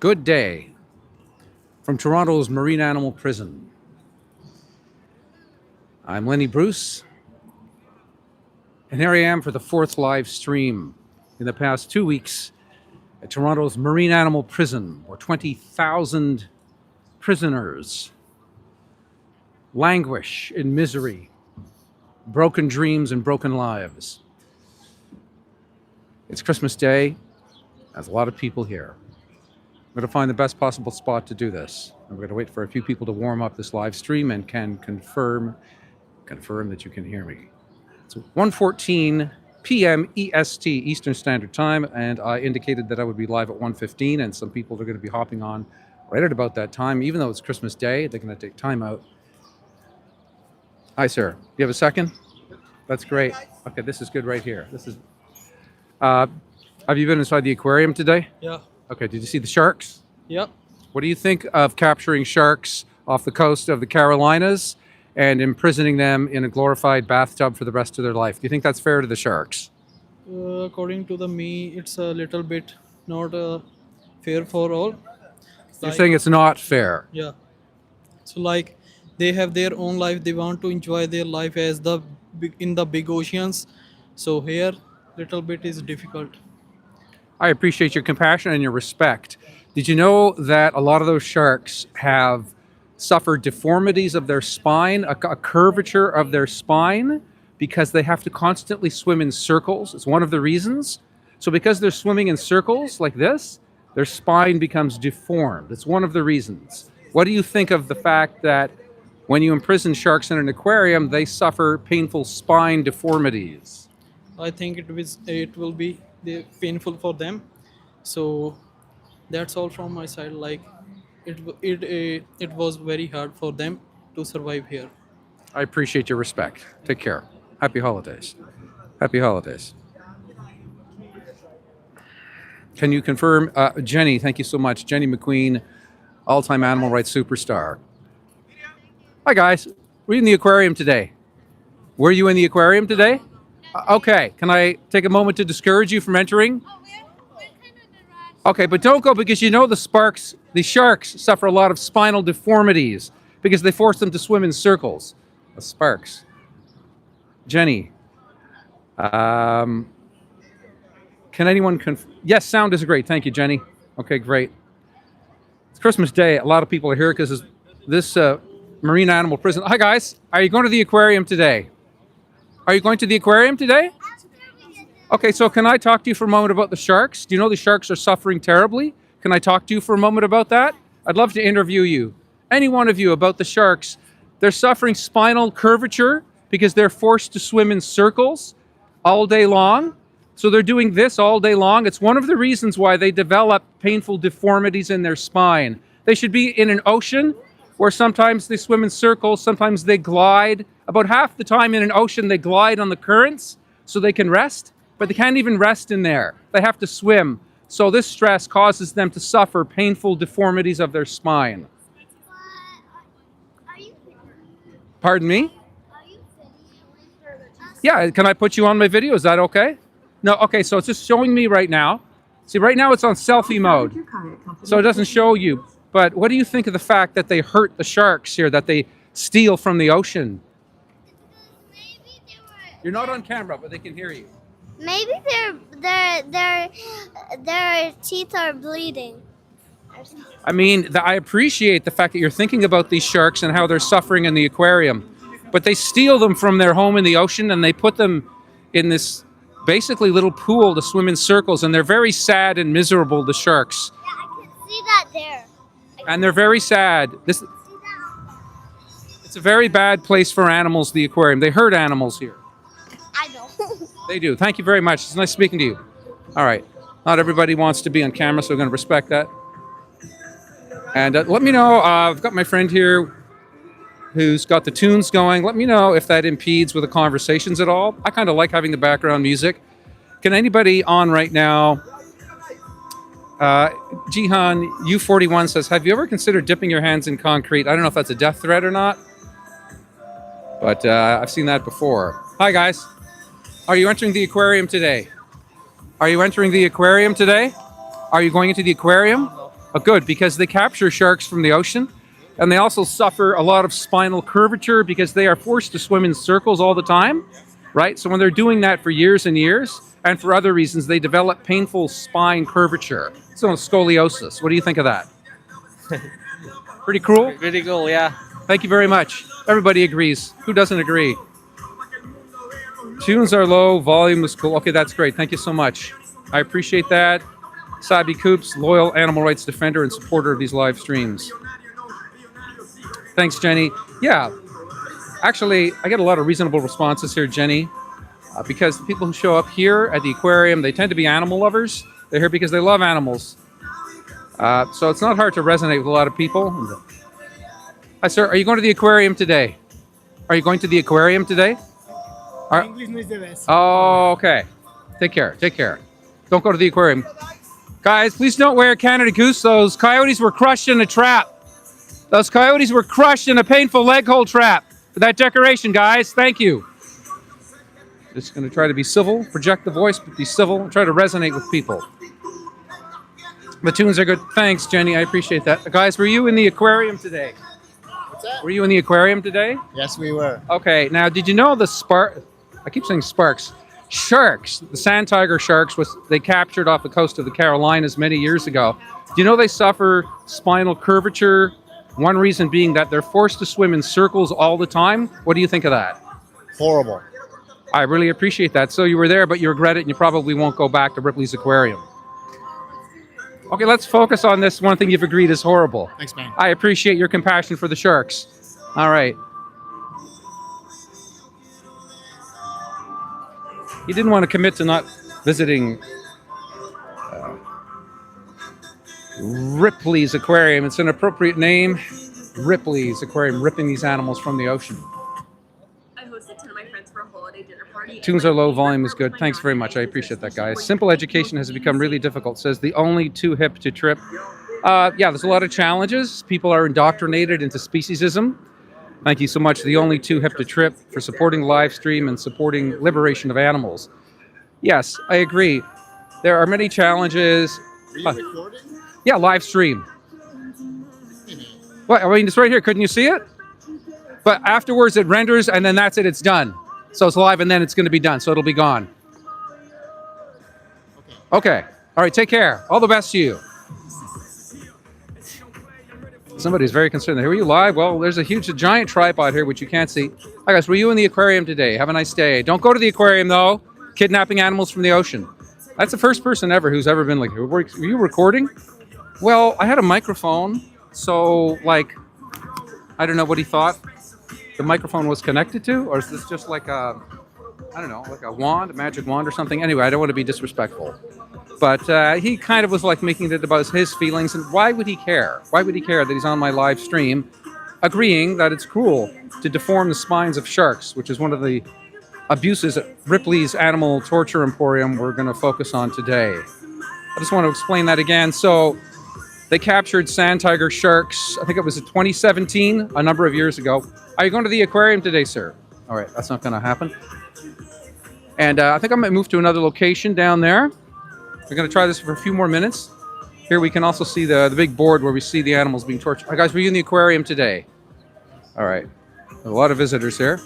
Good day from Toronto's Marine Animal Prison. I'm Lenny Bruce, and here I am for the fourth live stream in the past 2 weeks at Toronto's Marine Animal Prison, where 20,000 prisoners languish in misery, broken dreams, and broken lives. It's Christmas Day. There's a lot of people here. I'm going to find the best possible spot to do this. I'm going to wait for a few people to warm up this live stream and can confirm that you can hear me. It's 1:14 p.m. EST, Eastern Standard Time, and I indicated that I would be live at 1:15, and some people are going to be hopping on right at about that time. Even though it's Christmas Day, they're going to take time out. Hi, sir. Do you have a second? That's great. Okay, this is good right here. This is. Have you been inside the aquarium today? Yeah. Okay, did you see the sharks? Yeah. What do you think of capturing sharks off the coast of the Carolinas and imprisoning them in a glorified bathtub for the rest of their life? Do you think that's fair to the sharks? According to me, it's a little bit not fair for all. You're saying it's not fair. Yeah. So like they have their own life. They want to enjoy their life as in the big oceans. So here, little bit is difficult. I appreciate your compassion and your respect. Did you know that a lot of those sharks have suffered deformities of their spine, a curvature of their spine, because they have to constantly swim in circles? It's one of the reasons. So because they're swimming in circles like this, their spine becomes deformed. It's one of the reasons. What do you think of the fact that when you imprison sharks in an aquarium, they suffer painful spine deformities? I think it will be painful for them. So that's all from my side. Like it was very hard for them to survive here. I appreciate your respect. Take care. Happy holidays. Happy holidays. Can you confirm, Jenny, thank you so much. Jenny McQueen, all-time animal rights superstar. Hi guys, we're in the aquarium today. Were you in the aquarium today? Okay, can I take a moment to discourage you from entering? Okay, but don't go, because you know the sharks suffer a lot of spinal deformities because they force them to swim in circles. The sparks. Jenny, can anyone yes, sound is great. Thank you, Jenny. Okay, great. It's Christmas Day. A lot of people are here because this marine animal prison. Hi guys, are you going to the aquarium today? Are you going to the aquarium today? Okay, so can I talk to you for a moment about the sharks? Do you know the sharks are suffering terribly? Can I talk to you for a moment about that? I'd love to interview you. Any one of you about the sharks. They're suffering spinal curvature because they're forced to swim in circles all day long. So they're doing this all day long. It's one of the reasons why they develop painful deformities in their spine. They should be in an ocean where sometimes they swim in circles, sometimes they glide. About half the time in an ocean, they glide on the currents so they can rest, but they can't even rest in there. They have to swim. So this stress causes them to suffer painful deformities of their spine. Pardon me? Yeah, can I put you on my video? Is that okay? No, okay, so it's just showing me right now. See, right now it's on selfie mode, so it doesn't show you. But what do you think of the fact that they hurt the sharks here, that they steal from the ocean? You're not on camera, but they can hear you. Maybe their teeth are bleeding. I mean, I appreciate the fact that you're thinking about these sharks and how they're suffering in the aquarium, but they steal them from their home in the ocean and they put them in this basically little pool to swim in circles, and they're very sad and miserable, the sharks. Yeah, I can see that there. And they're very sad. It's a very bad place for animals, the aquarium. They hurt animals here. I know. They do. Thank you very much. It's nice speaking to you. All right. Not everybody wants to be on camera, so we're going to respect that. And let me know. I've got my friend here who's got the tunes going. Let me know if that impedes with the conversations at all. I kind of like having the background music. Can anybody on right now? Jihan U41 says, have you ever considered dipping your hands in concrete? I don't know if that's a death threat or not, but I've seen that before. Hi, guys. Are you entering the aquarium today? Are you entering the aquarium today? Are you going into the aquarium? Oh, good, because they capture sharks from the ocean, and they also suffer a lot of spinal curvature because they are forced to swim in circles all the time, right? So when they're doing that for years and years, and for other reasons, they develop painful spine curvature. So scoliosis. What do you think of that? Pretty cruel? Pretty cool, yeah. Thank you very much. Everybody agrees. Who doesn't agree? Tunes are low, volume was cool. Okay, that's great. Thank you so much. I appreciate that. Sabi Coops, loyal animal rights defender and supporter of these live streams. Thanks, Jenny. Yeah, actually, I get a lot of reasonable responses here, Jenny, because the people who show up here at the aquarium, they tend to be animal lovers. They're here because they love animals. So it's not hard to resonate with a lot of people. Hi, sir. Are you going to the aquarium today? Are you going to the aquarium today? English is the best. Oh, okay. Take care. Take care. Don't go to the aquarium. Guys, please don't wear Canada Goose. Those coyotes were crushed in a trap. Those coyotes were crushed in a painful leg hold trap. For that decoration, guys. Thank you. Just going to try to be civil, project the voice, but be civil, and try to resonate with people. The tunes are good. Thanks, Jenny. I appreciate that. Guys, were you in the aquarium today? What's that? Were you in the aquarium today? Yes, we were. Okay. Now, did you know the I keep saying sparks. Sharks, the sand tiger sharks, they captured off the coast of the Carolinas many years ago. Do you know they suffer spinal curvature? One reason being that they're forced to swim in circles all the time. What do you think of that? Horrible. I really appreciate that. So you were there, but you regret it, and you probably won't go back to Ripley's Aquarium. Okay, let's focus on this one thing you've agreed is horrible. Thanks, man. I appreciate your compassion for the sharks. All right. You didn't want to commit to not visiting Ripley's Aquarium. It's an appropriate name. Ripley's Aquarium, ripping these animals from the ocean. I hosted 10 of my friends for a holiday dinner party. Tunes are low, volume is good. Thanks very much. I appreciate that, guys. Simple education has become really difficult, says the only too hip to trip. Yeah, there's a lot of challenges. People are indoctrinated into speciesism. Thank you so much, the only too hip to trip, for supporting the live stream and supporting liberation of animals. Yes, I agree. There are many challenges. Are you recording? Yeah, live stream. What? I mean, it's right here. Couldn't you see it? But afterwards, it renders, and then that's it. It's done. So it's live, and then it's going to be done. So it'll be gone. Okay. All right. Take care. All the best to you. Somebody's very concerned. Were you live? Well, there's a giant tripod here, which you can't see. Hi, guys. Were you in the aquarium today? Have a nice day. Don't go to the aquarium, though. Kidnapping animals from the ocean. That's the first person ever who's ever been like, were you recording? Well, I had a microphone. So, like, I don't know what he thought the microphone was connected to. Or is this just like a, I don't know, like a wand, a magic wand or something? Anyway, I don't want to be disrespectful. But he kind of was like making it about his feelings. And why would he care? Why would he care that he's on my live stream agreeing that it's cruel to deform the spines of sharks, which is one of the abuses at Ripley's Animal Torture Emporium we're going to focus on today. I just want to explain that again. So they captured sand tiger sharks, I think it was in 2017, a number of years ago. Are you going to the aquarium today, sir? All right, that's not going to happen. And I think I might move to another location down there. We're going to try this for a few more minutes. Here we can also see the big board where we see the animals being tortured. Hi, guys, were you in the aquarium today? All right. A lot of visitors here.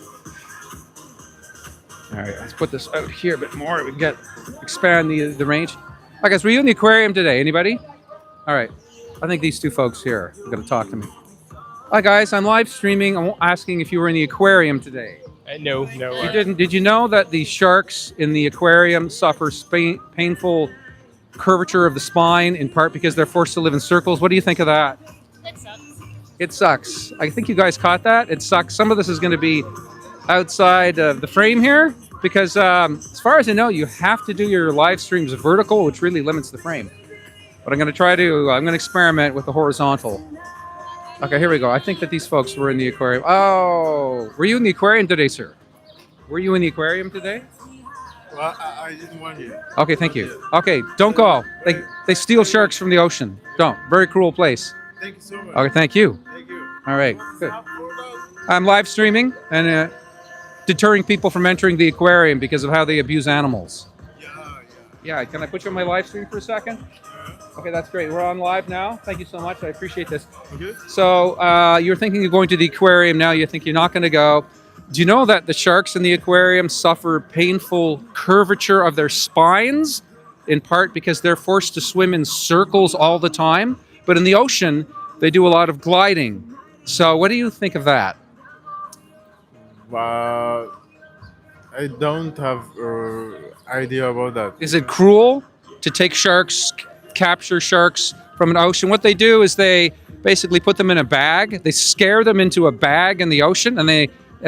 All right, let's put this out here a bit more. We can expand the range. Hi, guys, were you in the aquarium today? Anybody? All right. I think these two folks here are going to talk to me. Hi, guys. I'm live streaming. I'm asking if you were in the aquarium today. No. You didn't. Did you know that the sharks in the aquarium suffer painful curvature of the spine, in part because they're forced to live in circles? What do you think of that? It sucks. It sucks. I think you guys caught that. It sucks. Some of this is going to be outside of the frame here because as far as I know, you have to do your live streams vertical, which really limits the frame. But I'm going to experiment with the horizontal. Okay, here we go. I think that these folks were in the aquarium. Oh, were you in the aquarium today, sir? Were you in the aquarium today? Well, I didn't want you. Okay, thank you. Okay, don't go. They steal sharks from the ocean. Don't. Very cruel place. Thank you so much. Okay, thank you. Thank you. All right, good. I'm live streaming and deterring people from entering the aquarium because of how they abuse animals. Yeah. Yeah, can I put you on my live stream for a second? Okay, that's great. We're on live now. Thank you so much. I appreciate this. Okay. So you're thinking of going to the aquarium now. You think you're not going to go. Do you know that the sharks in the aquarium suffer painful curvature of their spines, in part because they're forced to swim in circles all the time? But in the ocean, they do a lot of gliding. So what do you think of that? I don't have idea about that. Is it cruel to take sharks, capture sharks from an ocean? What they do is they basically put them in a bag. They scare them into a bag in the ocean, and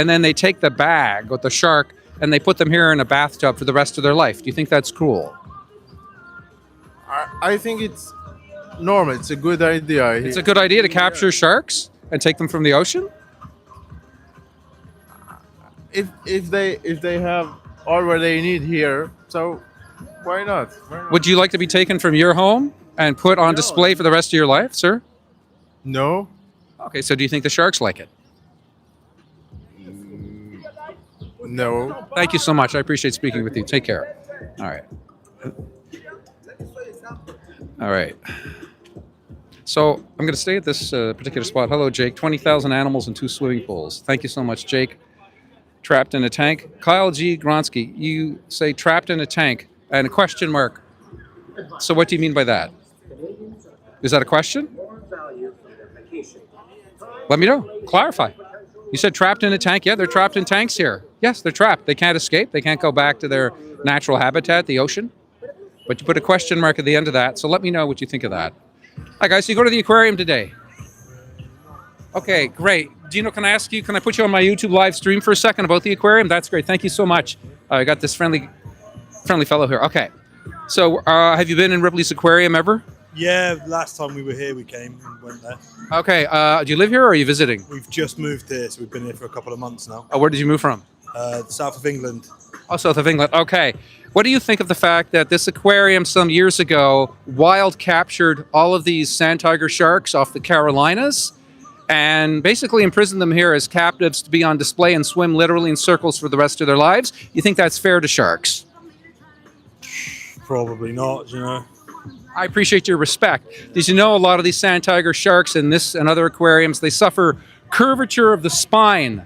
then they take the bag with the shark and they put them here in a bathtub for the rest of their life. Do you think that's cruel? I think it's normal. It's a good idea. It's a good idea to capture sharks and take them from the ocean? If they have all what they need here, so why not? Would you like to be taken from your home and put on display for the rest of your life, sir? No. Okay, so do you think the sharks like it? No. Thank you so much. I appreciate speaking with you. Take care. All right. All right. So I'm going to stay at this particular spot. Hello, Jake. 20,000 animals in 2 swimming pools. Thank you so much, Jake. Trapped in a tank. Kyle G. Gronsky, you say trapped in a tank and a question mark. So what do you mean by that? Is that a question? Let me know. Clarify. You said trapped in a tank. Yeah, they're trapped in tanks here. Yes, they're trapped. They can't escape. They can't go back to their natural habitat, the ocean. But you put a question mark at the end of that. So let me know what you think of that. Hi, guys. So you go to the aquarium today. Okay, great. Gino, can I put you on my YouTube live stream for a second about the aquarium? That's great. Thank you so much. I got this friendly fellow here. Okay. So have you been in Ripley's aquarium ever? Yeah, last time we were here, we came and went there. Okay. Do you live here or are you visiting? We've just moved here, so we've been here for a couple of months now. Where did you move from? The south of England. Oh, south of England. Okay. What do you think of the fact that this aquarium some years ago wild captured all of these sand tiger sharks off the Carolinas and basically imprisoned them here as captives to be on display and swim literally in circles for the rest of their lives? You think that's fair to sharks? Probably not, you know. I appreciate your respect. Did you know a lot of these sand tiger sharks in this and other aquariums, they suffer curvature of the spine,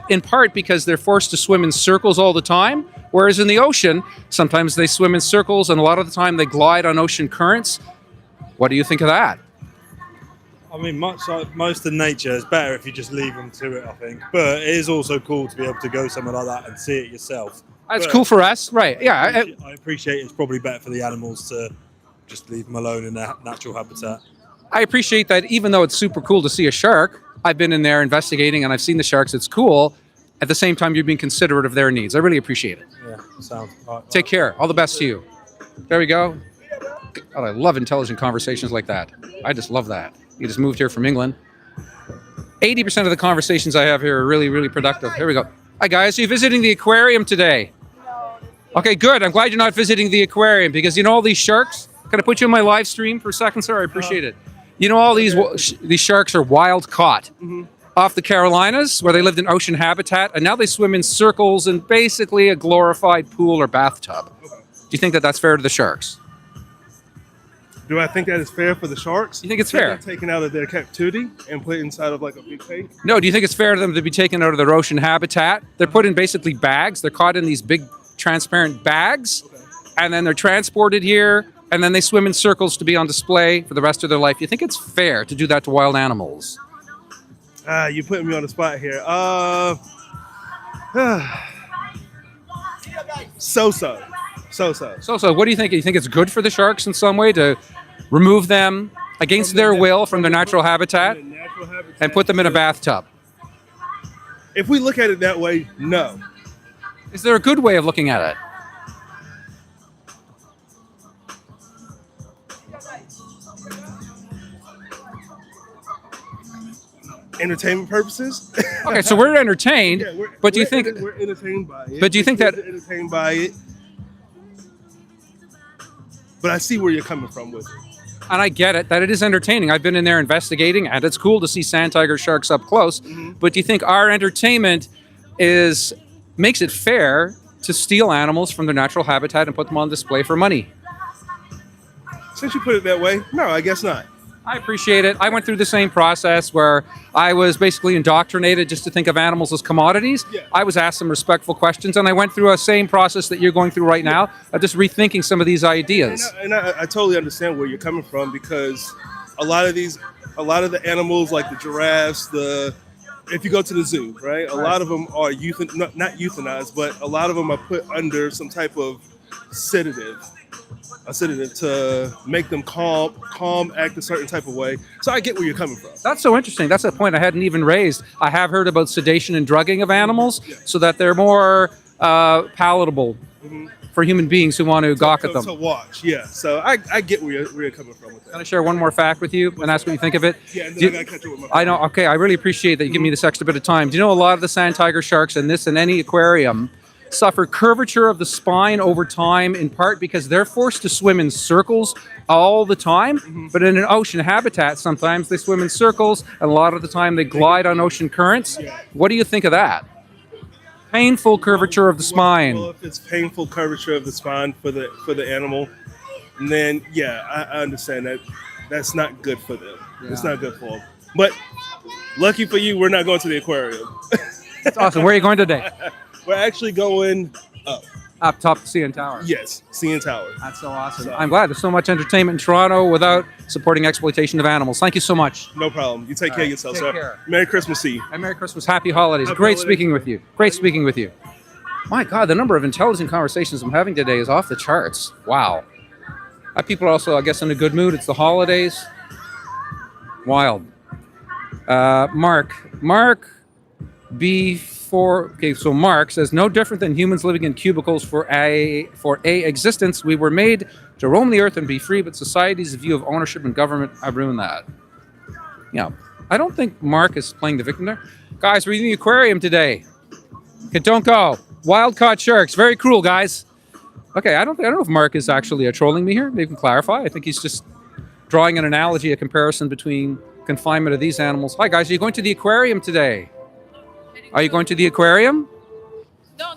in part because they're forced to swim in circles all the time, whereas in the ocean, sometimes they swim in circles and a lot of the time they glide on ocean currents. What do you think of that? I mean, much like most of nature, it's better if you just leave them to it, I think. But it is also cool to be able to go somewhere like that and see it yourself. That's cool for us, right? Yeah. I appreciate it's probably better for the animals to just leave them alone in their natural habitat. I appreciate that even though it's super cool to see a shark, I've been in there investigating and I've seen the sharks, it's cool. At the same time, you're being considerate of their needs. I really appreciate it. Yeah, sounds right. Take care. All the best to you. There we go. God, I love intelligent conversations like that. I just love that. You just moved here from England. 80% of the conversations I have here are really, really productive. Here we go. Hi, guys. Are you visiting the aquarium today? Okay, good. I'm glad you're not visiting the aquarium because you know all these sharks? Can I put you on my live stream for a second, sir? I appreciate it. You know all these sharks are wild caught off the Carolinas where they lived in ocean habitat, and now they swim in circles in basically a glorified pool or bathtub. Do you think that that's fair to the sharks? Do I think that is fair for the sharks? You think it's That fair? they're taken out of their captivity and put inside of like a big tank? No, do you think it's fair to them to be taken out of their ocean habitat? They're put in basically bags. They're caught in these big transparent bags, and then they're transported here, and then they swim in circles to be on display for the rest of their life. You think it's fair to do that to wild animals? You're putting me on the spot here. So-so. So, what do you think? You think it's good for the sharks in some way to remove them against their will from their natural habitat and put them in a bathtub? If we look at it that way, no. Is there a good way of looking at it? Entertainment purposes. Okay, so we're entertained, Yeah, but do you think? we're entertained by it? But do you think that- We're entertained by it? But I see where you're coming from with it. And I get it, that it is entertaining. I've been in there investigating, and it's cool to see sand tiger sharks up close. But do you think our entertainment makes it fair to steal animals from their natural habitat and put them on display for money? Since you put it that way, no, I guess not. I appreciate it. I went through the same process where I was basically indoctrinated just to think of animals as commodities. Yeah. I was asked some respectful questions, and I went through a same process that you're going through right now of just rethinking some of these ideas. And I totally understand where you're coming from, because a lot of the animals, like the giraffes, if you go to the zoo, right, a lot of them are not euthanized, but a lot of them are put under some type of sedative to make them calm, act a certain type of way. So I get where you're coming from. That's so interesting. That's a point I hadn't even raised. I have heard about sedation and drugging of animals so that they're more palatable for human beings who want to gawk at them. To watch, yeah. So I get where you're coming from with that. Can I share one more fact with you and ask what you think of it? Yeah, and then I gotta catch up with my I know. Okay, I really appreciate that you give me this extra bit of time. Do you know a lot of the sand tiger sharks in this and any aquarium suffer curvature of the spine over time, in part because they're forced to swim in circles all the time. But in an ocean habitat, sometimes they swim in circles, and a lot of the time they glide on ocean currents. What do you think of that? Painful curvature of the spine. Well, if it's painful curvature of the spine for the animal, then yeah, I understand that. That's not good for them. It's not good for them. But lucky for you, we're not going to the aquarium. That's awesome. Where are you going today? We're actually going up. Up top of CN Tower. Yes, CN Tower. That's so awesome. I'm glad there's so much entertainment in Toronto without supporting exploitation of animals. Thank you so much. No problem. You take care of yourself, take sir. care. Merry Christmas to you. And Merry Christmas. Happy holidays. Happy Great holidays. speaking with you. Great speaking with you. My God, the number of intelligent conversations I'm having today is off the charts. Wow. People are also, I guess, in a good mood. It's the holidays. Wild. Mark B4. Okay, so Mark says, no different than humans living in cubicles for a existence. We were made to roam the earth and be free, but society's view of ownership and government have ruined that. Yeah, I don't think Mark is playing the victim there. Guys, we're in the aquarium today. Okay, don't go. Wild caught sharks. Very cruel, guys. Okay, I don't know if Mark is actually trolling me here. Maybe you can clarify. I think he's just drawing an analogy, a comparison between confinement of these animals. Hi, guys. Are you going to the aquarium today? Are you going to the aquarium? No,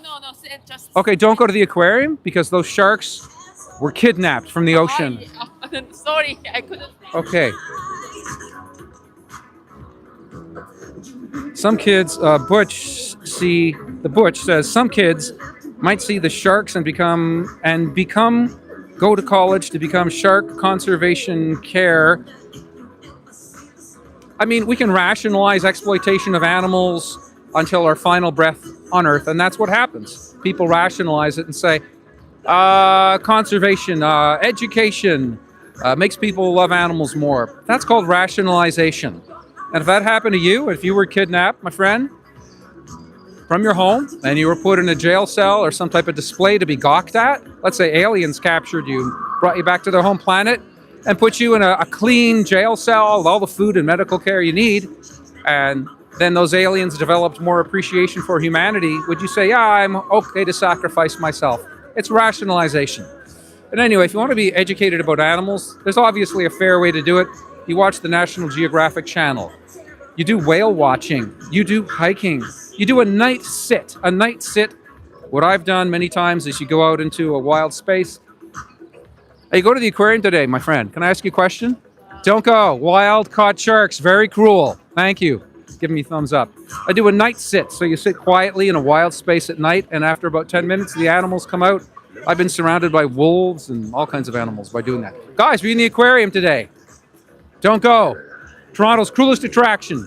just. Okay, don't go to the aquarium because those sharks were kidnapped from the ocean. Sorry, I couldn't. Okay. Some kids, Butch says some kids might see the sharks and go to college to become shark conservation care. I mean, we can rationalize exploitation of animals until our final breath on Earth, and that's what happens. People rationalize it and say, conservation, education makes people love animals more. That's called rationalization. And if that happened to you, if you were kidnapped, my friend, from your home, and you were put in a jail cell or some type of display to be gawked at, let's say aliens captured you, brought you back to their home planet, and put you in a clean jail cell with all the food and medical care you need, and then those aliens developed more appreciation for humanity, would you say, yeah, I'm okay to sacrifice myself? It's rationalization. But anyway, if you want to be educated about animals, there's obviously a fair way to do it. You watch the National Geographic Channel. You do whale watching. You do hiking. You do a night sit. A night sit. What I've done many times is you go out into a wild space. Hey, go to the aquarium today, my friend. Can I ask you a question? Don't go. Wild caught sharks. Very cruel. Thank you. Give me a thumbs up. I do a night sit. So you sit quietly in a wild space at night, and after about 10 minutes, the animals come out. I've been surrounded by wolves and all kinds of animals by doing that. Guys, we're in the aquarium today. Don't go. Toronto's cruelest attraction.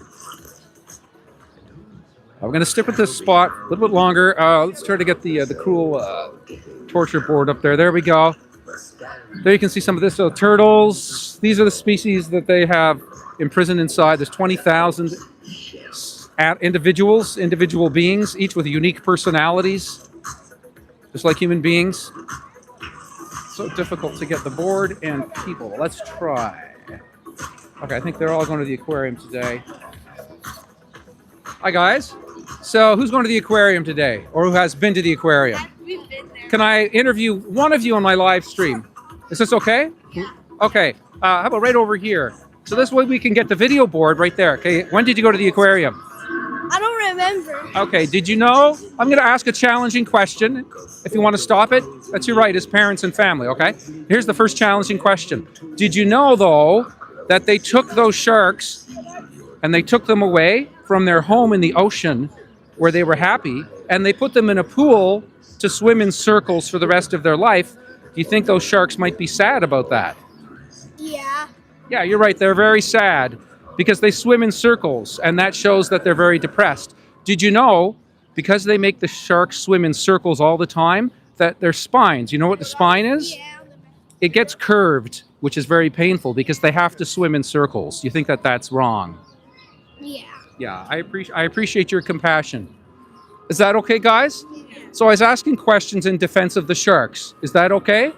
We're going to stick with this spot a little bit longer. Let's try to get the cool torture board up there. There we go. There you can see some of this. So turtles. These are the species that they have imprisoned inside. There's 20,000 individual beings, each with unique personalities, just like human beings. So difficult to get the board and people. Let's try. Okay, I think they're all going to the aquarium today. Hi, guys. So who's going to the aquarium today, or who has been to the aquarium? We've been there. Can I interview one of you on my live stream? Is this okay? Okay. How about right over here? So this way we can get the video board right there. Okay. When did you go to the aquarium? I don't remember. remember. Okay, did you know? I'm going to ask a challenging question. If you want to stop it, that's your right as parents and family, okay? Here's the first challenging question. Did you know, though, that they took those sharks and they took them away from their home in the ocean where they were happy and they put them in a pool to swim in circles for the rest of their life? Do you think those sharks might be sad about that? Yeah. Yeah, you're right. They're very sad because they swim in circles, and that shows that they're very depressed. Did you know, because they make the sharks swim in circles all the time, that their spines, you know what the spine is? Yeah. It gets curved, which is very painful because they have to swim in circles. You think that that's wrong? Yeah. Yeah, I appreciate your compassion. Is that okay, guys? So I was asking questions in defense of the sharks. Is that okay?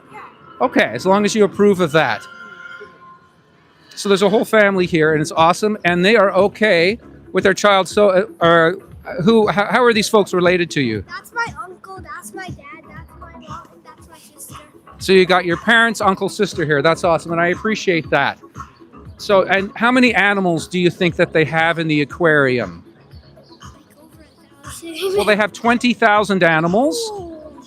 Okay, as long as you approve of that. So there's a whole family here, and it's awesome, and they are okay with their child. So, how are these folks related to you? That's my uncle. That's my dad. That's my mom. And that's my sister. So you got your parents, uncle, sister here. That's awesome, and I appreciate that. So, and how many animals do you think that they have in the aquarium? Over 1,000. Well, they have 20,000 animals,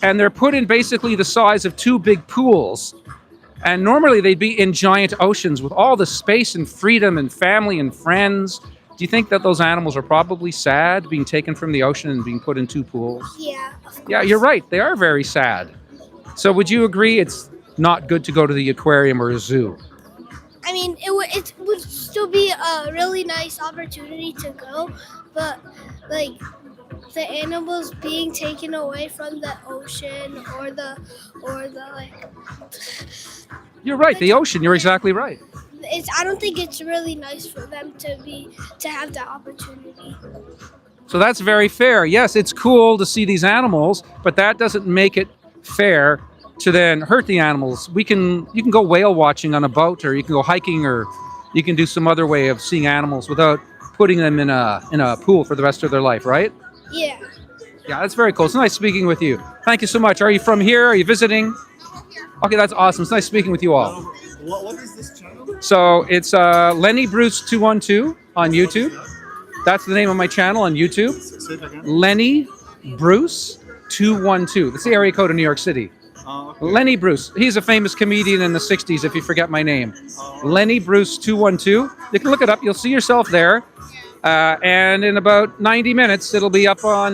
and they're put in basically the size of two big pools. And normally they'd be in giant oceans with all the space and freedom and family and friends. Do you think that those animals are probably sad being taken from the ocean and being put in two pools? Yeah. Of course. Yeah, you're right. They are very sad. So would you agree it's not good to go to the aquarium or a zoo? I mean, it would still be a really nice opportunity to go, but like the animals being taken away from the ocean or the like, You're right. The ocean. You're exactly right. I don't think it's really nice for them to have that opportunity. So that's very fair. Yes, it's cool to see these animals, but that doesn't make it fair to then hurt the animals. You can go whale watching on a boat, or you can go hiking, or you can do some other way of seeing animals without putting them in a pool for the rest of their life, right? Yeah. Yeah, that's very cool. It's nice speaking with you. Thank you so much. Are you from here? Are you visiting? Okay, that's awesome. It's nice speaking with you all. What is this channel? So it's Lenny Bruce 212 on YouTube. That's the name of my channel on YouTube. Say it again. Lenny Bruce 212. That's the area code of New York City. Okay. Lenny Bruce. He's a famous comedian in the 60s, if you forget my name. Lenny Bruce 212. You can look it up. You'll see yourself there. And in about 90 minutes, it'll be up on,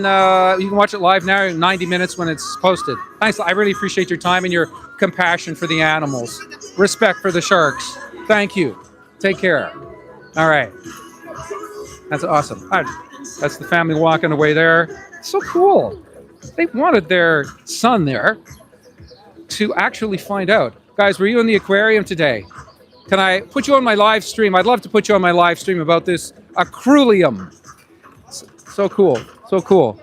you can watch it live now in 90 minutes when it's posted. Thanks. I really appreciate your time and your compassion for the animals. Respect for the sharks. Thank you. Take care. All right. That's awesome. All right. That's the family walking away there. So cool. They wanted their son there to actually find out. Guys, were you in the aquarium today? Can I put you on my live stream? I'd love to put you on my live stream about this aquarium. So cool. So cool.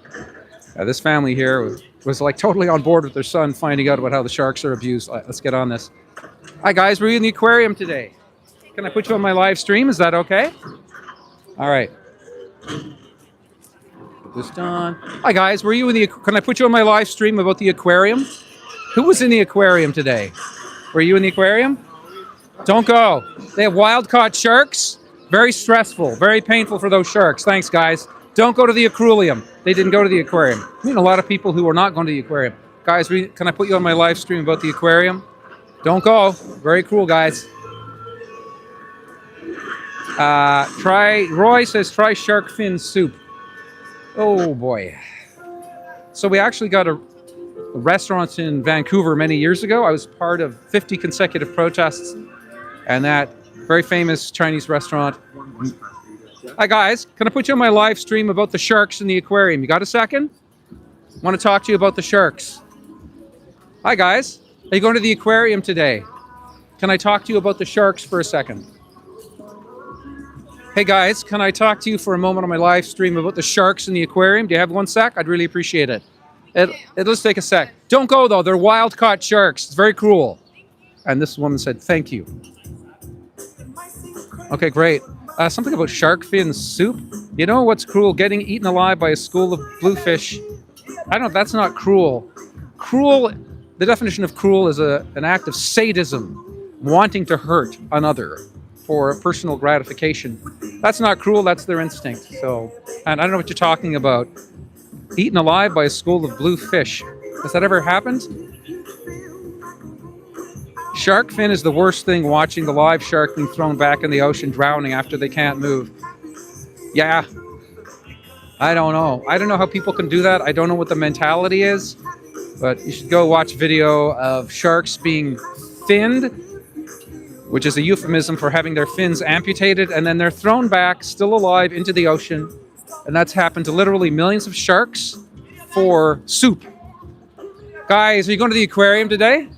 This family here was like totally on board with their son finding out about how the sharks are abused. Let's get on this. Hi, guys. Were you in the aquarium today? Can I put you on my live stream? Is that okay? All right. Put this done. Hi, guys. Were you in the... Can I put you on my live stream about the aquarium? Who was in the aquarium today? Were you in the aquarium? Don't go. They have wild-caught sharks. Very stressful, very painful for those sharks. Thanks, guys. Don't go to the aquarium. They didn't go to the aquarium. I mean, a lot of people who are not going to the aquarium. Guys, can I put you on my live stream about the aquarium? Don't go. Very cool, guys. Roy says, try shark fin soup. Oh, boy. So we actually got a restaurant in Vancouver many years ago. I was part of 50 consecutive protests, and that very famous Chinese restaurant. Hi, guys. Can I put you on my live stream about the sharks in the aquarium? You got a second? I want to talk to you about the sharks. Hi, guys. Are you going to the aquarium today? Can I talk to you about the sharks for a second? Hey, guys. Can I talk to you for a moment on my live stream about the sharks in the aquarium? Do you have 1 sec? I'd really appreciate it. It'll just take a sec. Don't go, though. They're wild-caught sharks. It's very cruel. And this woman said, thank you. Okay, great. Something about shark fin soup. You know what's cruel? Getting eaten alive by a school of bluefish. I don't know. That's not cruel. Cruel, the definition of cruel is an act of sadism, wanting to hurt another. for personal gratification. That's not cruel, that's their instinct. So, and I don't know what you're talking about. Eaten alive by a school of blue fish. Has that ever happened? Shark fin is the worst thing, watching the live shark being thrown back in the ocean, drowning after they can't move. Yeah. I don't know. I don't know how people can do that. I don't know what the mentality is. But you should go watch video of sharks being finned, which is a euphemism for having their fins amputated, and then they're thrown back, still alive, into the ocean. And that's happened to literally millions of sharks for soup. Guys, are you going to the aquarium today?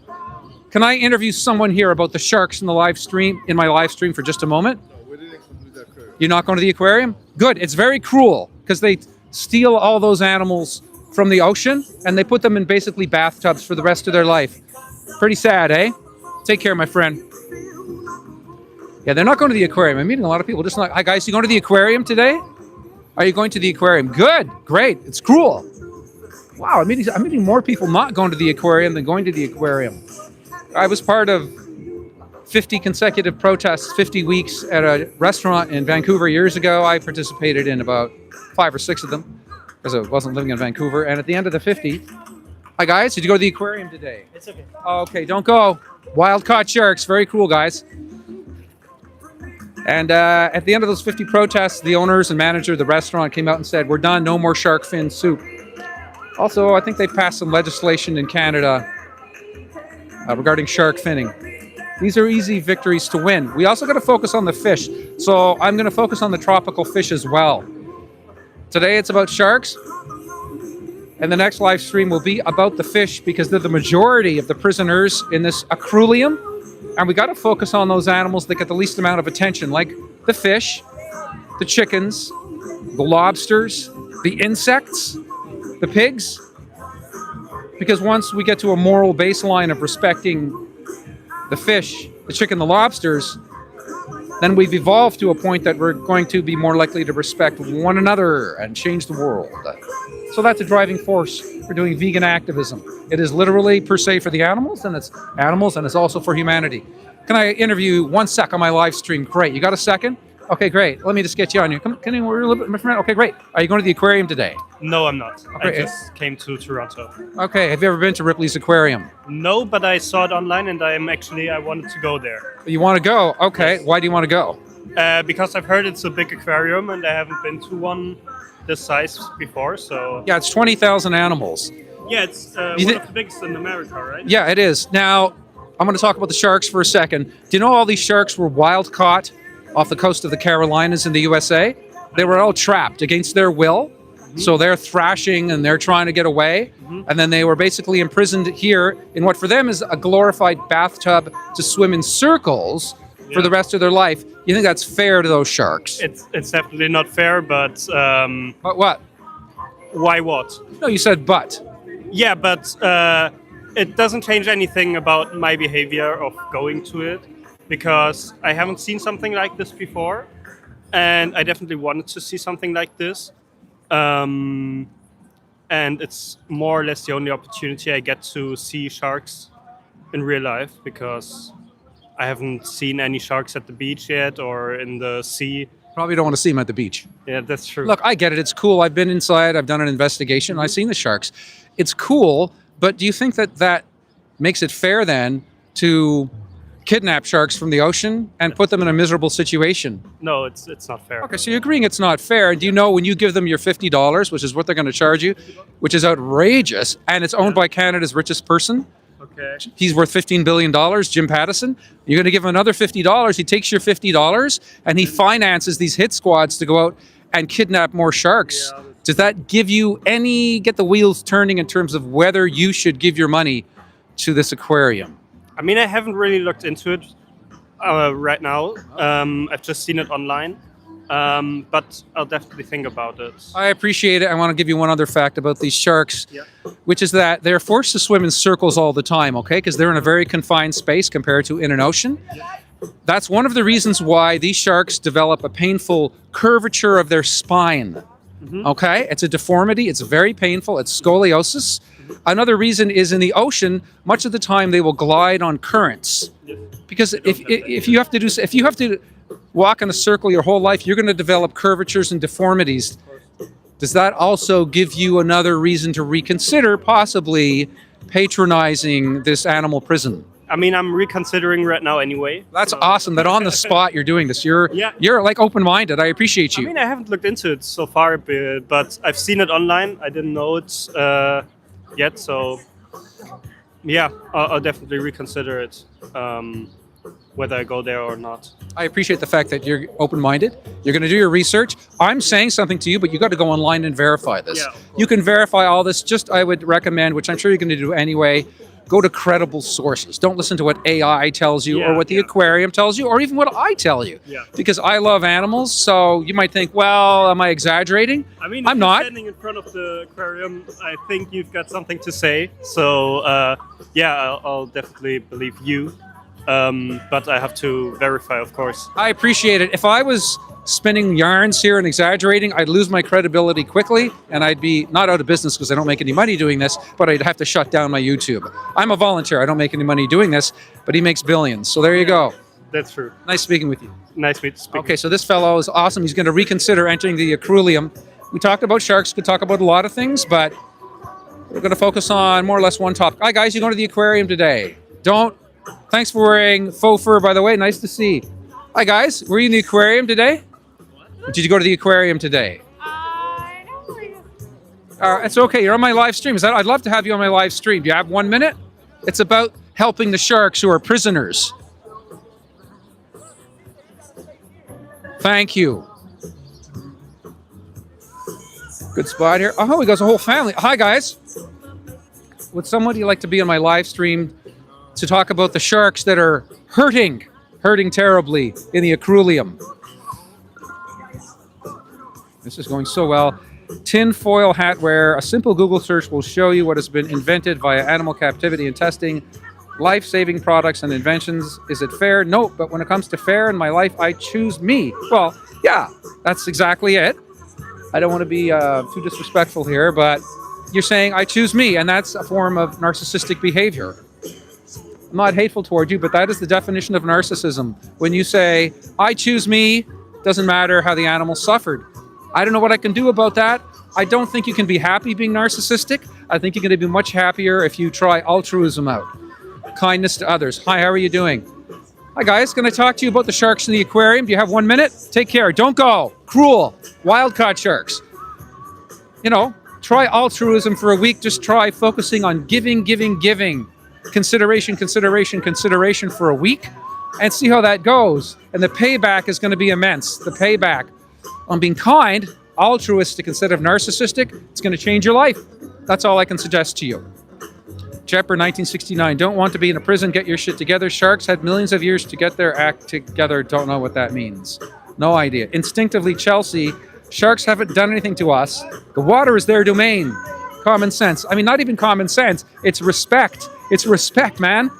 Can I interview someone here about the sharks in the live stream, in my live stream, for just a moment? No, we didn't come to the aquarium. You're not going to the aquarium? Good. It's very cruel because they steal all those animals from the ocean and they put them in basically bathtubs for the rest of their life. Pretty sad, eh? Take care, my friend. Yeah, they're not going to the aquarium. I'm meeting a lot of people. Just like, hi guys, you going to the aquarium today? Are you going to the aquarium? Good, great. It's cruel. Wow, I'm meeting more people not going to the aquarium than going to the aquarium. I was part of 50 consecutive protests, 50 weeks at a restaurant in Vancouver years ago. I participated in about 5 or 6 of them because I wasn't living in Vancouver. And at the end of the 50, hi guys, did you go to the aquarium today? It's okay. Oh, okay, don't go. Wild caught sharks, very cool, guys. And at the end of those 50 protests, the owners and manager of the restaurant came out and said, we're done, no more shark fin soup. Also, I think they passed some legislation in Canada regarding shark finning. These are easy victories to win. We also got to focus on the fish. So I'm going to focus on the tropical fish as well. Today it's about sharks. And the next live stream will be about the fish because they're the majority of the prisoners in this aquarium. And we got to focus on those animals that get the least amount of attention, like the fish, the chickens, the lobsters, the insects, the pigs. Because once we get to a moral baseline of respecting the fish, the chicken, the lobsters, then we've evolved to a point that we're going to be more likely to respect one another and change the world. So that's a driving force for doing vegan activism. It is literally per se for the animals, and it's also for humanity. Can I interview 1 sec on my live stream? Great. You got a second? Okay, great. Let me just get you on here. Can you a little bit, my friend? Okay, great. Are you going to the aquarium today? No, I'm not. Okay. I just came to Toronto. Okay. Have you ever been to Ripley's Aquarium? No, but I saw it online and I wanted to go there. You want to go? Okay. Yes. Why do you want to go? Because I've heard it's a big aquarium and I haven't been to one this size before, so... Yeah, it's 20,000 animals. Yeah, it's one of the biggest in America, right? Yeah, it is. Now, I'm going to talk about the sharks for a second. Do you know all these sharks were wild caught off the coast of the Carolinas in the USA? They were all trapped against their will. Mm-hmm. So they're thrashing and they're trying to get away. Mm-hmm. And then they were basically imprisoned here in what for them is a glorified bathtub to swim in circles for the rest of their life. You think that's fair to those sharks? It's definitely not fair, but... But what? Why what? No, you said but. Yeah, but it doesn't change anything about my behavior of going to it, because I haven't seen something like this before, and I definitely wanted to see something like this. And it's more or less the only opportunity I get to see sharks in real life, because I haven't seen any sharks at the beach yet or in the sea. Probably don't want to see them at the beach. Yeah, that's true. Look, I get it. It's cool. I've been inside. I've done an investigation. Mm-hmm. I've seen the sharks. It's cool, but do you think that makes it fair then to kidnap sharks from the ocean and put them in a miserable situation? No, it's not fair. Okay, so you're agreeing it's not fair. And do you know when you give them your $50, which is what they're going to charge you, which is outrageous, and it's owned by Canada's richest person? Okay. He's worth $15 billion, Jim Pattison. You're going to give him another $50. He takes your $50 and he finances these hit squads to go out and kidnap more sharks. Yeah. Does that give you get the wheels turning in terms of whether you should give your money to this aquarium? I mean, I haven't really looked into it right now. I've just seen it online. But I'll definitely think about it. I appreciate it. I want to give you one other fact about these sharks, which is that they're forced to swim in circles all the time, okay? Because they're in a very confined space compared to in an ocean. That's one of the reasons why these sharks develop a painful curvature of their spine, okay? It's a deformity. It's very painful. It's scoliosis. Another reason is in the ocean, much of the time they will glide on currents. Because if you have to walk in a circle your whole life, you're going to develop curvatures and deformities. Does that also give you another reason to reconsider possibly patronizing this animal prison? I mean, I'm reconsidering right now anyway. That's so- awesome that on the spot you're doing this. You're Yeah. you're like open-minded. I appreciate I you. mean, I haven't looked into it so far, but I've seen it online. I didn't know it yet, so yeah, I'll definitely reconsider it, whether I go there or not. I appreciate the fact that you're open-minded. You're going to do your research. I'm saying something to you, but you got to go online and verify this. Yeah, of course. You can verify all this. Just I would recommend, which I'm sure you're going to do anyway, go to credible sources. Don't listen to what AI tells you or Yeah, what the yeah. aquarium tells you or even what I tell you. Yeah. Because I love animals, so you might think, well, am I exaggerating? I mean, if I'm you're not. standing in front of the aquarium, I think you've got something to say. So yeah, I'll definitely believe you. But I have to verify, of course. I appreciate it. If I was spinning yarns here and exaggerating, I'd lose my credibility quickly, and I'd be not out of business because I don't make any money doing this, but I'd have to shut down my YouTube. I'm a volunteer. I don't make any money doing this, but he makes billions. So there you go. That's true. Nice speaking with you. Nice to speak. Okay, so this fellow is awesome. He's going to reconsider entering the aquarium. We talked about sharks, could talk about a lot of things, but we're going to focus on more or less one topic. Hi, guys, you going to the aquarium today? Don't. Thanks for wearing faux fur, by the way. Nice to see. Hi, guys. Were you in the aquarium today? Did you go to the aquarium today? It's okay. You're on my live stream. I'd love to have you on my live stream. Do you have 1 minute? It's about helping the sharks who are prisoners. Thank you. Good spot here. Oh, he goes a whole family. Hi, guys. Would somebody like to be on my live stream to talk about the sharks that are hurting terribly in the aquarium? This is going so well. Tin foil hat wear. A simple Google search will show you what has been invented via animal captivity and testing. Life-saving products and inventions. Is it fair? No, but when it comes to fair in my life, I choose me. Well, yeah, that's exactly it. I don't want to be too disrespectful here, but you're saying I choose me, and that's a form of narcissistic behavior. I'm not hateful toward you, but that is the definition of narcissism. When you say, I choose me, doesn't matter how the animal suffered. I don't know what I can do about that. I don't think you can be happy being narcissistic. I think you're going to be much happier if you try altruism out. Kindness to others. Hi, how are you doing? Hi, guys. Can I talk to you about the sharks in the aquarium? Do you have 1 minute? Take care. Don't go. Cruel. Wild-caught sharks. You know, try altruism for a week. Just try focusing on giving. Consideration for a week, and see how that goes. And the payback is going to be immense. The payback on being kind, altruistic instead of narcissistic, it's going to change your life. That's all I can suggest to you. Jepper 1969, don't want to be in a prison, get your shit together. Sharks had millions of years to get their act together. Don't know what that means. No idea. Instinctively, Chelsea, sharks haven't done anything to us. The water is their domain. Common sense. I mean, not even common sense. It's respect. It's respect, man.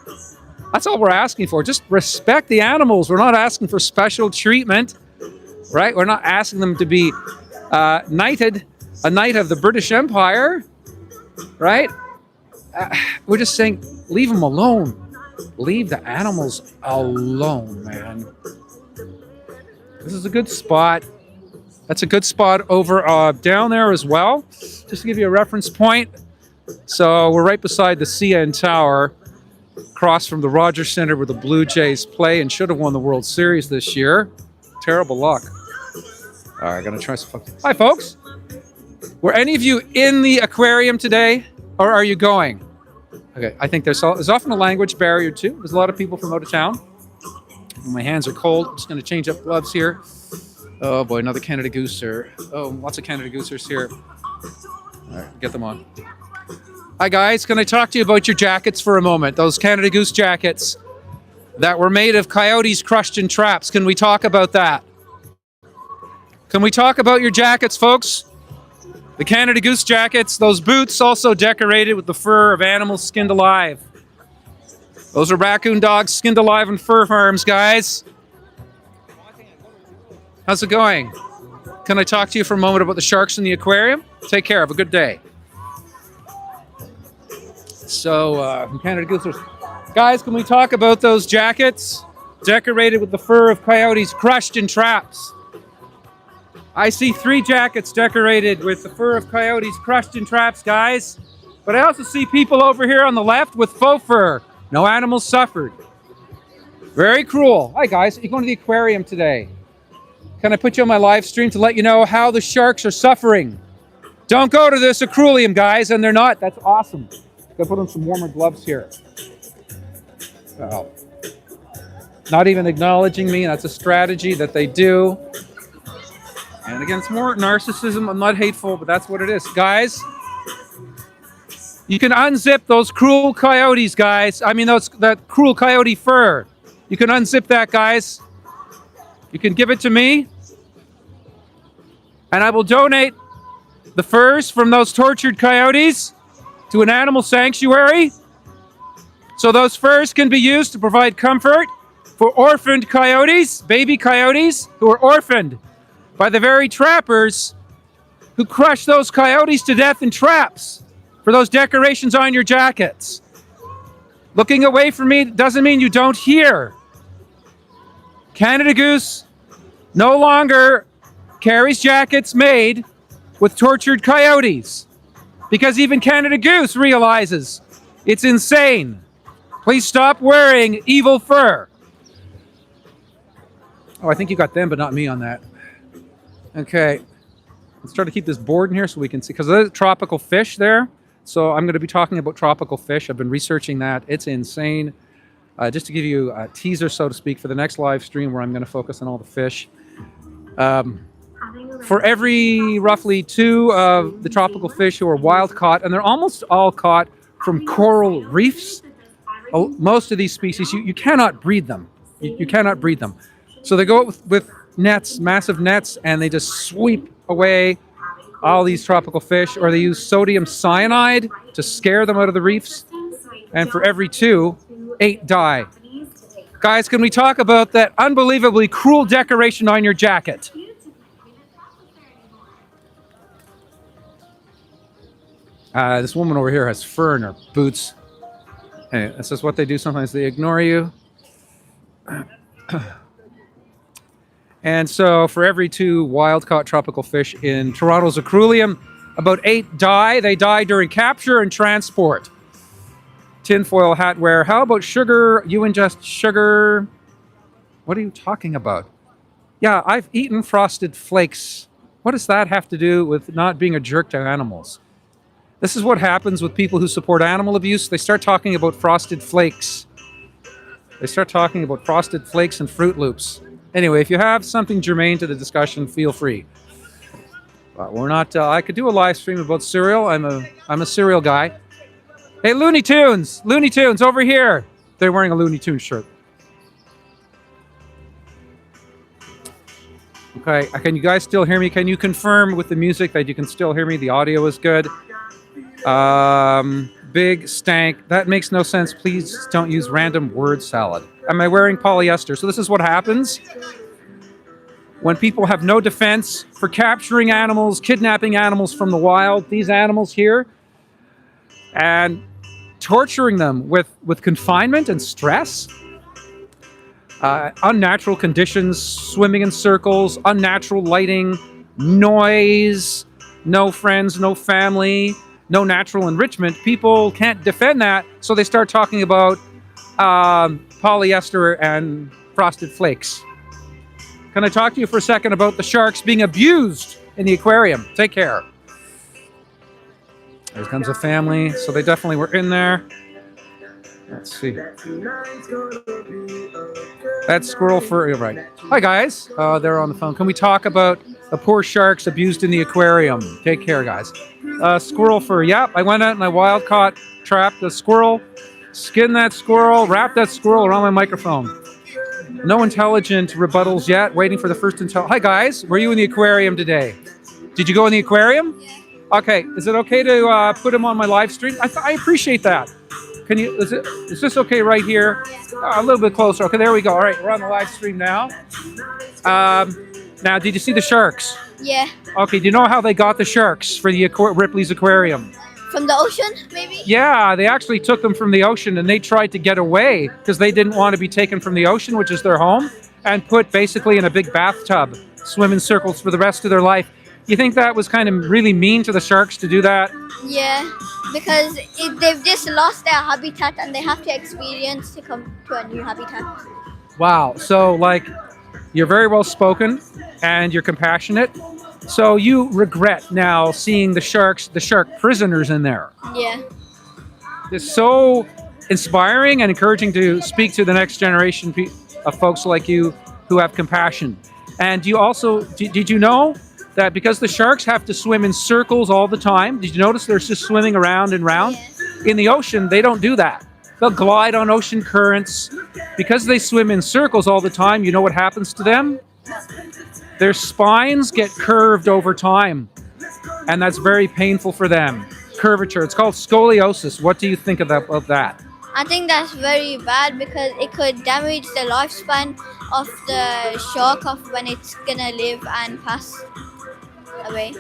That's all we're asking for. Just respect the animals. We're not asking for special treatment, right? We're not asking them to be knighted, a knight of the British Empire, right? We're just saying, leave them alone. Leave the animals alone, man. This is a good spot. That's a good spot over down there as well. Just to give you a reference point. So we're right beside the CN Tower, across from the Rogers Center where the Blue Jays play and should have won the World Series this year. Terrible luck. All right, gonna try some. Hi, folks. Were any of you in the aquarium today, or are you going? Okay, I think there's often a language barrier too. There's a lot of people from out of town. My hands are cold. I'm just gonna change up gloves here. Oh boy, another Canada Gooser. Oh, lots of Canada Goosers here. All right, get them on. Hi guys, can I talk to you about your jackets for a moment? Those Canada Goose jackets that were made of coyotes crushed in traps. Can we talk about that? Can we talk about your jackets, folks? The Canada Goose jackets, those boots also decorated with the fur of animals skinned alive. Those are raccoon dogs skinned alive in fur farms, guys. How's it going? Can I talk to you for a moment about the sharks in the aquarium? Take care. Have a good day. So, Canada Goose. Guys, can we talk about those jackets? decorated with the fur of coyotes crushed in traps. I see 3 jackets decorated with the fur of coyotes crushed in traps, guys. But I also see people over here on the left with faux fur. No animals suffered. Very cruel. Hi, guys. You're going to the aquarium today. Can I put you on my live stream to let you know how the sharks are suffering? Don't go to this aquarium, guys, and they're not. That's awesome. Gotta put on some warmer gloves here. Oh. Not even acknowledging me. That's a strategy that they do. And again, it's more narcissism. I'm not hateful, but that's what it is. Guys, you can unzip those cruel coyotes, guys. I mean, that cruel coyote fur. You can unzip that, guys. You can give it to me. And I will donate the furs from those tortured coyotes to an animal sanctuary. So those furs can be used to provide comfort for orphaned coyotes, baby coyotes, who are orphaned by the very trappers who crush those coyotes to death in traps for those decorations on your jackets. Looking away from me doesn't mean you don't hear. Canada Goose no longer carries jackets made with tortured coyotes because even Canada Goose realizes it's insane. Please stop wearing evil fur. Oh, I think you got them, but not me on that. Okay, let's try to keep this board in here so we can see, because there's tropical fish there. So I'm going to be talking about tropical fish. I've been researching that. It's insane. Just to give you a teaser, so to speak, for the next live stream where I'm going to focus on all the fish. For every roughly 2 of the tropical fish who are wild caught, and they're almost all caught from coral reefs. Most of these species, you cannot breed them. You cannot breed them. So they go with nets, massive nets, and they just sweep away all these tropical fish, or they use sodium cyanide to scare them out of the reefs. And for every 2, 8 die. Guys, can we talk about that unbelievably cruel decoration on your jacket? This woman over here has fur in her boots. Anyway, this is what they do. Sometimes they ignore you. And so for every 2 wild-caught tropical fish in Toronto's aquarium, about 8 die. They die during capture and transport. Tinfoil hat wear. How about sugar? You ingest sugar. What are you talking about? Yeah, I've eaten frosted flakes. What does that have to do with not being a jerk to animals? This is what happens with people who support animal abuse. They start talking about frosted flakes. They start talking about frosted flakes and Fruit Loops. Anyway, if you have something germane to the discussion, feel free. But we're not. I could do a live stream about cereal. I'm a cereal guy. Hey, Looney Tunes, over here. They're wearing a Looney Tunes shirt. Okay, can you guys still hear me? Can you confirm with the music that you can still hear me? The audio is good. Big stank. That makes no sense. Please don't use random word salad. Am I wearing polyester? So this is what happens when people have no defense for capturing animals, kidnapping animals from the wild, these animals here, and torturing them with confinement and stress. Unnatural conditions, swimming in circles, unnatural lighting, noise, no friends, no family, no natural enrichment. People can't defend that, so they start talking about polyester and frosted flakes. Can I talk to you for a second about the sharks being abused in the aquarium? Take care. There comes a family, so they definitely were in there. Let's see. That's squirrel fur. Right. Hi, guys. They're on the phone. Can we talk about the poor sharks abused in the aquarium? Take care, guys. Squirrel fur. Yep, I went out and I wild caught, trapped a squirrel, skinned that squirrel, wrapped that squirrel around my microphone. No intelligent rebuttals yet. Waiting for the first intel. Hi, guys. Were you in the aquarium today? Did you go in the aquarium? Yeah. Okay. Is it okay to put him on my live stream? I appreciate that. Can you? Is this okay right here? A little bit closer. Okay, there we go. All right, we're on the live stream now. Now, did you see the sharks? Yeah. Okay. Do you know how they got the sharks for the Ripley's aquarium? From from the ocean, maybe? Yeah, they actually took them from the ocean and they tried to get away because they didn't want to be taken from the ocean, which is their home, and put basically in a big bathtub, swim in circles for the rest of their life. You think that was kind of really mean to the sharks to do that? Yeah, because they've just lost their habitat and they have to experience to come to a new habitat. Wow. So, like, you're very well spoken and you're compassionate. So you regret now seeing the shark prisoners in there. Yeah. It's so inspiring and encouraging to speak to the next generation of folks like you who have compassion. And you also, did you know that because the sharks have to swim in circles all the time, did you notice they're just swimming around and round? Yes. In the ocean, they don't do that. They'll glide on ocean currents. Because they swim in circles all the time, you know what happens to them? Their spines get curved over time, and that's very painful for them. Curvature. It's called scoliosis. What do you think of that? I think that's very bad because it could damage the lifespan of the shark of when it's gonna live and pass away.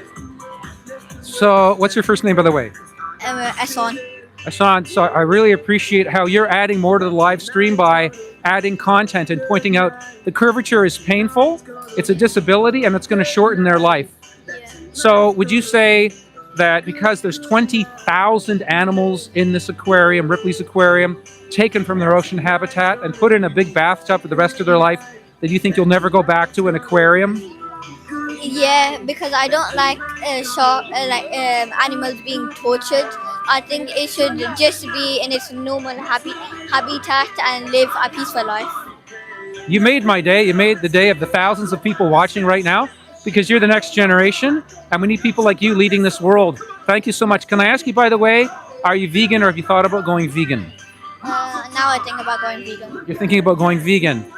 So, what's your first name, by the way? Asan. Hassan, so I really appreciate how you're adding more to the live stream by adding content and pointing out the curvature is painful, it's a disability, and it's going to shorten their life. So would you say that because there's 20,000 animals in this aquarium, Ripley's Aquarium, taken from their ocean habitat and put in a big bathtub for the rest of their life, that you think you'll never go back to an aquarium? Yeah, because I don't like animals being tortured. I think it should just be in its normal habitat and live a peaceful life. You made my day. You made the day of the thousands of people watching right now because you're the next generation and we need people like you leading this world. Thank you so much. Can I ask you, by the way, are you vegan or have you thought about going vegan? Now I think about going vegan. You're thinking about going vegan.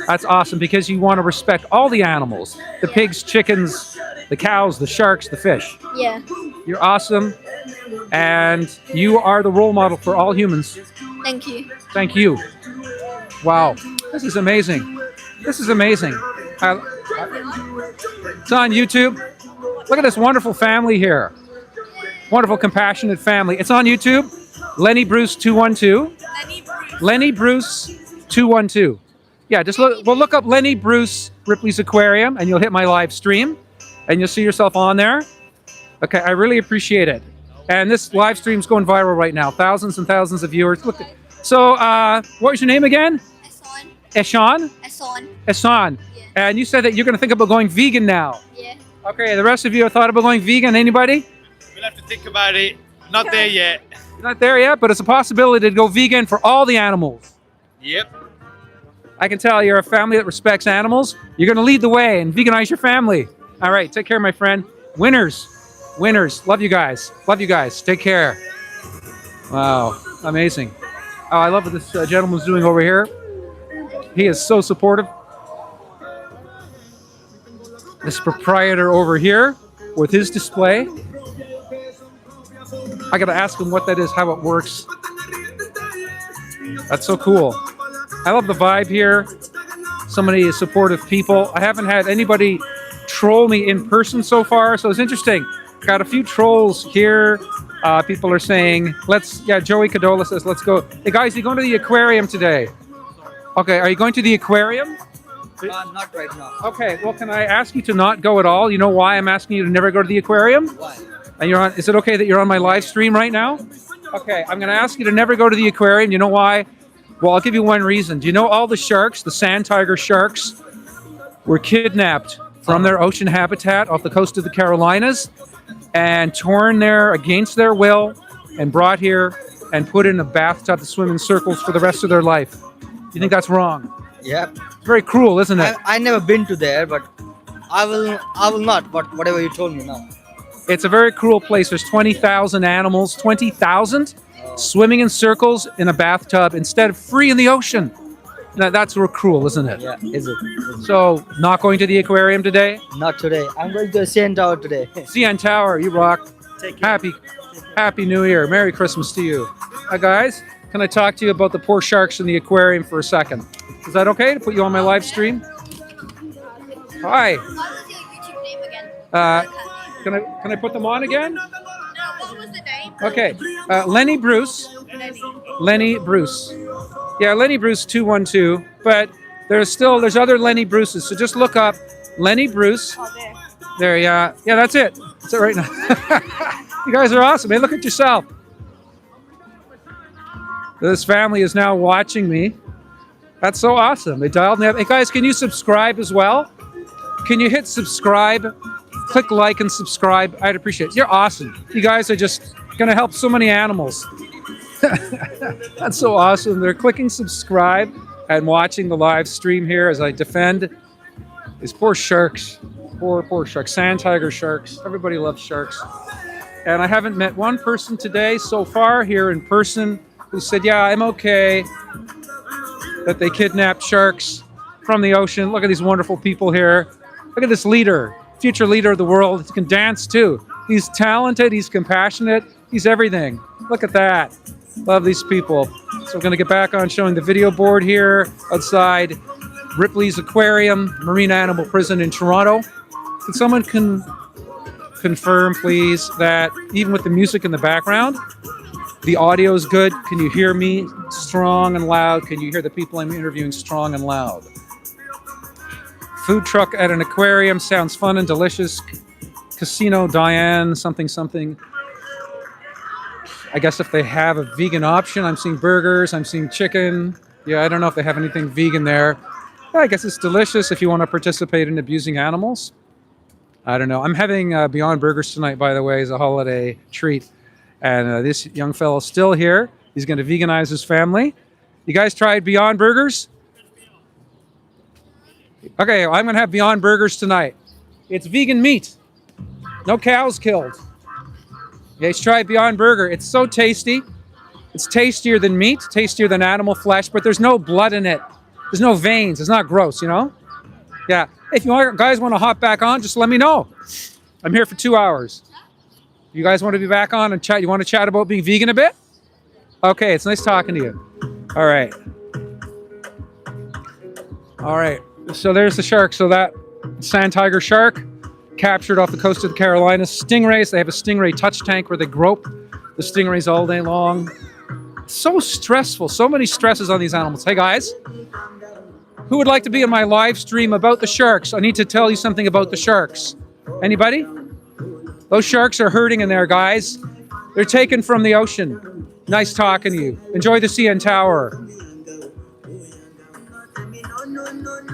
That's awesome because you want to respect all the animals, the pigs, chickens, the cows, the sharks, the fish. Yeah. You're awesome and you are the role model for all humans. Thank you. Thank you. Wow. This is amazing. This is amazing. It's on YouTube. Look at this wonderful family here. Wonderful, compassionate family. It's on YouTube. Lenny Bruce 212. Lenny Bruce 212. Yeah, just look up Lenny Bruce Ripley's Aquarium and you'll hit my live stream and you'll see yourself on there. Okay, I really appreciate it. And this live stream's going viral right now. Thousands and thousands of viewers. Look. So, what was your name again? Asan. Eshan? Asan. Eshan. Yeah. And you said that you're going to think about going vegan now. Yeah. Okay, the rest of you have thought about going vegan. Anybody? We'll have to think about it. Not there yet. Not there yet, but it's a possibility to go vegan for all the animals. Yep. I can tell you're a family that respects animals. You're going to lead the way and veganize your family. All right, take care, my friend. Winners. Winners. Love you guys. Love you guys. Take care. Wow, amazing. Oh, I love what this gentleman's doing over here. He is so supportive. This proprietor over here with his display. I got to ask him what that is, how it works. That's so cool. I love the vibe here. So many supportive people. I haven't had anybody troll me in person so far, so it's interesting. Got a few trolls here. People are saying, Joey Cadola says, let's go. Hey guys, are you going to the aquarium today? Okay, are you going to the aquarium? Not right now. Okay, well, can I ask you to not go at all? You know why I'm asking you to never go to the aquarium? Why? And you're on. Is it okay that you're on my live stream right now? Okay, I'm going to ask you to never go to the aquarium. You know why? Well, I'll give you one reason. Do you know all the sharks, the sand tiger sharks, were kidnapped from their ocean habitat off the coast of the Carolinas and torn there against their will and brought here and put in a bathtub to swim in circles for the rest of their life? You think that's wrong? Yeah. It's very cruel, isn't it? I never been to there, but I will not. But whatever you told me now. It's a very cruel place. There's 20,000 animals, 20,000 swimming in circles in a bathtub instead of free in the ocean. Now, that's real cruel, isn't it? Yeah, is it? So, not going to the aquarium today? Not today. I'm going to CN Tower today. CN Tower, you rock. Happy New Year. Merry Christmas to you. Hi, guys. Can I talk to you about the poor sharks in the aquarium for a second? Is that okay to put you on my live stream? Hi. What was your YouTube name again? Can I put them on again? No, what was the name? Okay, Lenny Bruce. Lenny Bruce. Yeah, Lenny Bruce 212. But there's other Lenny Bruces. So just look up Lenny Bruce. There, yeah, that's it. That's it right now. You guys are awesome. Hey, look at yourself. This family is now watching me. That's so awesome. They dialed me up. Hey guys, can you subscribe as well? Can you hit subscribe? Click like and subscribe. I'd appreciate it. You're awesome. You guys are just going to help so many animals. That's so awesome. They're clicking subscribe and watching the live stream here as I defend these poor sharks. Poor sharks. Sand tiger sharks. Everybody loves sharks. And I haven't met one person today so far here in person who said, yeah, I'm okay that they kidnapped sharks from the ocean. Look at these wonderful people here. Look at this leader, future leader of the world. He can dance too. He's talented, he's compassionate, he's everything. Look at that. Love these people. So we're going to get back on showing the video board here outside Ripley's Aquarium, Marine Animal Prison in Toronto. Can someone confirm, please, that even with the music in the background, the audio is good? Can you hear me strong and loud? Can you hear the people I'm interviewing strong and loud? Food truck at an aquarium sounds fun and delicious. Casino Diane, something. I guess if they have a vegan option, I'm seeing burgers, I'm seeing chicken. Yeah, I don't know if they have anything vegan there. I guess it's delicious if you want to participate in abusing animals. I don't know. I'm having Beyond Burgers tonight, by the way, as a holiday treat. And this young fellow's still here. He's going to veganize his family. You guys tried Beyond Burgers? Okay, well, I'm going to have Beyond Burgers tonight. It's vegan meat. No cows killed. You guys tried Beyond Burger. It's so tasty. It's tastier than meat, tastier than animal flesh, but there's no blood in it. There's no veins. It's not gross, you know? Yeah. If you guys want to hop back on, just let me know. I'm here for 2 hours. You guys want to be back on and chat? You want to chat about being vegan a bit? Okay, it's nice talking to you. All right. All right. So there's the shark. So that sand tiger shark captured off the coast of the Carolinas. Stingrays. They have a stingray touch tank where they grope the stingrays all day long. So stressful. So many stresses on these animals. Hey, guys. Who would like to be in my live stream about the sharks? I need to tell you something about the sharks. Anybody? Those sharks are hurting in there, guys. They're taken from the ocean. Nice talking to you. Enjoy the CN Tower.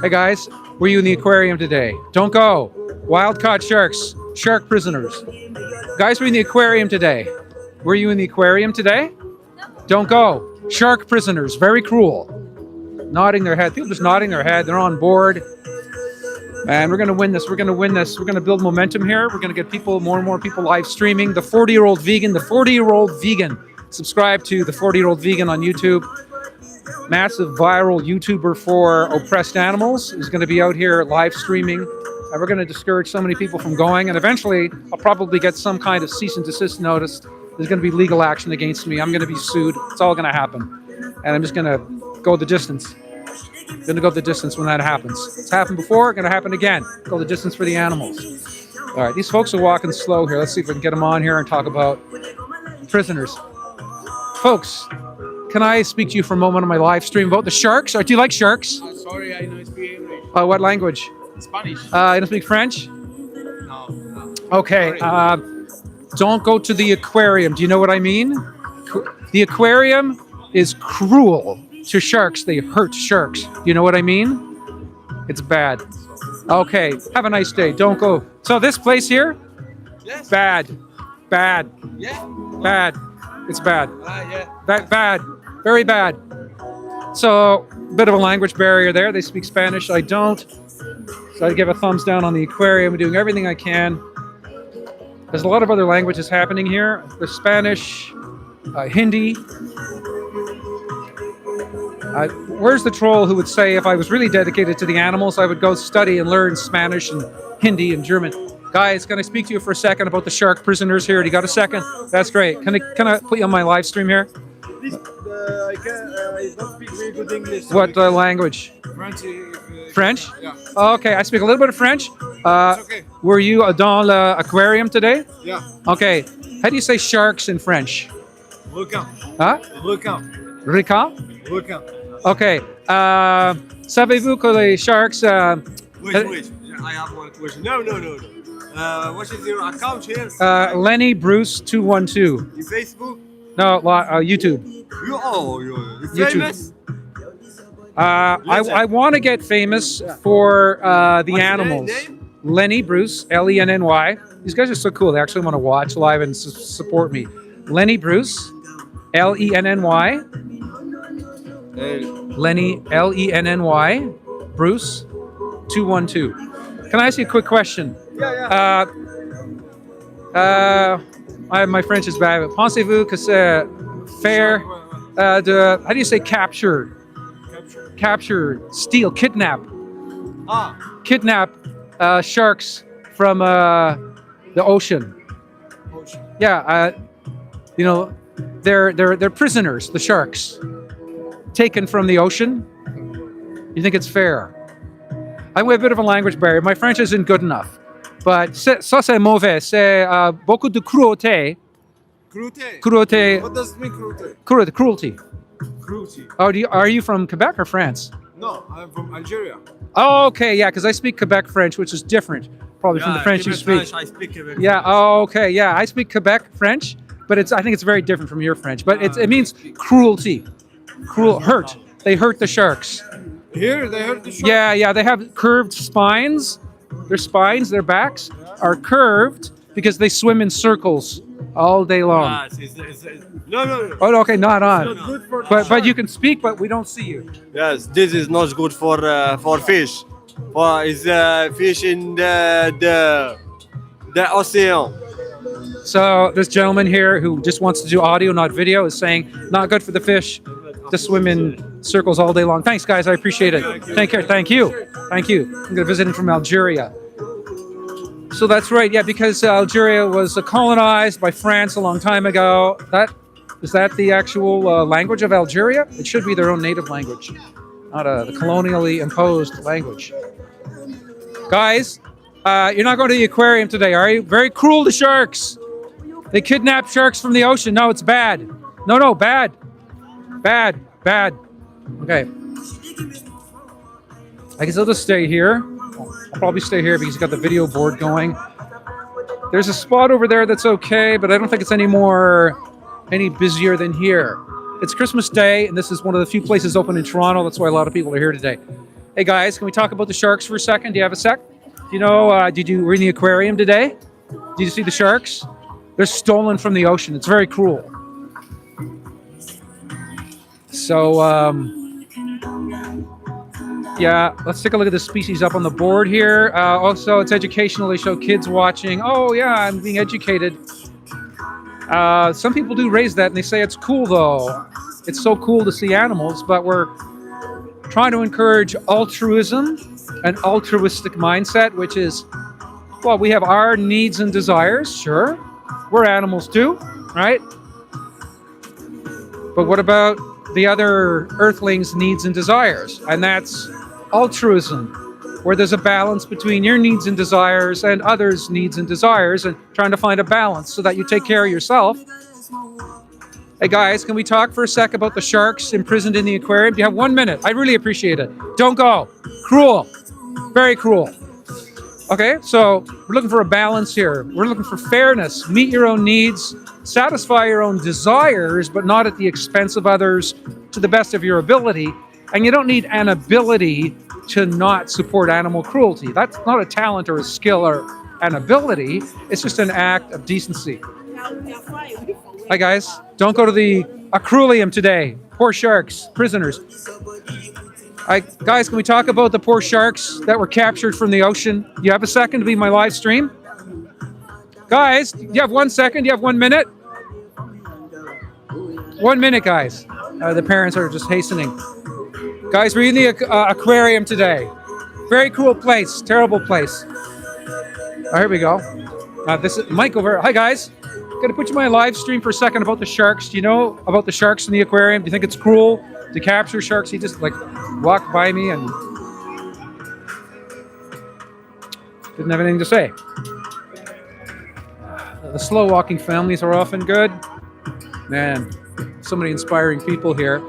Hey, guys. Were you in the aquarium today? Don't go. Wild-caught sharks. Shark prisoners. Guys, were you in the aquarium today? Were you in the aquarium today? Don't go. Shark prisoners. Very cruel. Nodding their head. People just nodding their head. They're on board. And we're going to win this. We're going to win this. We're going to build momentum here. We're going to get people, more and more people live streaming. The 40-year-old vegan. The 40-year-old vegan. Subscribe to the 40-year-old vegan on YouTube. Massive viral YouTuber for oppressed animals is going to be out here live streaming. And we're going to discourage so many people from going. And eventually, I'll probably get some kind of cease and desist notice. There's going to be legal action against me. I'm going to be sued. It's all going to happen. And I'm just going to go the distance. Going to go the distance when that happens. It's happened before, going to happen again. Go the distance for the animals. All right, these folks are walking slow here. Let's see if we can get them on here and talk about prisoners. Folks, can I speak to you for a moment on my live stream about the sharks? Or do you like sharks? Sorry, I don't speak English. What language? Spanish. You don't speak French? No. Okay, don't go to the aquarium. Do you know what I mean? The aquarium is cruel to sharks. They hurt sharks. You know what I mean? It's bad. Okay, have a nice day. Don't go. So this place here? Yes. Bad. Yeah. Bad. It's bad. Yeah. Bad. Very bad. So, bit of a language barrier there. They speak Spanish. I don't. So I give a thumbs down on the aquarium. I'm doing everything I can. There's a lot of other languages happening here. There's Spanish, Hindi. Where's the troll who would say if I was really dedicated to the animals, I would go study and learn Spanish and Hindi and German? Guys, can I speak to you for a second about the shark prisoners here? Do you got a second? That's great. Can I put you on my live stream here? Please, I don't speak very good English. What language? French. French? Yeah. Okay, I speak a little bit of French. It's okay. Were you dans l'aquarium today? Yeah. Okay. How do you say sharks in French? Requin. Huh? Requin. Requin? Requin. Okay. Savez-vous que les sharks... Wait. I have one question. No. What is your account here? Lenny Bruce 212. In Facebook? No, YouTube. You're YouTube. famous? I want to get famous for the What's animals. your name? Lenny Bruce, Lenny. These guys are so cool. They actually want to watch live and support me. Lenny Bruce, Lenny, Lenny, Bruce 212. Can I ask you a quick question? Yeah. My French is bad. But pensez-vous que c'est fair how do you say capture? Capture, steal, kidnap. Kidnap sharks from the ocean. Yeah, they're prisoners, the sharks, taken from the ocean. You think it's fair? I'm with a bit of a language barrier. My French isn't good enough. But ça c'est mauvais. C'est beaucoup de cruauté. Cruauté. What does it mean cruelty? Cruelty. Cruelty. Oh, are you from Quebec or France? No, I'm from Algeria. Oh, okay, yeah, because I speak Quebec French, which is different probably from the French you speak. I speak Quebec. Yeah. Oh, okay. Yeah, I speak Quebec French, but I think it's very different from your French. But it means cruelty, hurt. They hurt the sharks. Here they hurt the shark. Yeah. They have curved spines. Their backs are curved because they swim in circles all day long. No. Oh, okay, not on. Not good for But you can speak, but we don't see you. Yes, this is not good for fish. For is fish in the ocean. So this gentleman here who just wants to do audio, not video, is saying not good for the fish to swim in circles all day long. Thanks, guys. I appreciate it. Take care. Thank you. I'm going to visit him from Algeria. So that's right. Yeah, because Algeria was colonized by France a long time ago. Is that the actual language of Algeria? It should be their own native language, not the colonially imposed language. Guys, you're not going to the aquarium today, are you? Very cruel to sharks. They kidnap sharks from the ocean. No, it's bad. No, bad. Bad. Okay. I guess I'll just stay here. I'll probably stay here because you got the video board going. There's a spot over there that's okay, but I don't think it's any busier than here. It's Christmas Day, and this is one of the few places open in Toronto. That's why a lot of people are here today. Hey guys, can we talk about the sharks for a second? Do you have a sec? Do you know, were in the aquarium today? Did you see the sharks? They're stolen from the ocean. It's very cruel. So, yeah, let's take a look at the species up on the board here. Also, it's educational. They show kids watching. Oh, yeah, I'm being educated. Some people do raise that, and they say it's cool, though. It's so cool to see animals, but we're trying to encourage altruism, an altruistic mindset, which is, well, we have our needs and desires, sure. We're animals too, right? But what about the other earthlings' needs and desires? And that's altruism, where there's a balance between your needs and desires and others' needs and desires, and trying to find a balance so that you take care of yourself. Hey guys, can we talk for a sec about the sharks imprisoned in the aquarium? Do you have 1 minute? I'd really appreciate it. Don't go. Cruel. Very cruel. Okay, so we're looking for a balance here. We're looking for fairness. Meet your own needs, satisfy your own desires, but not at the expense of others, to the best of your ability. And you don't need an ability to not support animal cruelty. That's not a talent or a skill or an ability. It's just an act of decency. Hi guys, don't go to the aquarium today. Poor sharks, prisoners. Guys, can we talk about the poor sharks that were captured from the ocean? You have a second to be my live stream? Guys, you have 1 second? You have 1 minute? 1 minute, guys. The parents are just hastening. Guys, we're in the aquarium today. Very cool place, terrible place. Oh, here we go. This is Mike over. Hi, guys. Gonna put you on my live stream for a second about the sharks. Do you know about the sharks in the aquarium? Do you think it's cruel to capture sharks? He just walked by me and didn't have anything to say. The slow walking families are often good. Man, so many inspiring people here.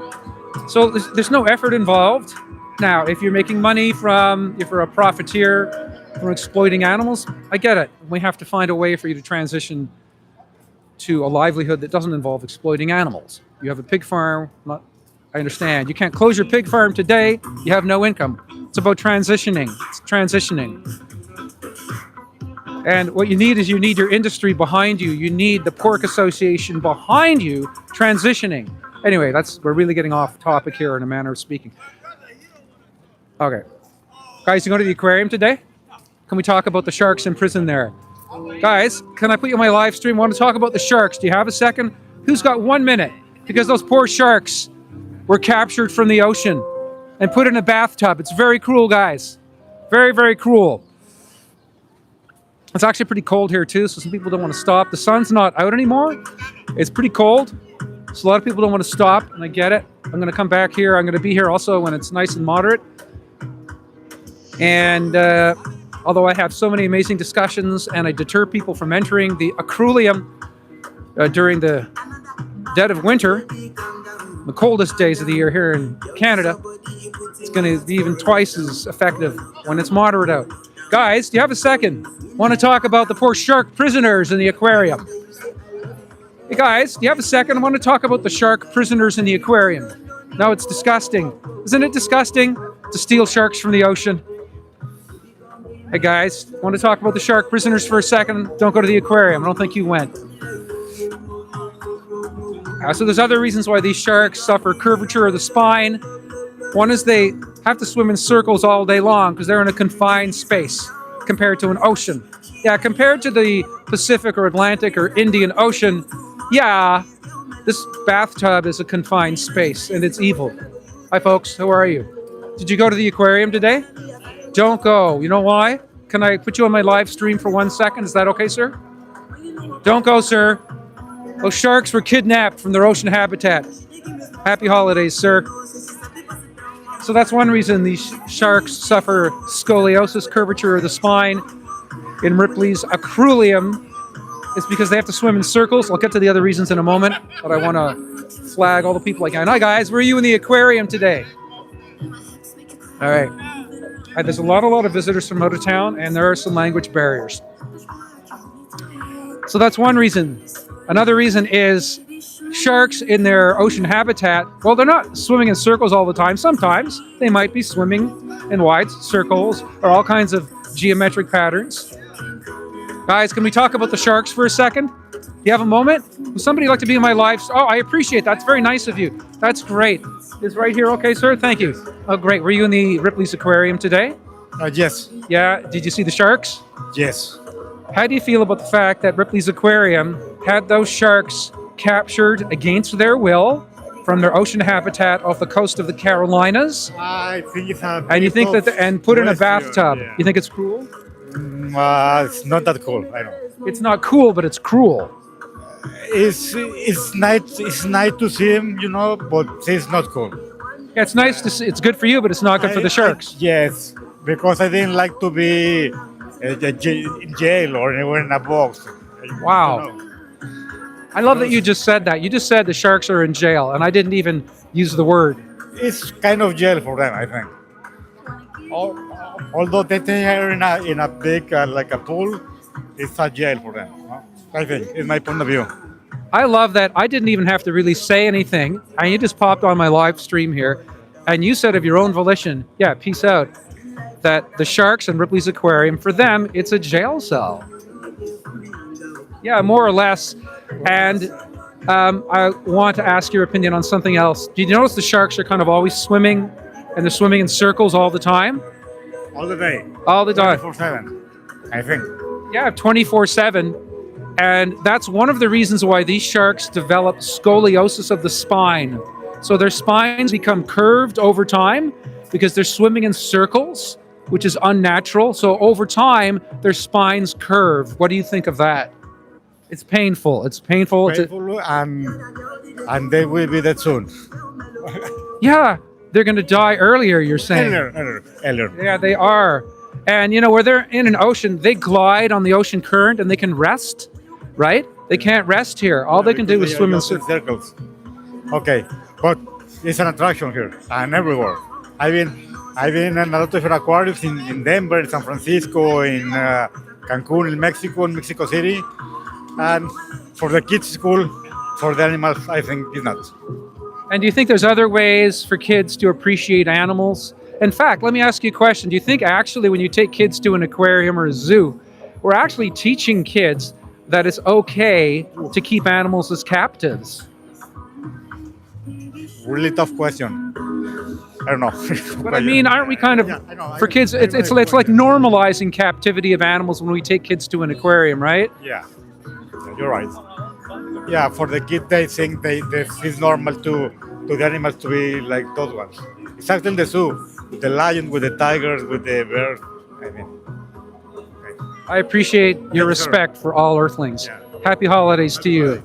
So there's no effort involved. Now, if you're making money if you're a profiteer from exploiting animals, I get it. We have to find a way for you to transition to a livelihood that doesn't involve exploiting animals. You have a pig farm, I understand. You can't close your pig farm today, you have no income. It's about transitioning. It's transitioning. And what you need is you need your industry behind you. You need the pork association behind you transitioning. Anyway, we're really getting off topic here in a manner of speaking. Okay. Guys, you go to the aquarium today? Can we talk about the sharks in prison there? Guys, can I put you on my live stream? I want to talk about the sharks. Do you have a second? Who's got 1 minute? Because those poor sharks were captured from the ocean and put in a bathtub. It's very cruel, guys. Very, very cruel. It's actually pretty cold here too, so some people don't want to stop. The sun's not out anymore. It's pretty cold, so a lot of people don't want to stop, and I get it. I'm going to come back here. I'm going to be here also when it's nice and moderate. And although I have so many amazing discussions and I deter people from entering the Aquarium during the dead of winter, the coldest days of the year here in Canada, it's going to be even twice as effective when it's moderate out. Guys, do you have a second? Want to talk about the poor shark prisoners in the aquarium? Hey guys, do you have a second? I want to talk about the shark prisoners in the aquarium. No, it's disgusting. Isn't it disgusting to steal sharks from the ocean? Hey guys, want to talk about the shark prisoners for a second? Don't go to the aquarium. I don't think you went. So there's other reasons why these sharks suffer curvature of the spine. One is they have to swim in circles all day long because they're in a confined space compared to an ocean. Yeah, compared to the Pacific or Atlantic or Indian Ocean, yeah, this bathtub is a confined space and it's evil. Hi folks, how are you? Did you go to the aquarium today? Don't go. You know why? Can I put you on my live stream for 1 second? Is that okay, sir? Don't go, sir. Those sharks were kidnapped from their ocean habitat. Happy holidays, sir. So that's one reason these sharks suffer scoliosis, curvature of the spine. In Ripley's Aquarium, it's because they have to swim in circles. I'll get to the other reasons in a moment, but I want to flag all the people I can. Hi guys, where are you in the aquarium today? All right. There's a lot of visitors from out of town, and there are some language barriers. So that's one reason. Another reason is sharks in their ocean habitat, well, they're not swimming in circles all the time. Sometimes they might be swimming in wide circles or all kinds of geometric patterns. Guys, can we talk about the sharks for a second? You have a moment? Would somebody like to be in my live? Oh, I appreciate that. That's very nice of you. That's great. Is right here okay, sir? Thank you. Oh, great. Were you in the Ripley's Aquarium today? Yes. Yeah. Did you see the sharks? Yes. How do you feel about the fact that Ripley's Aquarium had those sharks captured against their will from their ocean habitat off the coast of the Carolinas? I think it's a and you think that and put in a bathtub? Yeah. You think it's cruel? It's not that cool. I know. It's not cool, but it's cruel. It's nice. It's nice to see him, you know, but it's not cool. Yeah, it's nice to see. It's good for you, but it's not good for the sharks. Yes, because I didn't like to be in jail or in a box. Wow. You know. I love that you just said that. You just said the sharks are in jail, and I didn't even use the word. It's kind of jail for them, I think. Although they are in a big like a pool, it's a jail for them. I think, in my point of view. I love that I didn't even have to really say anything, and you just popped on my live stream here, and you said of your own volition, yeah, peace out, that the sharks in Ripley's Aquarium, for them, it's a jail cell. Yeah, more or less. And I want to ask your opinion on something else. Did you notice the sharks are kind of always swimming, and they're swimming in circles all the time? All the day. All the time. 24/7, I think. Yeah, 24/7. And that's one of the reasons why these sharks develop scoliosis of the spine. So their spines become curved over time because they're swimming in circles, which is unnatural. So over time, their spines curve. What do you think of that? It's painful. It's painful. And they will be dead soon. Yeah, they're going to die earlier, you're saying. Earlier. Yeah, they are. And, you know, where they're in an ocean, they glide on the ocean current and they can rest. right? They can't rest here. All they can do is swim in circles. circles. Okay, but it's an attraction here and everywhere. I've been in a lot of aquariums in Denver, in San Francisco, in Cancun, in Mexico City, and for the kids' school, for the animals, I think it's not. And do you think there's other ways for kids to appreciate animals? In fact, let me ask you a question. Do you think actually when you take kids to an aquarium or a zoo, we're actually teaching kids that it's okay to keep animals as captives? Really tough question. I don't know. But I mean, aren't we kind of, I know, for kids, it's like normalizing captivity of animals when we take kids to an aquarium, right? Yeah, you're right. Yeah, for the kids, they think it's normal to the animals to be like those ones. Exactly in the zoo, with the lion, with the tigers, with the bears. I mean, I appreciate your respect for all earthlings. Happy holidays to you.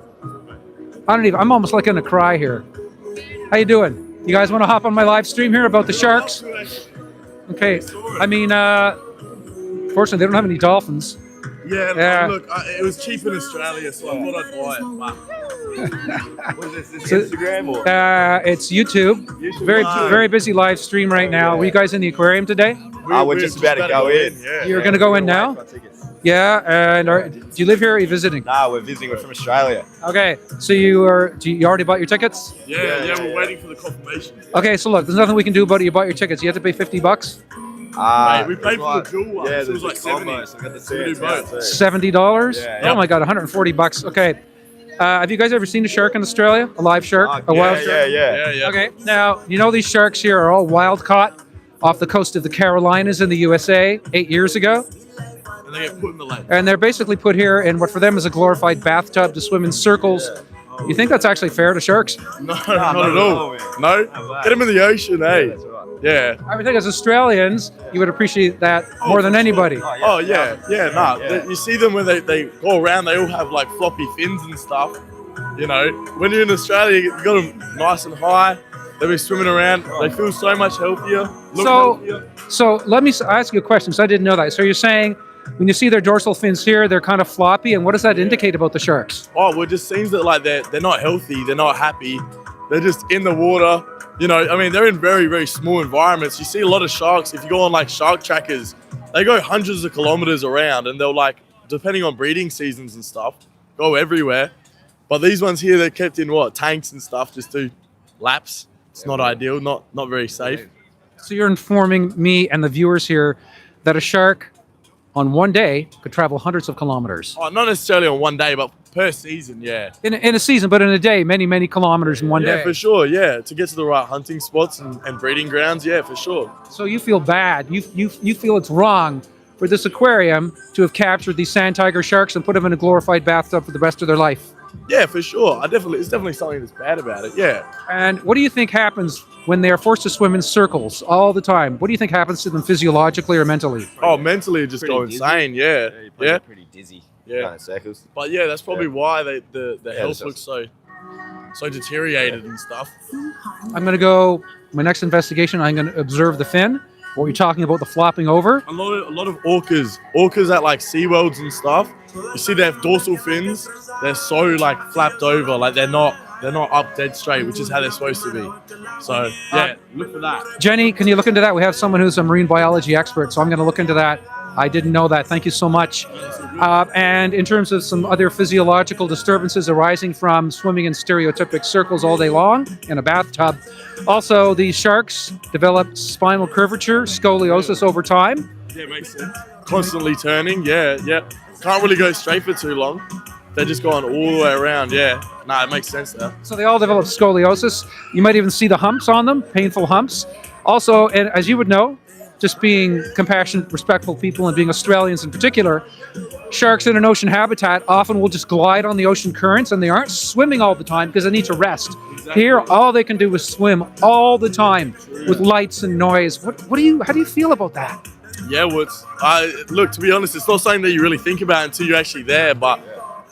I'm almost like gonna cry here. How you doing? You guys want to hop on my live stream here about the sharks? Okay. I mean, fortunately, they don't have any dolphins. Yeah. Look, it was cheap in Australia, so I thought I'd buy it. What is this Instagram or? It's YouTube. Very busy live stream right now. Were you guys in the aquarium today? We're just about to go in. You're going to go in now? Yeah. And do you live here or are you visiting? Nah, we're visiting. We're from Australia. Okay. So you already bought your tickets? Yeah, we're waiting for the confirmation. Okay, so look, there's nothing we can do about it. You bought your tickets. You have to pay $50. Mate, we paid for the dual one. Yeah, so it was like 70. I got the $70? Yeah. Oh my God, $140. Okay. Have you guys ever seen a shark in Australia? A live shark? A wild shark? Yeah. Okay. Now, you know these sharks here are all wild caught off the coast of the Carolinas in the USA 8 years ago? And they get put in the lake. And they're basically put here in what for them is a glorified bathtub to swim in circles. You think that's actually fair to sharks? No, not at all. No? Get them in the ocean, hey. Yeah. I would think as Australians, you would appreciate that more than anybody. Oh, yeah. You see them when they go around, they all have like floppy fins and stuff. You know, when you're in Australia, you got them nice and high. They'll be swimming around. They feel so much healthier. So let me ask you a question, because I didn't know that. So you're saying when you see their dorsal fins here, they're kind of floppy, and what does that indicate about the sharks? Oh, well, it just seems that like they're not healthy. They're not happy. They're just in the water. You know, I mean, they're in very, very small environments. You see a lot of sharks. If you go on like shark trackers, they go hundreds of kilometers around, and they'll like, depending on breeding seasons and stuff, go everywhere. But these ones here, they're kept in tanks and stuff, just do laps. It's not ideal, not very safe. So you're informing me and the viewers here that a shark on one day could travel hundreds of kilometers. Oh, not necessarily on one day, but per season, yeah. In a season, but in a day, many, many kilometers in one day. Yeah, for sure, yeah. To get to the right hunting spots and breeding grounds, yeah, for sure. So you feel bad. You feel it's wrong for this aquarium to have captured these sand tiger sharks and put them in a glorified bathtub for the rest of their life. Yeah, for sure. It's definitely something that's bad about it, yeah. And what do you think happens when they are forced to swim in circles all the time? What do you think happens to them physiologically or mentally? Oh, mentally just go insane, yeah. Yeah. Pretty dizzy. Yeah. Kind of circles. But yeah, that's probably why the health looks so deteriorated and stuff. I'm going to go, my next investigation, I'm going to observe the fin. What you're talking about, the flopping over. A lot of orcas at like SeaWorlds and stuff. You see they have dorsal fins. They're so like flapped over, like they're not up dead straight, which is how they're supposed to be. So yeah, look for that. Jenny, can you look into that? We have someone who's a marine biology expert, so I'm going to look into that. I didn't know that. Thank you so much. And in terms of some other physiological disturbances arising from swimming in stereotypic circles all day long in a bathtub, also these sharks develop spinal curvature, scoliosis over time. Yeah, makes sense. Constantly turning, yeah. Can't really go straight for too long. They're just going all the way around, yeah. Nah, it makes sense there. So they all develop scoliosis. You might even see the humps on them, painful humps. Also, and as you would know, just being compassionate, respectful people and being Australians in particular, sharks in an ocean habitat often will just glide on the ocean currents and they aren't swimming all the time because they need to rest. Exactly. Here, all they can do is swim all the time with lights and noise. How do you feel about that? Yeah, look, to be honest, it's not something that you really think about until you're actually there. But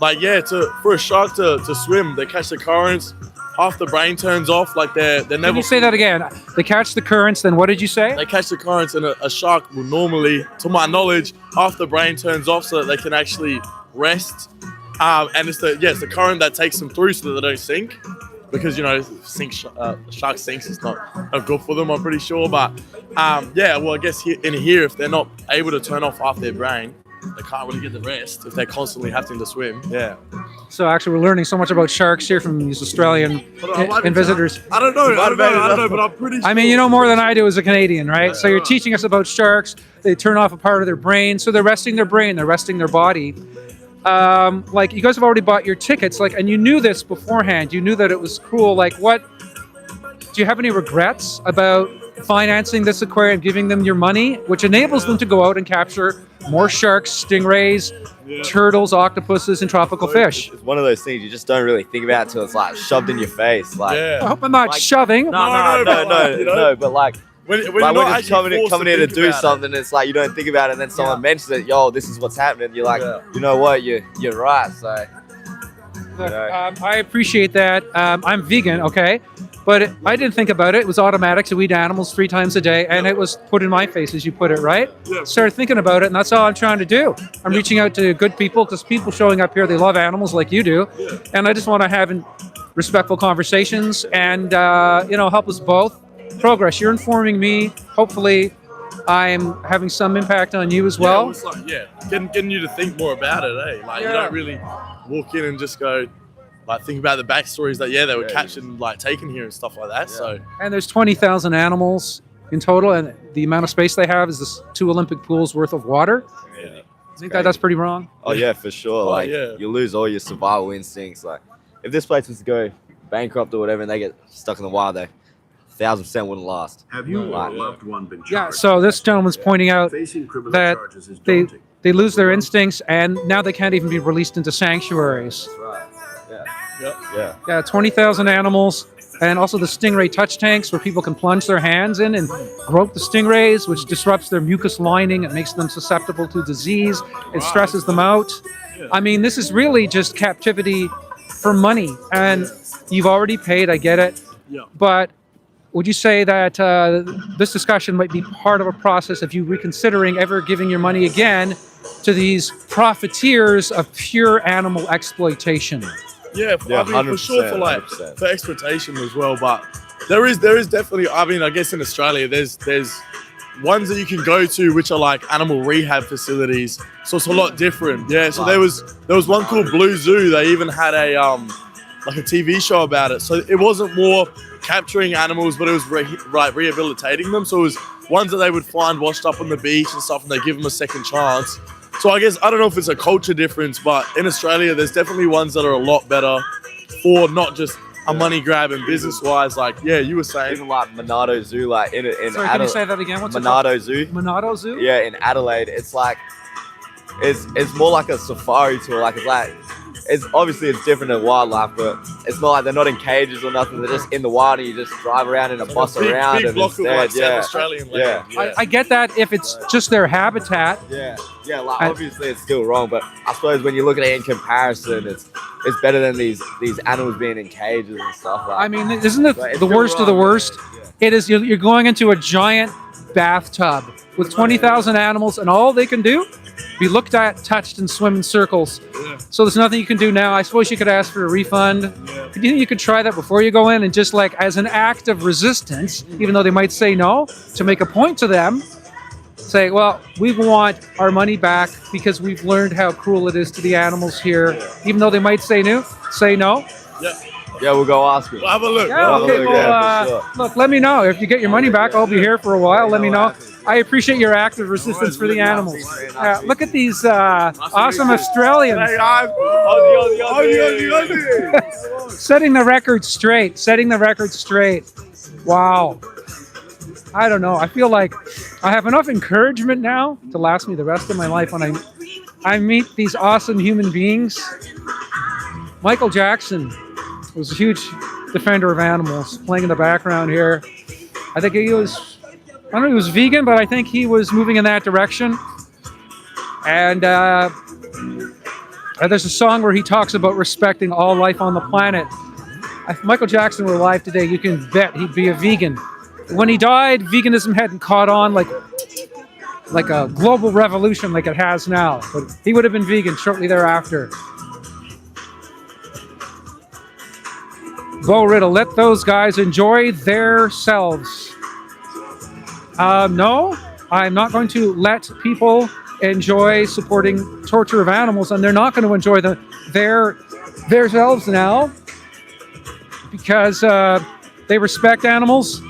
like, yeah, for a shark to swim, they catch the currents, half the brain turns off, like they're never. Can you say that again? They catch the currents, then what did you say? They catch the currents, and a shark will normally, to my knowledge, half the brain turns off so that they can actually rest and it's the current that takes them through so that they don't sink, because shark sinks is not good for them, I'm pretty sure. But well, I guess in here, if they're not able to turn off half their brain, they can't really get the rest if they're constantly having to swim. Yeah. So actually, we're learning so much about sharks here from these Australian visitors. I don't know, but I'm pretty sure. I mean, you know more than I do as a Canadian, right? So you're teaching us about sharks. They turn off a part of their brain, so they're resting their brain, they're resting their body. Like, you guys have already bought your tickets, like, and you knew this beforehand. You knew that it was cruel. Like, what? Do you have any regrets about financing this aquarium, giving them your money, which enables them to go out and capture more sharks, stingrays, turtles, octopuses, and tropical fish? It's one of those things you just don't really think about until it's like shoved in your face. Like, I hope I'm not shoving. No, but like. When like you're when not you're coming here to do something, it's like you don't think about it, and then someone mentions it, yo, this is what's happening. You're like, you know what, you're right. So, Look, I appreciate that. I'm vegan, okay? But I didn't think about it. It was automatic to eat animals 3 times a day, and it was put in my face, as you put it, right? Started thinking about it, and that's all I'm trying to do. I'm reaching out to good people, because people showing up here, they love animals like you do. And I just want to have respectful conversations and, help us both progress. You're informing me. Hopefully, I'm having some impact on you as well. It's like, getting you to think more about it, eh? Like, you don't really walk in and just go, like, think about the backstories that, they were captured and, like, taken here and stuff like that. So, and there's 20,000 animals in total, and the amount of space they have is this 2 Olympic pools worth of water. I think that's pretty wrong. oh yeah, for sure. You lose all your survival instincts. Like, if this place was to go bankrupt or whatever, and they get stuck in the wild, they 1,000% wouldn't last. Have you or a loved one been charged? Yeah, so this gentleman's pointing out that they lose their instincts, and now they can't even be released into sanctuaries. Yeah, 20,000 animals, and also the stingray touch tanks where people can plunge their hands in and grope the stingrays, which disrupts their mucus lining. It makes them susceptible to disease. It stresses them out. I mean, this is really just captivity for money, and you've already paid, I get it. But would you say that this discussion might be part of a process of you reconsidering ever giving your money again to these profiteers of pure animal exploitation? Yeah, for sure, for exploitation as well. But there is definitely. I mean, I guess in Australia, there's ones that you can go to which are like animal rehab facilities. So it's a lot different. Yeah. So there was one called Blue Zoo. They even had a like a TV show about it. So it wasn't more capturing animals, but it was rehabilitating them. So it was ones that they would find washed up on the beach and stuff, and they give them a second chance. So I guess, I don't know if it's a culture difference, but in Australia, there's definitely ones that are a lot better for not just a money grab and business-wise. Like, you were saying. Even like Monado Zoo, like in Sorry, can you say that again? What's Monado Zoo. Monado Zoo? Yeah, in Adelaide. It's like, it's more like a safari tour. Like, it's obviously it's different than wildlife, but it's not like they're not in cages or nothing. They're just in the wild, and you just drive around in a bus around. Big block of like South Australian land. I get that if it's just their habitat. Yeah, like obviously it's still wrong, but I suppose when you look at it in comparison, it's better than these animals being in cages and stuff. Like, I mean, isn't it the worst of the worst? It is. You're going into a giant bathtub with 20,000 animals, and all they can do be looked at, touched, and swim in circles. So there's nothing you can do now. I suppose you could ask for a refund. Do you think you could try that before you go in, and just like as an act of resistance, even though they might say no, to make a point to them, say, well, we want our money back because we've learned how cruel it is to the animals here, even though they might say no. Yeah, we'll go ask them. We'll have a look. Look, let me know. If you get your money back, I'll be here for a while. Let me know. I appreciate your active resistance for the animals. Look at these awesome Australians. Setting the record straight. Wow. I don't know. I feel like I have enough encouragement now to last me the rest of my life when I meet these awesome human beings. Michael Jackson was a huge defender of animals, playing in the background here. I think he was, I don't know if he was vegan, but I think he was moving in that direction. And there's a song where he talks about respecting all life on the planet. If Michael Jackson were alive today, you can bet he'd be a vegan. When he died, veganism hadn't caught on like a global revolution like it has now. But he would have been vegan shortly thereafter. Bo Riddle, let those guys enjoy themselves. No, I'm not going to let people enjoy supporting torture of animals, and they're not going to enjoy themselves now because they respect animals.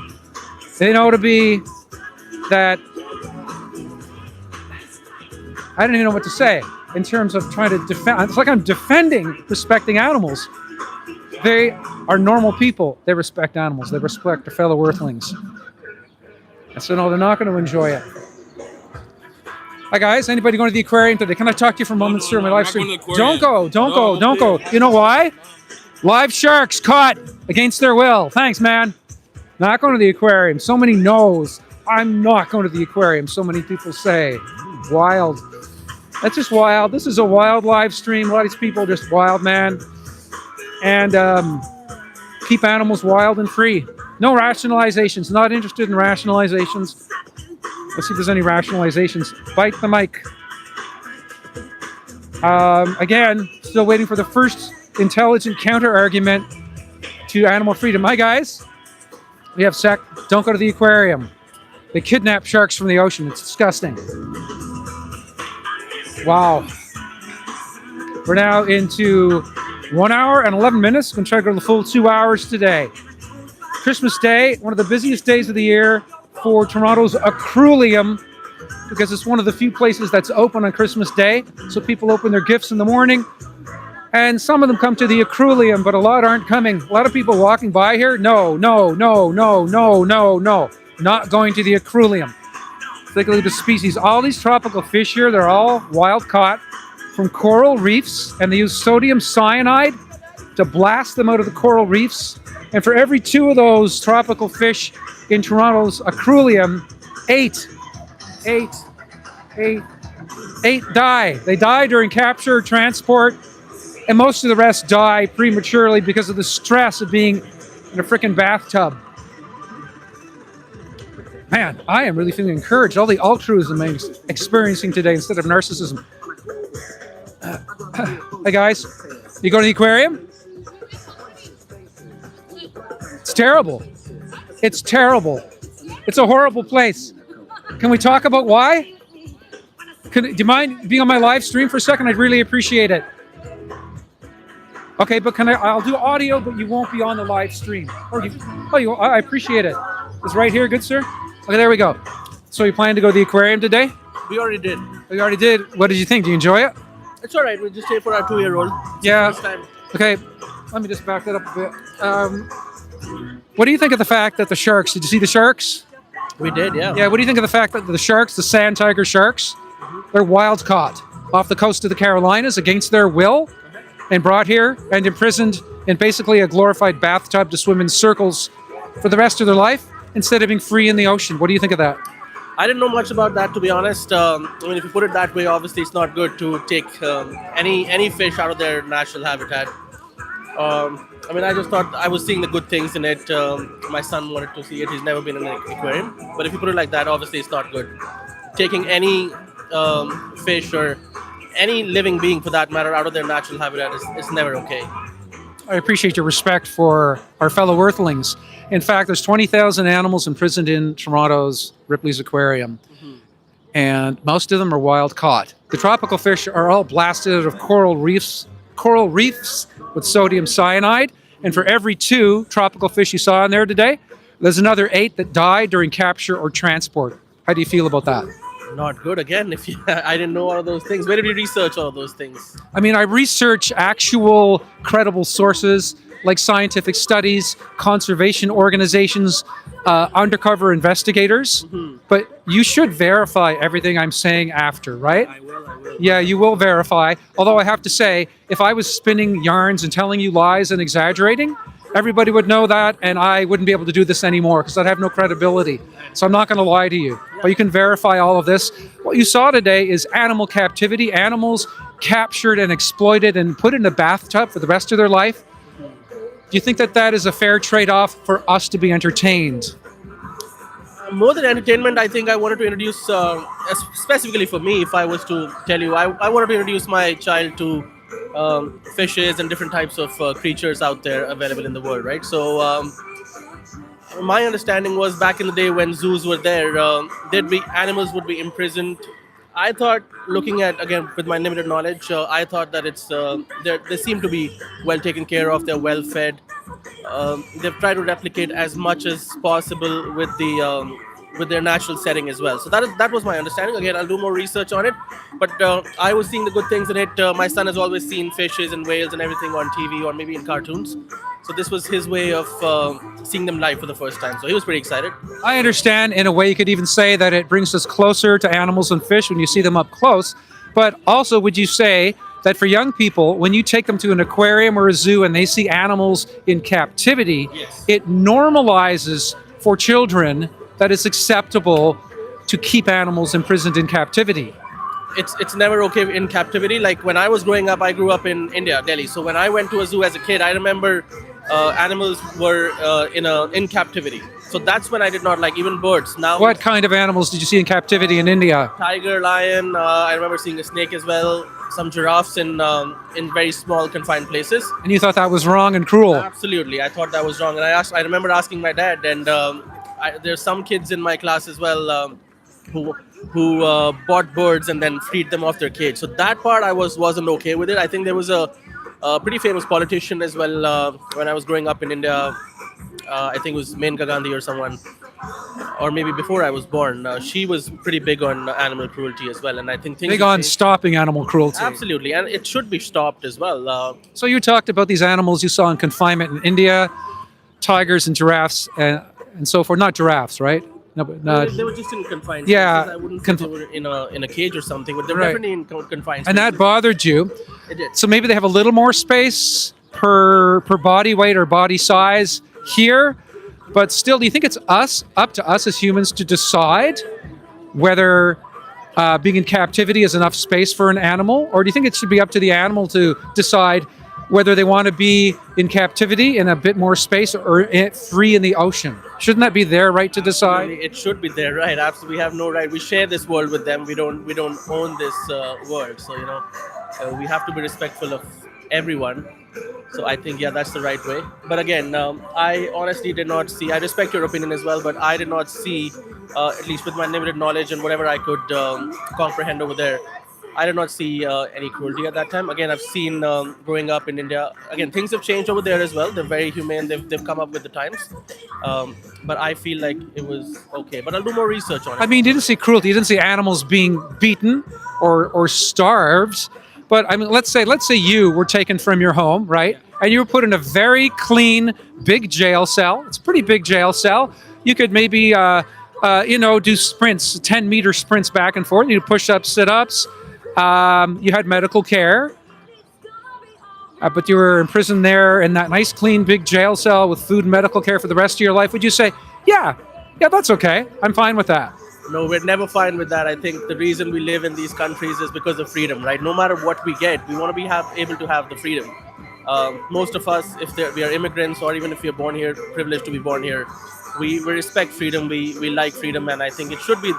They know to be that. I don't even know what to say in terms of trying to defend. It's like I'm defending respecting animals. They are normal people. They respect animals. They respect their fellow earthlings. And so no, they're not going to enjoy it. Hi guys, anybody going to the aquarium today? Can I talk to you for a moment during my live stream? Don't go. You know why? Live sharks caught against their will. Thanks, man. Not going to the aquarium. So many no's. I'm not going to the aquarium. So many people say. Wild. That's just wild. This is a wild live stream. A lot of these people are just wild, man. And keep animals wild and free. No rationalizations. Not interested in rationalizations. Let's see if there's any rationalizations. Bite the mic. Again, still waiting for the first intelligent counter-argument to animal freedom. Hi, guys. We have don't go to the aquarium. They kidnap sharks from the ocean. It's disgusting. Wow. We're now into 1 hour and 11 minutes. Going to try to go the full 2 hours today. Christmas Day, one of the busiest days of the year for Toronto's Aquarium, because it's one of the few places that's open on Christmas Day. So people open their gifts in the morning, and some of them come to the Aquarium, but a lot aren't coming. A lot of people walking by here. No. Not going to the Aquarium. Take a look at the species. All these tropical fish here, they're all wild caught from coral reefs, and they use sodium cyanide to blast them out of the coral reefs. And for every 2 of those tropical fish in Toronto's Aquarium, 8 die. They die during capture, transport, and most of the rest die prematurely because of the stress of being in a freaking bathtub. Man, I am really feeling encouraged. All the altruism I'm experiencing today instead of narcissism. Hey guys, you go to the aquarium? It's terrible. It's terrible. It's a horrible place. Can we talk about why? Do you mind being on my live stream for a second? I'd really appreciate it. Okay, but I'll do audio, but you won't be on the live stream. I appreciate it. It's right here, good sir? Okay, there we go. So you plan to go to the aquarium today? We already did. You already did? What did you think? Do you enjoy it? It's all right. We just stay for our 2-year-old. Yeah. First time. Okay, let me just back that up a bit. What do you think of the fact that the sharks, did you see the sharks? We did, yeah. Yeah, what do you think of the fact that the sharks, the sand tiger sharks, they're wild caught off the coast of the Carolinas against their will and brought here and imprisoned in basically a glorified bathtub to swim in circles for the rest of their life instead of being free in the ocean? What do you think of that? I didn't know much about that, to be honest. I mean, if you put it that way, obviously it's not good to take any fish out of their natural habitat. I mean, I just thought I was seeing the good things in it. My son wanted to see it. He's never been in an aquarium. But if you put it like that, obviously it's not good. Taking any fish or any living being, for that matter, out of their natural habitat is never okay. I appreciate your respect for our fellow earthlings. In fact, there's 20,000 animals imprisoned in Toronto's Ripley's Aquarium. And most of them are wild caught. The tropical fish are all blasted out of coral reefs with sodium cyanide. And for every 2 tropical fish you saw in there today, there's another 8 that died during capture or transport. How do you feel about that? Not good. Again, I didn't know all of those things. Where did you research all of those things? I mean, I research actual credible sources like scientific studies, conservation organizations, undercover investigators. But you should verify everything I'm saying after, right? I will. Yeah, you will verify. Although I have to say, if I was spinning yarns and telling you lies and exaggerating, everybody would know that, and I wouldn't be able to do this anymore because I'd have no credibility. So I'm not going to lie to you. But you can verify all of this. What you saw today is animal captivity, animals captured and exploited and put in a bathtub for the rest of their life. Do you think that that is a fair trade-off for us to be entertained? More than entertainment, I think I wanted to introduce, specifically for me, if I was to tell you, I wanted to introduce my child to fishes and different types of creatures out there available in the world, right? So my understanding was back in the day when zoos were there, there'd be animals would be imprisoned. I thought, looking at again with my limited knowledge, I thought that they seem to be well taken care of. They're well fed. They've tried to replicate as much as possible with their natural setting as well. So that was my understanding. Again, I'll do more research on it, but I was seeing the good things in it. My son has always seen fishes and whales and everything on TV or maybe in cartoons. So this was his way of seeing them live for the first time. So he was pretty excited. I understand. In a way, you could even say that it brings us closer to animals and fish when you see them up close. But also, would you say that for young people, when you take them to an aquarium or a zoo and they see animals in captivity, it normalizes for children that it's acceptable to keep animals imprisoned in captivity? It's never okay in captivity. Like when I was growing up, I grew up in India, Delhi. So when I went to a zoo as a kid, I remember animals were in captivity. So that's when I did not like even birds. Now, What kind of animals did you see in captivity in India? tiger, lion. I remember seeing a snake as well. Some giraffes in very small confined places. And you thought that was wrong and cruel? Absolutely, I thought that was wrong, and I remember asking my dad, and there's some kids in my class as well who bought birds and then freed them off their cage. So that part I wasn't okay with it. I think there was a pretty famous politician as well when I was growing up in India. I think it was Maneka Gandhi or someone, or maybe before I was born. She was pretty big on animal cruelty as well, and I think things Big have on changed. stopping animal cruelty. Absolutely, and it should be stopped as well. So you talked about these animals you saw in confinement in India, tigers and giraffes and so forth. Not giraffes, right? No, but They were just in confined Yeah, spaces. I wouldn't think they were in a cage or something, but they're Right. definitely in confined and that spaces. bothered you. It did. So maybe they have a little more space per body weight or body size here, but still, do you think it's up to us as humans to decide whether being in captivity is enough space for an animal, or do you think it should be up to the animal to decide whether they want to be in captivity in a bit more space or free in the ocean? Shouldn't that be their right to decide? It should be their right. Absolutely, we have no right. We share this world with them. We don't own this world. So we have to be respectful of everyone. So I think that's the right way. But again, I honestly did not see. I respect your opinion as well, but I did not see, at least with my limited knowledge and whatever I could comprehend over there, I did not see any cruelty at that time. Again, I've seen growing up in India. Again, things have changed over there as well. They're very humane. They've come up with the times. But I feel like it was okay. But I'll do more research on it. I mean, you didn't see cruelty. You didn't see animals being beaten or starved. But I mean, let's say you were taken from your home, right? And you were put in a very clean, big jail cell. It's a pretty big jail cell. You could maybe, do sprints, 10-meter sprints back and forth. You push ups, sit ups. You had medical care. But you were imprisoned there in that nice, clean, big jail cell with food and medical care for the rest of your life. Would you say, yeah, that's okay. I'm fine with that? No, we're never fine with that. I think the reason we live in these countries is because of freedom, right? No matter what we get, we want to be able to have the freedom. Most of us, if we are immigrants or even if we are born here, privileged to be born here, we respect freedom. We like freedom, and I think it should be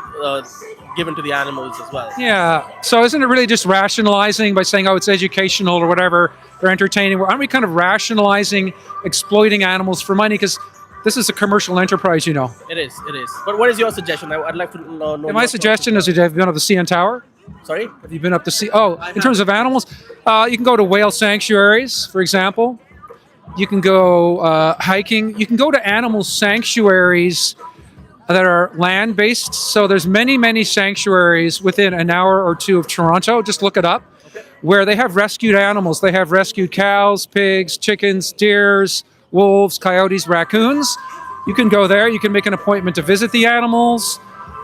given to the animals as well. Yeah. So isn't it really just rationalizing by saying, oh, it's educational or whatever, or entertaining? Aren't we kind of rationalizing exploiting animals for money? Because this is a commercial enterprise, It is. But what is your suggestion? I'd like to know. My suggestion is, have you been up to CN Tower? Sorry? Have you been up to see? Oh, in terms of animals, you can go to whale sanctuaries, for example. You can go hiking. You can go to animal sanctuaries that are land-based. So there's many sanctuaries within an hour or two of Toronto. Just look it up, where they have rescued animals. They have rescued cows, pigs, chickens, deers, wolves, coyotes, raccoons. You can go there. You can make an appointment to visit the animals.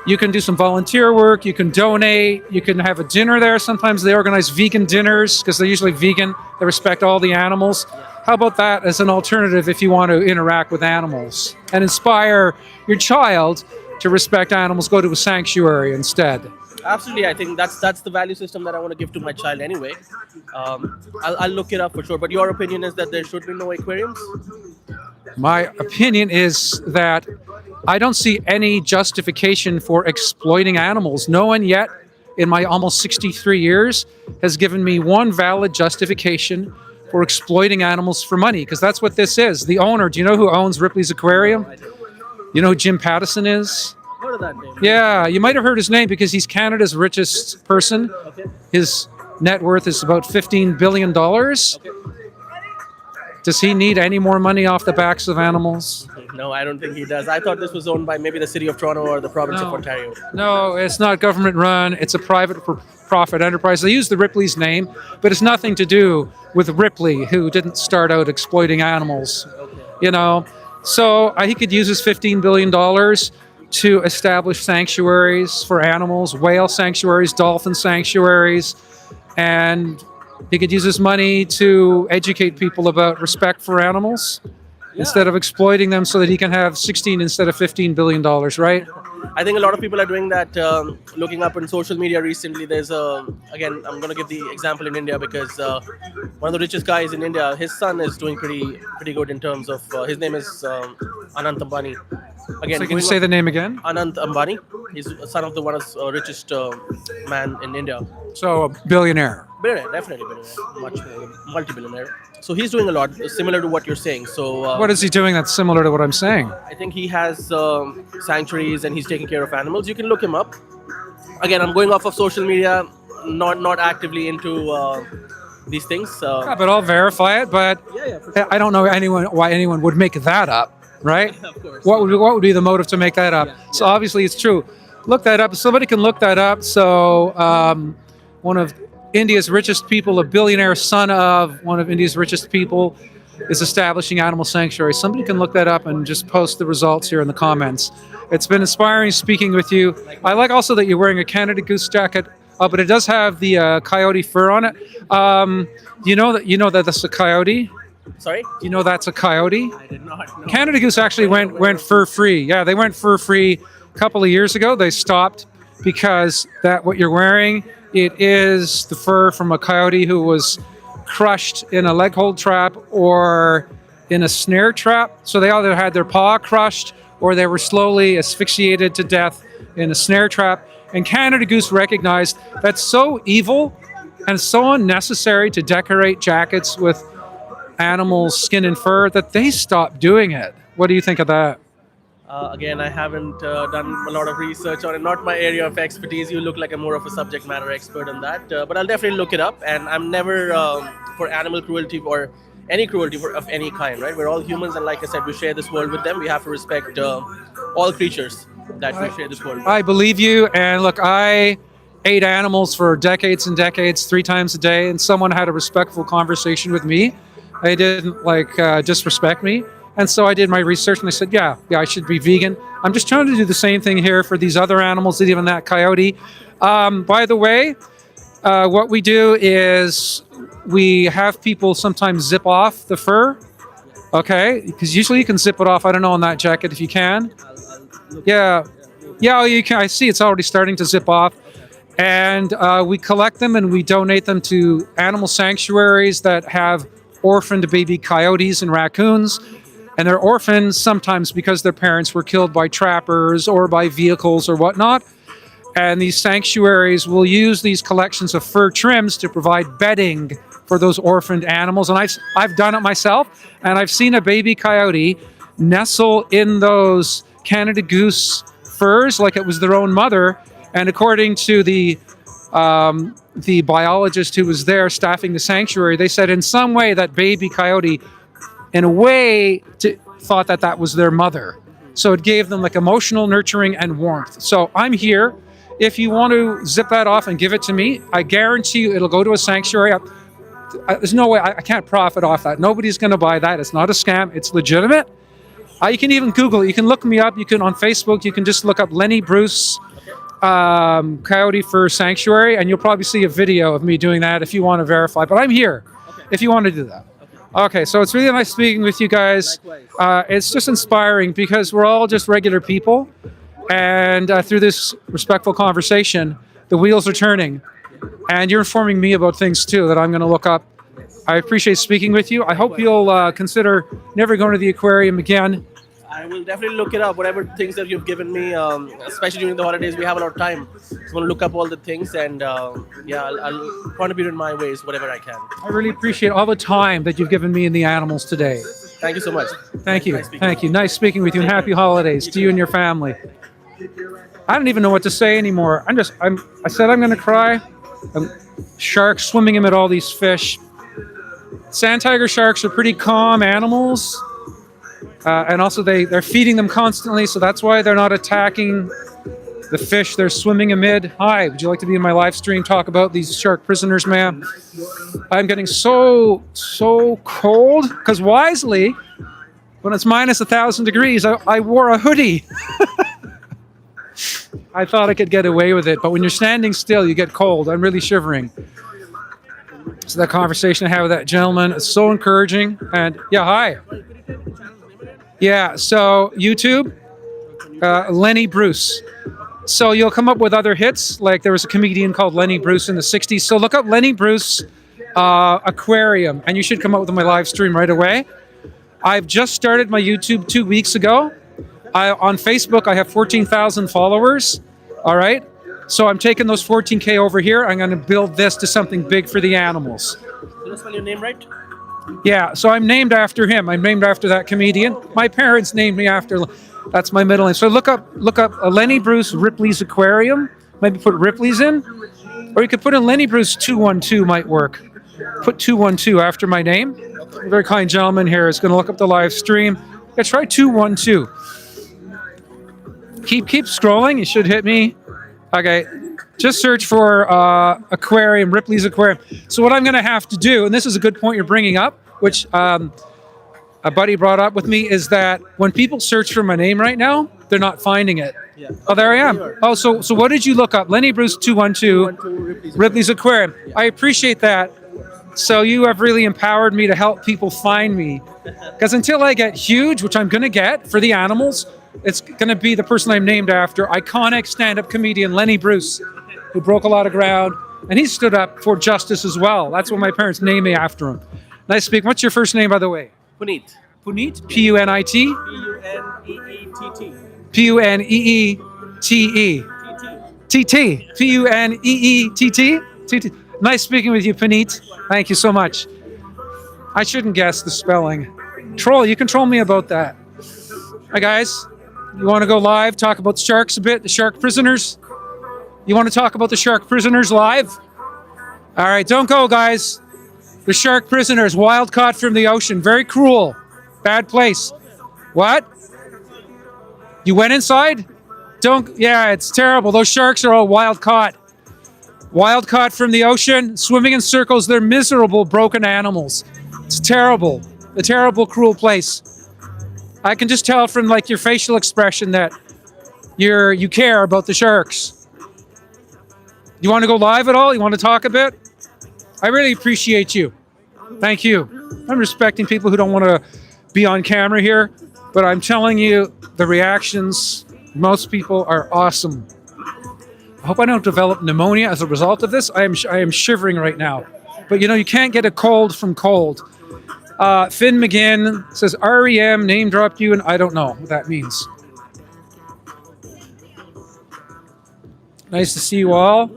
You can do some volunteer work. You can donate. You can have a dinner there. Sometimes they organize vegan dinners because they're usually vegan. They respect all the animals. How about that as an alternative if you want to interact with animals and inspire your child to respect animals? Go to a sanctuary instead. Absolutely, I think that's the value system that I want to give to my child anyway. I'll look it up for sure. But your opinion is that there should be no aquariums? My opinion is that I don't see any justification for exploiting animals. No one yet in my almost 63 years has given me one valid justification for exploiting animals for money, because that's what this is. The owner, do you know who owns Ripley's Aquarium? You know who Jim Pattison is? Heard of that name? Yeah, you might have heard his name because he's Canada's richest person. His net worth is about $15 billion. Does he need any more money off the backs of animals? No, I don't think he does. I thought this was owned by maybe the city of Toronto or the province of Ontario. No, it's not government run. It's a private profit enterprise. They use the Ripley's name, but it's nothing to do with Ripley, who didn't start out exploiting animals. You know, so he could use his $15 billion to establish sanctuaries for animals, whale sanctuaries, dolphin sanctuaries, and he could use his money to educate people about respect for animals instead of exploiting them so that he can have 16 instead of $15 billion, right? I think a lot of people are doing that. Looking up on social media recently, there's again, I'm going to give the example in India because one of the richest guys in India, his son is doing pretty good in terms of his name is Anant Ambani. Again, So can you say the name again? Anant Ambani. He's a son of the one of richest man in India. So a billionaire. Billionaire, definitely billionaire, much more multi-billionaire. So he's doing a lot similar to what you're saying. So What is he doing that's similar to what I'm saying? I think he has sanctuaries and he's taking care of animals. You can look him up. Again, I'm going off of social media, not actively into these things. Yeah, but I'll verify it. But I don't know why anyone would make that up, right? Of course. What would be the motive to make that up? So obviously it's true. Look that up. Somebody can look that up. So one of India's richest people, a billionaire son of one of India's richest people, is establishing animal sanctuaries. Somebody can look that up and just post the results here in the comments. It's been inspiring speaking with you. I like also that you're wearing a Canada Goose jacket, but it does have the coyote fur on it. You know that that's a coyote? Sorry? Do you know that's a coyote? I did not know. Canada Goose actually went fur free. Yeah, they went fur free a couple of years ago. They stopped because what you're wearing, it is the fur from a coyote who was crushed in a leg hold trap or in a snare trap. So they either had their paw crushed or they were slowly asphyxiated to death in a snare trap. And Canada Goose recognized that's so evil and so unnecessary to decorate jackets with animals' skin and fur that they stopped doing it. What do you think of that? Again, I haven't done a lot of research on it. Not my area of expertise. You look like a more of a subject matter expert on that. But I'll definitely look it up. And I'm never for animal cruelty or any cruelty of any kind, right? We're all humans. And like I said, we share this world with them. We have to respect all creatures that we share this world with. I believe you. And look, I ate animals for decades and decades, 3 times a day. And someone had a respectful conversation with me. They didn't disrespect me. And so I did my research and I said, yeah, I should be vegan. I'm just trying to do the same thing here for these other animals, even that coyote. By the way, what we do is we have people sometimes zip off the fur, okay? Because usually you can zip it off. I don't know on that jacket if you can. Yeah, you can. I see it's already starting to zip off. And we collect them and we donate them to animal sanctuaries that have orphaned baby coyotes and raccoons. And they're orphans sometimes because their parents were killed by trappers or by vehicles or whatnot. And these sanctuaries will use these collections of fur trims to provide bedding for those orphaned animals. And I've done it myself. And I've seen a baby coyote nestle in those Canada Goose furs like it was their own mother. And according to the biologist who was there staffing the sanctuary, they said in some way that baby coyote in a way thought that was their mother. So it gave them like emotional nurturing and warmth. So I'm here. If you want to zip that off and give it to me, I guarantee you it'll go to a sanctuary. There's no way, I can't profit off that. Nobody's going to buy that. It's not a scam. It's legitimate. You can even Google it. You can look me up. You can on Facebook, you can just look up Lenny Bruce Coyote Fur Sanctuary, and you'll probably see a video of me doing that if you want to verify. But I'm here if you want to do that. Okay, so it's really nice speaking with you guys. It's just inspiring because we're all just regular people. And through this respectful conversation, the wheels are turning. And you're informing me about things too that I'm going to look up. I appreciate speaking with you. I hope you'll consider never going to the aquarium again. I will definitely look it up. Whatever things that you've given me, especially during the holidays, we have a lot of time. So I'm gonna look up all the things, and yeah, I'll contribute in my ways, whatever I can. I really appreciate all the time that you've given me and the animals today. Thank you so much. Thank you. Nice speaking Thank you. Nice speaking with you, and happy holidays to you and your family. I don't even know what to say anymore. I said I'm going to cry. Sharks swimming amid all these fish. Sand tiger sharks are pretty calm animals. And also they're feeding them constantly, so that's why they're not attacking the fish they're swimming amid. Hi, would you like to be in my live stream, talk about these shark prisoners, ma'am? I'm getting so cold, because wisely, when it's minus 1,000 degrees, I wore a hoodie. I thought I could get away with it, but when you're standing still, you get cold. I'm really shivering. So that conversation I had with that gentleman is so encouraging. And yeah, hi. Yeah, so YouTube, Lenny Bruce. So you'll come up with other hits, like there was a comedian called Lenny Bruce in the 60s. So look up Lenny Bruce Aquarium, and you should come up with my live stream right away. I've just started my YouTube 2 weeks ago. On Facebook, I have 14,000 followers. All right. So I'm taking those 14K over here. I'm going to build this to something big for the animals. Did I spell your name right? Yeah. So I'm named after him. I'm named after that comedian. My parents named me after. That's my middle name. So look up Lenny Bruce Ripley's Aquarium. Maybe put Ripley's in, or you could put in Lenny Bruce 212 might work. Put 212 after my name. A very kind gentleman here is going to look up the live stream. Yeah, try 212. Keep scrolling. You should hit me. Okay, just search for Aquarium, Ripley's Aquarium. So what I'm going to have to do, and this is a good point you're bringing up, which a buddy brought up with me, is that when people search for my name right now, they're not finding it. Yeah. Oh, there I am. Oh, so what did you look up? Lenny Bruce 212, Ripley's Aquarium. Yeah. I appreciate that. So you have really empowered me to help people find me. Because until I get huge, which I'm going to get for the animals, it's going to be the person I'm named after, iconic stand-up comedian Lenny Bruce, who broke a lot of ground. And he stood up for justice as well. That's what my parents named me after him. Nice speaking. What's your first name, by the way? Puneet. Puneet? P-U-N-I-T? P-U-N-E-E-T-T. P-U-N-E-E-T-E. T-T. P-U-N-E-E-T-T? T-T. Nice speaking with you, Puneet. Thank you so much. I shouldn't guess the spelling. Troll, you can troll me about that. Hi, guys. You want to go live, talk about the sharks a bit, the shark prisoners? You want to talk about the shark prisoners live? All right, don't go, guys. The shark prisoners, wild caught from the ocean. Very cruel. Bad place. What? You went inside? Yeah, it's terrible. Those sharks are all wild caught. Wild caught from the ocean, swimming in circles. They're miserable, broken animals. It's terrible. A terrible, cruel place. I can just tell from like your facial expression that you care about the sharks. You want to go live at all? You want to talk a bit? I really appreciate you. Thank you. I'm respecting people who don't want to be on camera here, but I'm telling you, the reactions, most people are awesome. I hope I don't develop pneumonia as a result of this. I am shivering right now. But you know, you can't get a cold from cold. Finn McGinn says, REM name dropped you, and I don't know what that means. Nice to see you all.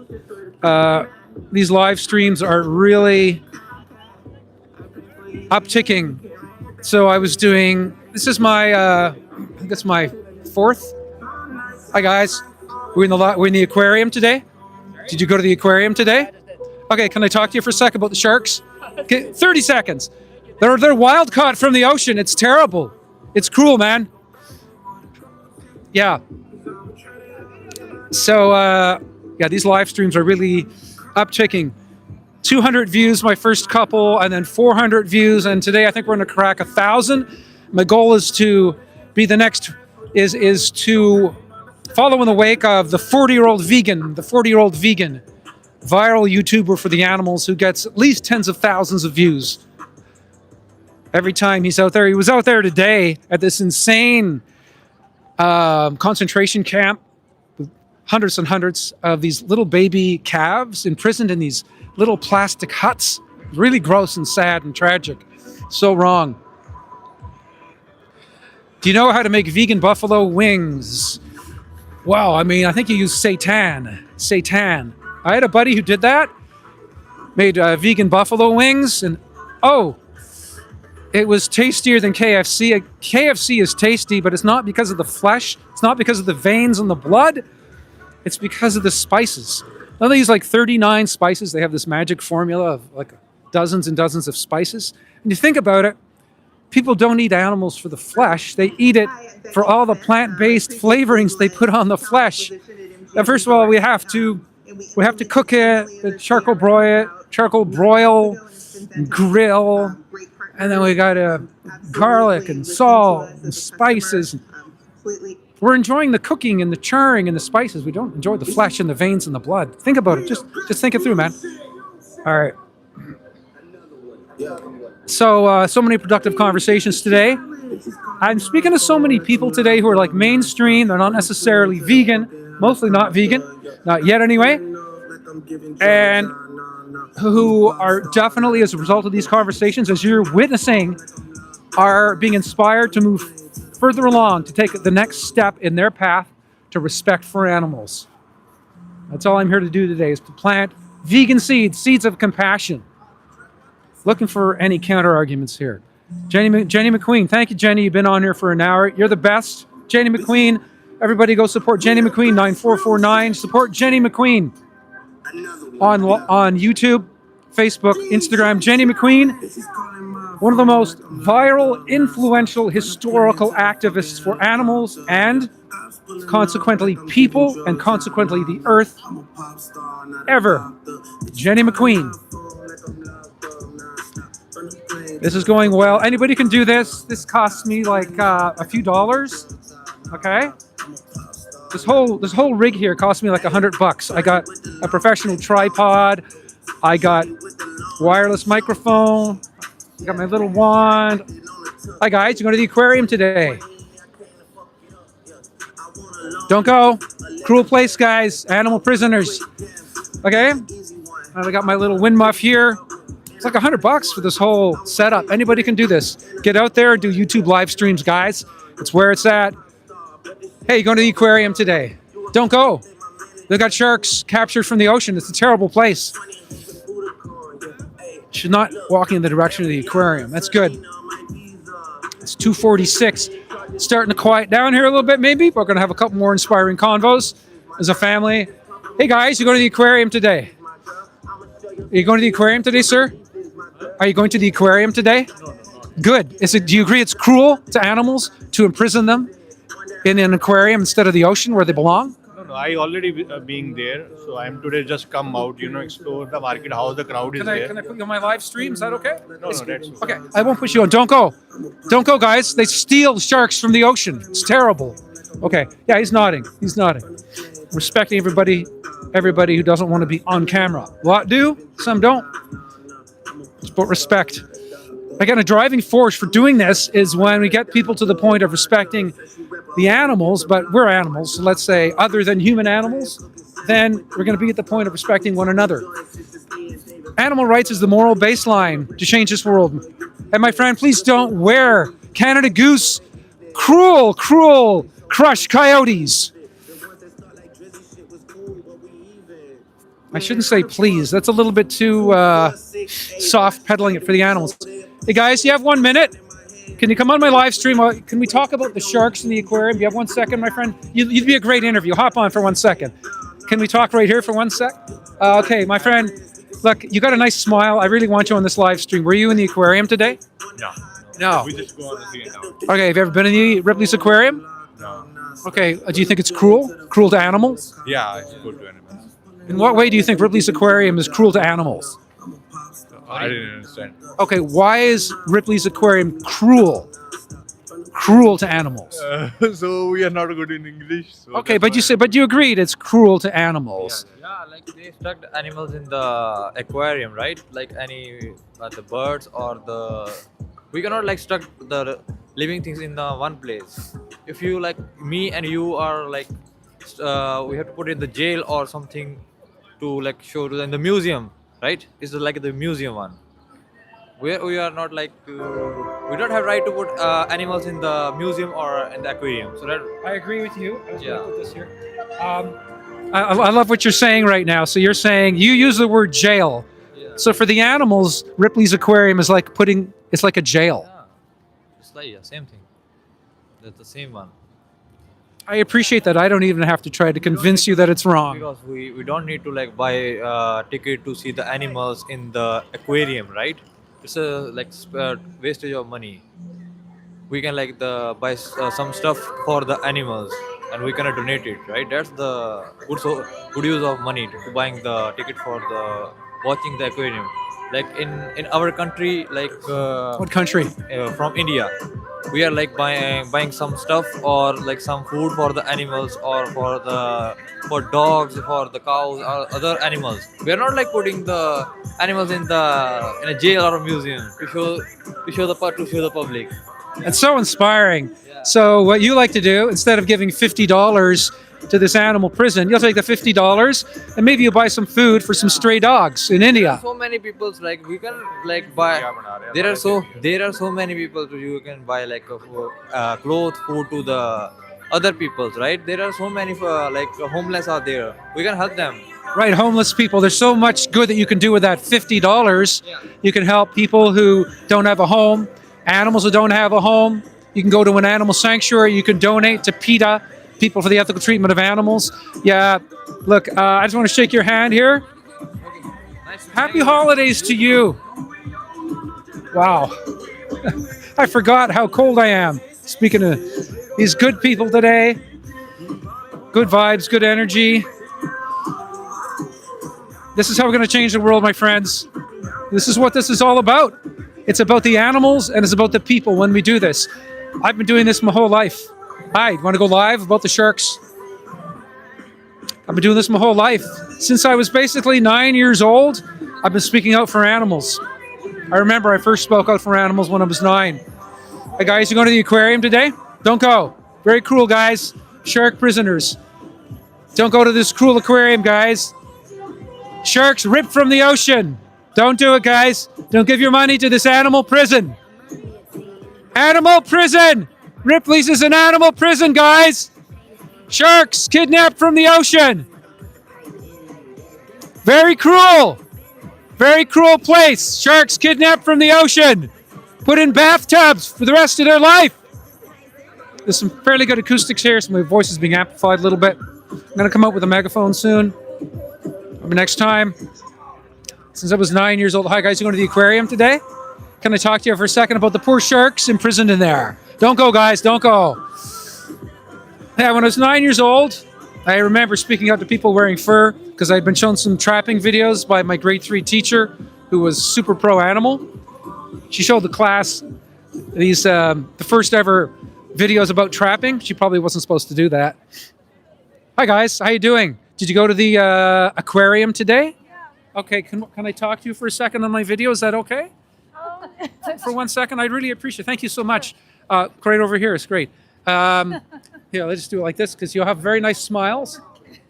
These live streams are really upticking. So I was doing, this is my, I think it's my fourth. Hi guys, we're in the aquarium today. Did you go to the aquarium today? Okay, can I talk to you for a second about the sharks? Okay, 30 seconds. They're wild caught from the ocean. It's terrible. It's cruel, man. Yeah. So, yeah, these live streams are really upticking. 200 views my first couple, and then 400 views, and today I think we're going to crack 1,000. My goal is to be the next, is to follow in the wake of the 40-year-old vegan, viral YouTuber for the animals who gets at least tens of thousands of views every time he's out there. He was out there today at this insane concentration camp with hundreds and hundreds of these little baby calves imprisoned in these little plastic huts. Really gross and sad and tragic. So wrong. Do you know how to make vegan buffalo wings? Well, I mean, I think you use seitan. Seitan. I had a buddy who did that. Made vegan buffalo wings, and oh, it was tastier than KFC. KFC is tasty, but it's not because of the flesh. It's not because of the veins and the blood. It's because of the spices. Now they use like 39 spices. They have this magic formula of like dozens and dozens of spices. And you think about it, people don't eat animals for the flesh. They eat it for all the plant-based flavorings they put on the flesh. Now, first of all, we have to cook it, charcoal broil, grill, and then we got garlic and salt and spices. We're enjoying the cooking and the charring and the spices. We don't enjoy the flesh and the veins and the blood. Think about it. Just think it through, man. All right. So many productive conversations today. I'm speaking to so many people today who are like mainstream. They're not necessarily vegan, mostly not vegan, not yet anyway, and who are definitely, as a result of these conversations, as you're witnessing, are being inspired to move further along, to take the next step in their path to respect for animals. That's all I'm here to do today, is to plant vegan seeds of compassion. Looking for any counter arguments here. Jenny McQueen, thank you, Jenny. You've been on here for an hour. You're the best. Jenny McQueen, everybody go support Jenny McQueen, 9449. Support Jenny McQueen on YouTube, Facebook, Instagram. Jenny McQueen, one of the most viral, influential, historical activists for animals and consequently people and consequently the earth ever. Jenny McQueen. This is going well. Anybody can do this. This costs me like a few dollars. Okay. This whole rig here cost me like $100. I got a professional tripod. I got wireless microphone. I got my little wand. Hi guys, you going to the aquarium today? Don't go. Cruel place, guys. Animal prisoners. Okay. And I got my little wind muff here. It's like $100 for this whole setup. Anybody can do this. Get out there, do YouTube live streams, guys. It's where it's at. Hey, you going to the aquarium today? Don't go. They got sharks captured from the ocean. It's a terrible place. Should not walk in the direction of the aquarium. That's good. It's 2:46. Starting to quiet down here a little bit, maybe. We're going to have a couple more inspiring convos as a family. Hey, guys, you going to the aquarium today? Are you going to the aquarium today, sir? Are you going to the aquarium today? Good. Do you agree it's cruel to animals to imprison them in an aquarium instead of the ocean where they belong? No, I already being there, so I'm today just come out, explore the market, how the crowd is there. Can I put you on my live stream? Is that okay? No, that's okay. I won't put you on. Don't go. Don't go, guys. They steal sharks from the ocean. It's terrible. Okay. Yeah, he's nodding. He's nodding. Respecting everybody who doesn't want to be on camera. A lot do, some don't. But respect. Again, a driving force for doing this is when we get people to the point of respecting the animals, but we're animals, so let's say other than human animals, then we're going to be at the point of respecting one another. Animal rights is the moral baseline to change this world. And my friend, please don't wear Canada Goose cruel crushed coyotes. I shouldn't say please. That's a little bit too soft peddling it for the animals. Hey guys, you have 1 minute? Can you come on my live stream? Can we talk about the sharks in the aquarium? Do you have 1 second, my friend? You'd be a great interview. Hop on for 1 second. Can we talk right here for 1 sec? Okay, my friend, look, you got a nice smile. I really want you on this live stream. Were you in the aquarium today? No. We just go on the scene now. Okay, have you ever been in the Ripley's aquarium? No. Okay, do you think it's cruel? Cruel to animals? Yeah, it's good to animals. In what way do you think Ripley's aquarium is cruel to animals? I didn't understand. Okay, why is Ripley's aquarium cruel? Cruel to animals. So we are not good in English. So Okay, but you agreed it's cruel to animals. Yeah, like they stuck animals in the aquarium, right? Like any the birds or the we cannot like stuck the living things in the one place. If you like me and you are like we have to put it in the jail or something to like show to in the museum, right? It's like the museum one. we are not like we don't have right to put animals in the museum or in the aquarium. So that I agree with you. I was Yeah. going to put this here. I love what you're saying right now. So you're saying you use the word jail. So for the animals, Ripley's aquarium is like it's like a jail. it's like same thing. That's the same one. I appreciate that. I don't even have to try to convince you that it's wrong. Because we don't need to like buy ticket to see the animals in the aquarium, right? It's a like wastage of money. We can like buy some stuff for the animals and we can donate it, right? That's the good use of money to buying the ticket for the watching the aquarium. Like in our country, like What country? From India, we are like buying some stuff or like some food for the animals or for dogs, for the cows or other animals. We are not like putting the animals in a jail or a museum to show the public. It's so inspiring. So what you like to do, instead of giving $50 to this animal prison, you'll take the $50 and maybe you'll buy some food for some stray dogs in India. So many people like we can like buy. There are so many people you can buy like clothes, food to the other peoples, right? There are so many like homeless out there. We can help them. Right, homeless people. There's so much good that you can do with that $50. You can help people who don't have a home, animals who don't have a home. You can go to an animal sanctuary. You can donate to PETA, People for the Ethical Treatment of Animals. Yeah, look, I just want to shake your hand here. Happy holidays to you. Wow. I forgot how cold I am. Speaking of these good people today, good vibes, good energy. This is how we're going to change the world, my friends. This is what this is all about. It's about the animals and it's about the people when we do this. I've been doing this my whole life. Hi, you want to go live about the sharks? I've been doing this my whole life. Since I was basically 9 years old, I've been speaking out for animals. I remember I first spoke out for animals when I was 9. Hey guys, you going to the aquarium today? Don't go. Very cruel, guys. Shark prisoners. Don't go to this cruel aquarium, guys. Sharks ripped from the ocean. Don't do it, guys. Don't give your money to this animal prison. Animal prison! Ripley's is an animal prison, guys. Sharks kidnapped from the ocean. Very cruel. Very cruel place. Sharks kidnapped from the ocean. Put in bathtubs for the rest of their life. There's some fairly good acoustics here, so my voice is being amplified a little bit. I'm going to come out with a megaphone soon. Maybe next time. Since I was 9 years old. Hi, guys. You going to the aquarium today? Can I talk to you for a second about the poor sharks imprisoned in there? Don't go, guys. Don't go. Yeah, when I was 9 years old, I remember speaking out to people wearing fur because I'd been shown some trapping videos by my grade 3 teacher who was super pro animal. She showed the class these the first ever videos about trapping. She probably wasn't supposed to do that. Hi, guys. How you doing? Did you go to the aquarium today? Yeah. Okay, can I talk to you for a second on my video? Is that okay? For 1 second, I'd really appreciate it. Thank you so much. Right over here is great. Yeah, let's just do it like this because you'll have very nice smiles.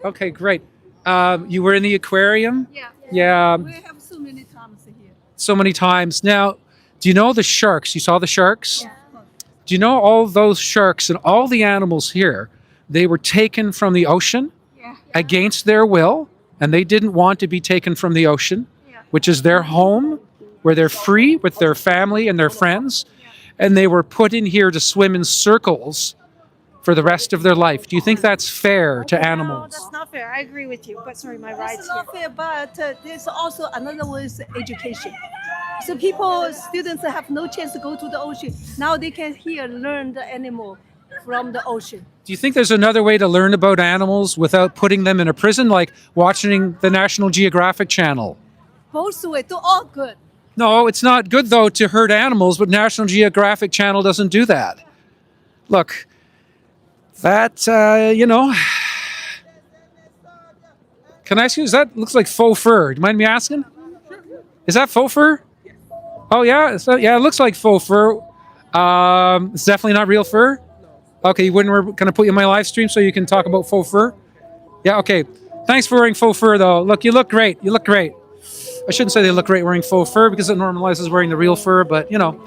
Okay, great. You were in the aquarium? Yeah. Yeah. We have so many times here. So many times. Now, do you know the sharks? You saw the sharks? Yeah. Do you know all those sharks and all the animals here, they were taken from the ocean against their will, and they didn't want to be taken from the ocean, which is their home, where they're free with their family and their friends, and they were put in here to swim in circles for the rest of their life. Do you think that's fair to No, animals? that's not fair. I agree with you. But sorry, my rights. That's not fair. But there's also another one is education. So students have no chance to go to the ocean. Now they can here learn the animal from the ocean. Do you think there's another way to learn about animals without putting them in a prison, like watching the National Geographic Channel? Both way, they're all good. No, it's not good, though, to hurt animals, but National Geographic Channel doesn't do that. Look, that, Can I ask you, that looks like faux fur. Do you mind me asking? Is that faux fur? Oh, yeah? Yeah, it looks like faux fur. It's definitely not real fur? Okay, we're going to put you in my live stream so you can talk about faux fur? Yeah, okay. Thanks for wearing faux fur, though. Look, you look great. You look great. I shouldn't say they look great wearing faux fur because it normalizes wearing the real fur, but you know,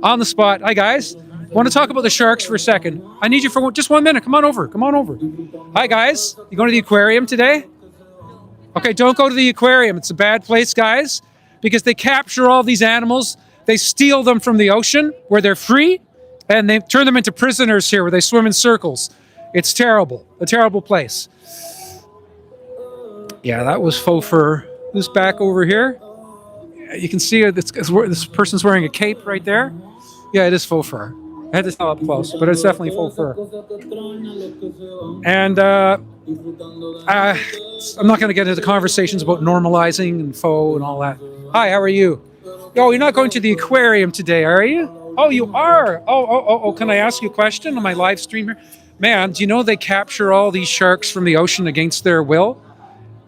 on the spot. Hi guys, want to talk about the sharks for a second? I need you for just 1 minute. Come on over. Come on over. Hi guys, you going to the aquarium today? Okay, don't go to the aquarium. It's a bad place, guys, because they capture all these animals. They steal them from the ocean where they're free, and they turn them into prisoners here where they swim in circles. It's terrible. A terrible place. Yeah, that was faux fur. This back over here, you can see this person's wearing a cape right there. Yeah, it is faux fur. I had to tell up close, but it's definitely faux fur. And I'm not going to get into conversations about normalizing and faux and all that. Hi, how are you? Oh, you're not going to the aquarium today, are you? Oh, you are? Oh, can I ask you a question on my live stream here? Man, do you know they capture all these sharks from the ocean against their will?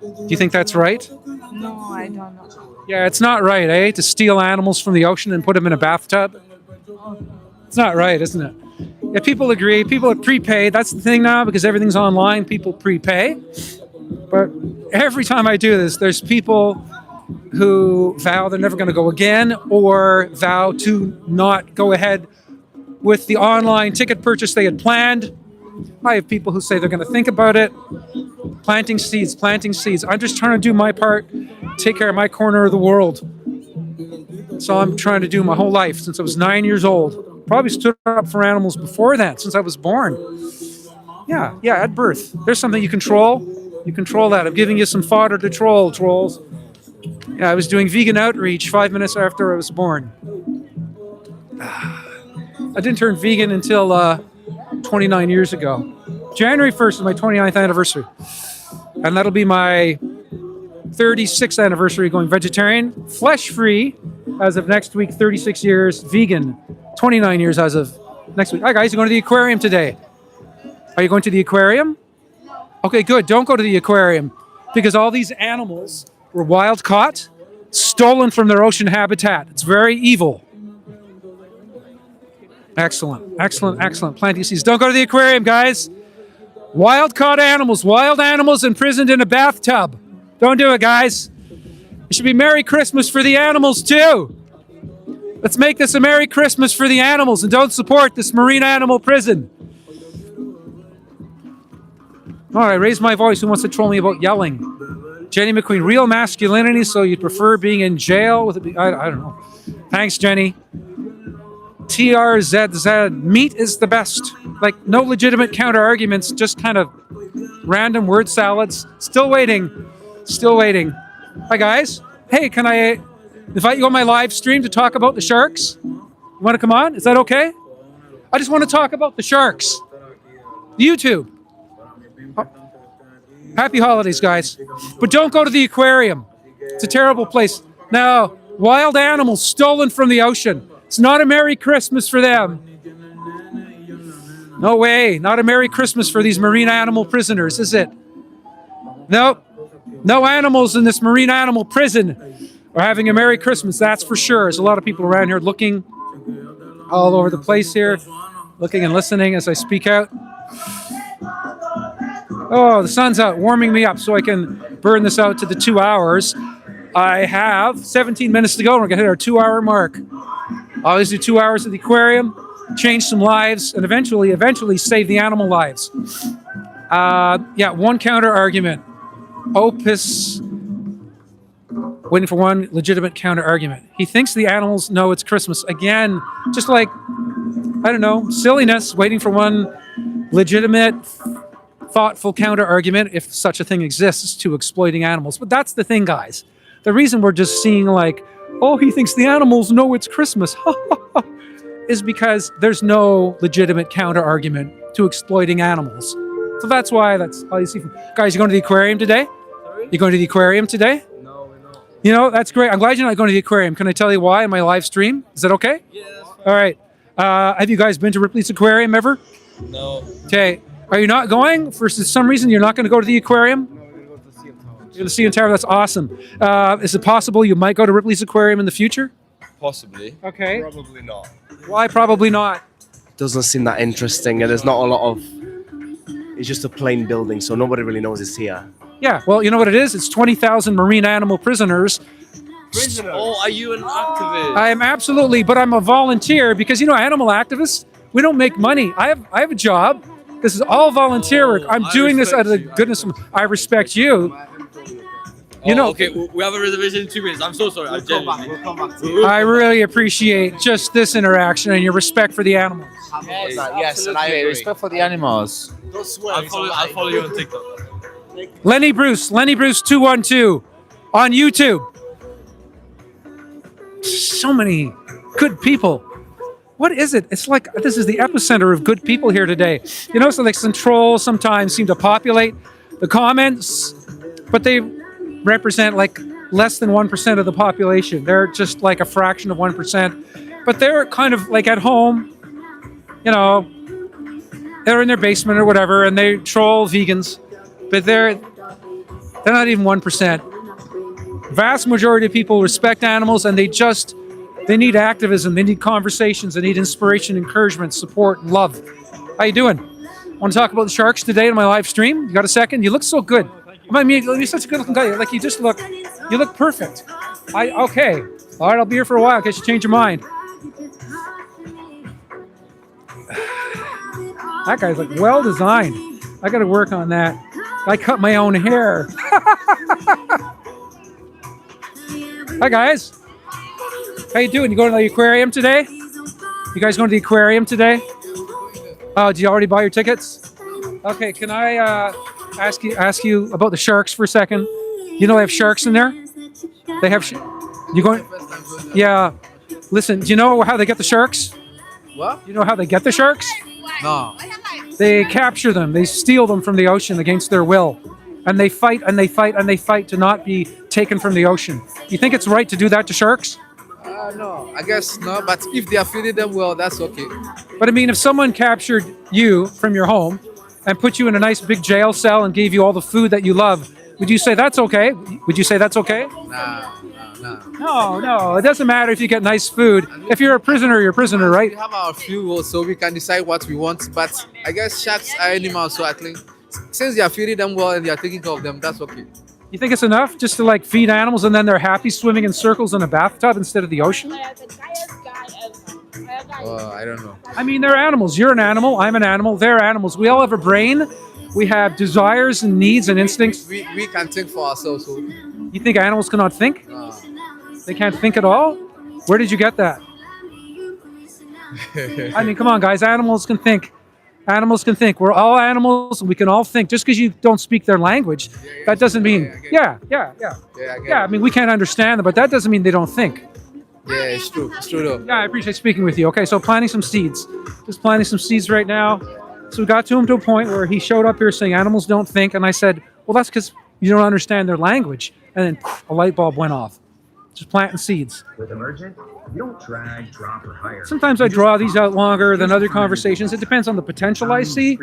Do you think that's right? No, I don't know. Yeah, it's not right, eh? To steal animals from the ocean and put them in a bathtub. It's not right, isn't it? Yeah, people agree. People are prepaid. That's the thing now, because everything's online. People prepay. But every time I do this, there's people who vow they're never going to go again, or vow to not go ahead with the online ticket purchase they had planned. I have people who say they're going to think about it. Planting seeds, planting seeds. I'm just trying to do my part, take care of my corner of the world. That's all I'm trying to do my whole life since I was 9 years old. Probably stood up for animals before that, since I was born. Yeah, at birth. There's something you control. You control that. I'm giving you some fodder to troll, trolls. Yeah, I was doing vegan outreach 5 minutes after I was born. I didn't turn vegan until 29 years ago. January 1st is my 29th anniversary. And that'll be my 36th anniversary going vegetarian. Flesh-free as of next week, 36 years. Vegan, 29 years as of next week. Hi guys, you going to the aquarium today? Are you going to the aquarium? Okay, good. Don't go to the aquarium because all these animals were wild caught, stolen from their ocean habitat. It's very evil. Excellent, excellent, excellent. Planting seeds. Don't go to the aquarium, guys. Wild caught animals, wild animals imprisoned in a bathtub. Don't do it, guys. It should be Merry Christmas for the animals, too. Let's make this a Merry Christmas for the animals and don't support this marine animal prison. All right, raise my voice. Who wants to troll me about yelling? Jenny McQueen, real masculinity, so you'd prefer being in jail with I don't know. Thanks, Jenny. TRZZ, meat is the best. Like, no legitimate counter arguments, just kind of random word salads. Still waiting. Still waiting. Hi, guys. Hey, can I invite you on my live stream to talk about the sharks? You want to come on? Is that okay? I just want to talk about the sharks. YouTube. Happy holidays, guys. But don't go to the aquarium. It's a terrible place. Now, wild animals stolen from the ocean. It's not a Merry Christmas for them. No way. Not a Merry Christmas for these marine animal prisoners, is it? Nope. No animals in this marine animal prison are having a Merry Christmas, that's for sure. There's a lot of people around here looking all over the place here, looking and listening as I speak out. Oh, the sun's out, warming me up so I can burn this out to the 2 hours. I have 17 minutes to go. We're going to hit our 2-hour mark. I always do 2 hours at the aquarium, change some lives, and eventually save the animal lives. One counter argument. Opus, waiting for one legitimate counter argument. He thinks the animals know it's Christmas. Again, just like, I don't know, silliness, waiting for one legitimate, thoughtful counter argument, if such a thing exists, to exploiting animals. But that's the thing, guys. The reason we're just seeing like, oh, he thinks the animals know it's Christmas, is because there's no legitimate counter argument to exploiting animals. So that's why that's all you see. Guys, you going to the aquarium today? Sorry? You going to the aquarium today? No, we're not. You know, that's great. I'm glad you're not going to the aquarium. Can I tell you why in my live stream? Is that okay? Yes. All right. Have you guys been to Ripley's Aquarium ever? No. Okay. Are you not going? For some reason, you're not going to go to the aquarium? No, we're going to go to the CN Tower. You're going to the CN Tower? That's awesome. Is it possible you might go to Ripley's Aquarium in the future? Possibly. Okay. Probably not. Why probably not? Doesn't seem that interesting, and there's not a lot of. It's just a plain building, so nobody really knows it's here. Yeah, well, you know what it is? It's 20,000 marine animal prisoners Oh, are you an activist? I am absolutely, but I'm a volunteer because animal activists, we don't make money. I have a job. This is all volunteer work. I'm doing this out of the goodness of I respect you. Okay, we have a reservation in 2 minutes. I'm so sorry. We'll come back. I really appreciate just this interaction and your respect for the animals. Yes, and I agree. Respect for the animals. Don't swear. I'll follow you on TikTok. Lenny Bruce 212 on YouTube. So many good people. What is it? It's like this is the epicenter of good people here today. So like some trolls sometimes seem to populate the comments, but they represent like less than 1% of the population. They're just like a fraction of 1%, but they're kind of like at home, they're in their basement or whatever, and they troll vegans, but they're not even 1%. Vast majority of people respect animals, and they need activism, they need conversations, they need inspiration, encouragement, support, and love. How you doing? Want to talk about the sharks today in my live stream? You got a second? You look so good. You're such a good looking guy. Like you look perfect. Okay. All right, I'll be here for a while in case you change your mind. That guy's like well designed. I got to work on that. I cut my own hair. Hi guys. How you doing? You going to the aquarium today? You guys going to the aquarium today? Oh, did you already buy your tickets? Okay, can I ask you about the sharks for a second? They have sharks in there? They have you going? Yeah. Listen, do you know how they get the sharks? What? You know how they get the sharks? No. They capture them. They steal them from the ocean against their will. And they fight and they fight and they fight to not be taken from the ocean. You think it's right to do that to sharks? No, I guess no, but if they are feeding them well, that's okay. But I mean, if someone captured you from your home and put you in a nice big jail cell and gave you all the food that you love, would you say that's okay? Would you say that's okay? No, it doesn't matter if you get nice food. If you're a prisoner, you're a prisoner, right? We have our free will, so we can decide what we want. But I guess sharks are animals, so I think since they are feeding them well and they are taking care of them, that's okay. You think it's enough just to like feed animals and then they're happy swimming in circles in a bathtub instead of the ocean? I don't know. I mean, they're animals. You're an animal. I'm an animal. They're animals. We all have a brain. We have desires and needs and instincts. We can think for ourselves. So. You think animals cannot think? They can't think at all? Where did you get that? I mean, come on, guys. Animals can think. Animals can think. We're all animals. We can all think. Just because you don't speak their language, that doesn't mean. Yeah. I mean, we can't understand them, but that doesn't mean they don't think. Yeah, it's true. It's true though. Yeah, I appreciate speaking with you. Okay, so planting some seeds. Just planting some seeds right now. So we got to him to a point where he showed up here saying animals don't think, and I said, well, that's because you don't understand their language. And then a light bulb went off. Just planting seeds. With Emergent, you don't drag, drop, or hire. Sometimes I draw these out longer than other conversations. It depends on the potential I see.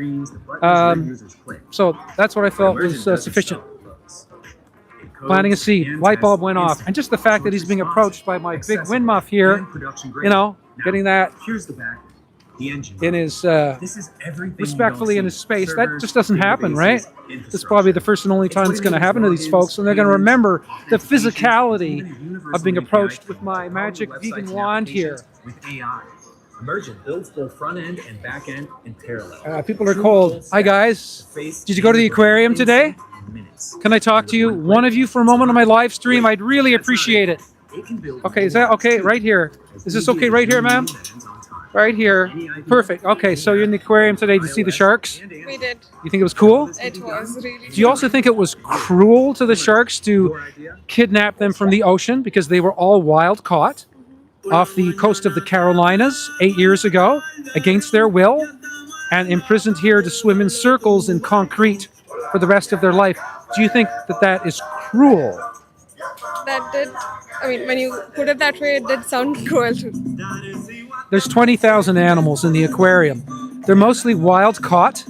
So that's what I felt was sufficient. Planting a seed, light bulb went off. And just the fact that he's being approached by my big wind muff here, getting that in his, respectfully in his space, that just doesn't happen, right? This is probably the first and only time it's going to happen to these folks, and they're going to remember the physicality of being approached with my magic vegan wand here. With AI, Emergent builds both front end and back end in parallel. People are cold. Hi guys. Did you go to the aquarium today? Can I talk to you, one of you, for a moment on my live stream? I'd really appreciate it. Okay, is that okay? Right here. Is this okay right here, ma'am? Right here. Perfect. Okay, so you're in the aquarium today to see the sharks? We did. You think it was cool? It was really. Do you also think it was cruel to the sharks to kidnap them from the ocean because they were all wild caught off the coast of the Carolinas 8 years ago against their will and imprisoned here to swim in circles in concrete for the rest of their life? Do you think that that is cruel? That did. I mean, when you put it that way, it did sound cruel too. There's 20,000 animals in the aquarium. They're mostly wild caught.